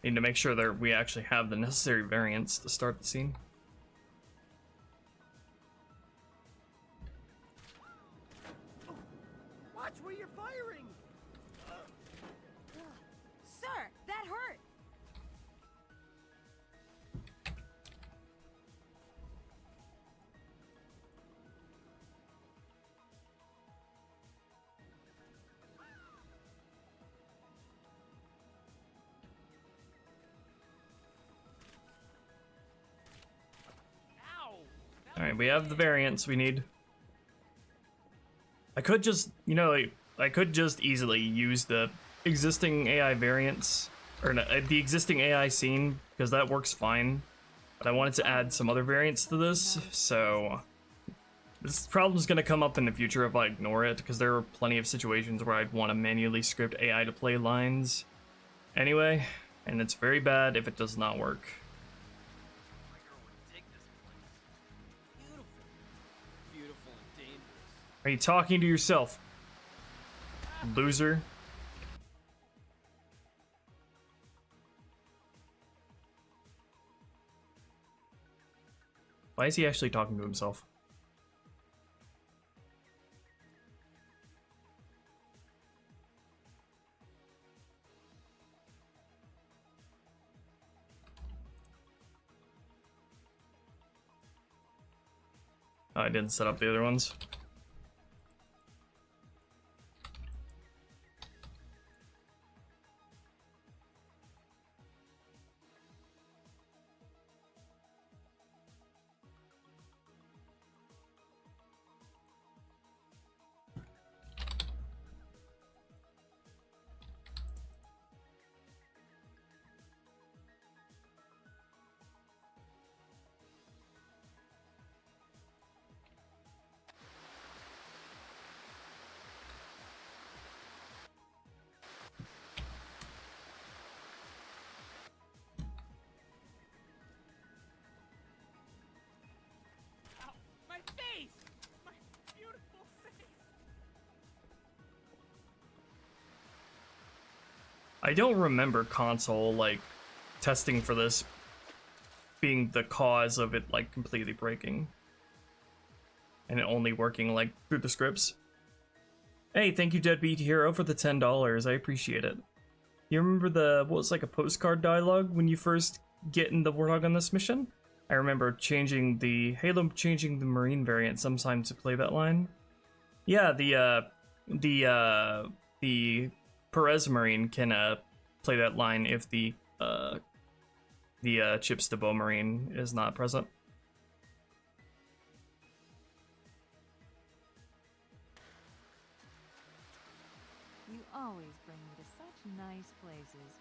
[SPEAKER 1] Need to make sure that we actually have the necessary variants to start the scene.
[SPEAKER 4] Watch where you're firing!
[SPEAKER 8] Sir, that hurt.
[SPEAKER 1] Alright, we have the variants we need. I could just, you know, I could just easily use the existing AI variants, or no, the existing AI scene, because that works fine. But I wanted to add some other variants to this, so this problem's gonna come up in the future if I ignore it, because there are plenty of situations where I'd want to manually script AI to play lines anyway, and it's very bad if it does not work. Are you talking to yourself, loser? Why is he actually talking to himself? Oh, I didn't set up the other ones. I don't remember console, like, testing for this being the cause of it, like, completely breaking. And it only working, like, through the scripts. Hey, thank you, Deadbeat Hero, for the $10. I appreciate it. You remember the, what was like a postcard dialogue when you first get in the Warthog on this mission? I remember changing the Marine variant sometimes to play that line. Yeah, the Perez Marine can play that line if the Chips de Beau Marine is not present.
[SPEAKER 3] You always bring me to such nice places.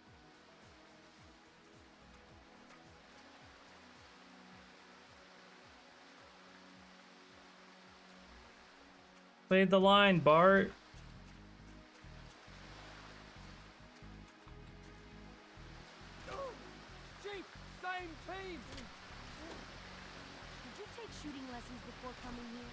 [SPEAKER 1] Play the line, Bart.
[SPEAKER 8] Did you take shooting lessons before coming here?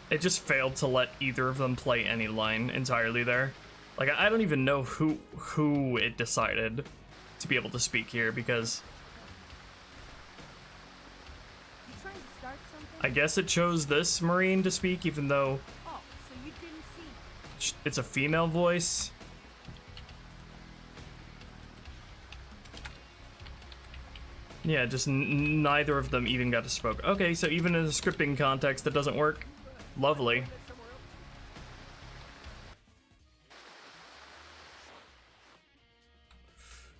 [SPEAKER 1] It just failed to let either of them play any line entirely there. Like, I don't even know who it decided to be able to speak here, because
[SPEAKER 8] You trying to start something?
[SPEAKER 1] I guess it chose this Marine to speak, even though
[SPEAKER 8] Oh, so you didn't see.
[SPEAKER 1] it's a female voice. Yeah, just neither of them even got to spoke. Okay, so even in a scripting context, that doesn't work. Lovely.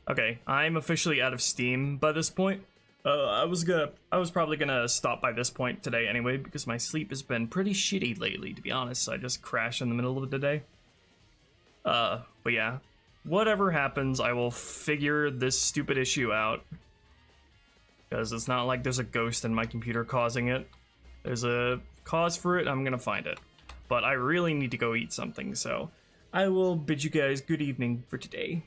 [SPEAKER 1] Okay, I'm officially out of steam by this point. I was probably gonna stop by this point today anyway, because my sleep has been pretty shitty lately, to be honest. I just crash in the middle of the day. But yeah, whatever happens, I will figure this stupid issue out. Because it's not like there's a ghost in my computer causing it. There's a cause for it, I'm gonna find it. but I really need to go eat something, so I will bid you guys good evening for today.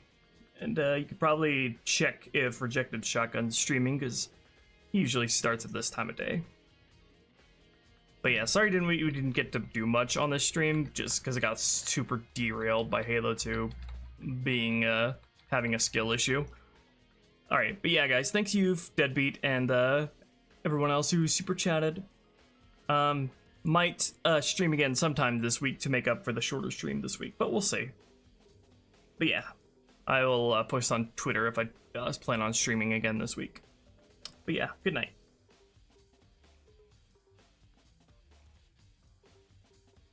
[SPEAKER 1] And you could probably check if Rejected Shotgun's streaming, because he usually starts at this time of day. But yeah, sorry we didn't get to do much on this stream, just because it got super derailed by Halo 2 being, having a skill issue. Alright, but yeah guys, thanks you, Deadbeat, and everyone else who super chatted. Might stream again sometime this week to make up for the shorter stream this week, but we'll see. But yeah, I will post on Twitter if I plan on streaming again this week. But yeah, good night.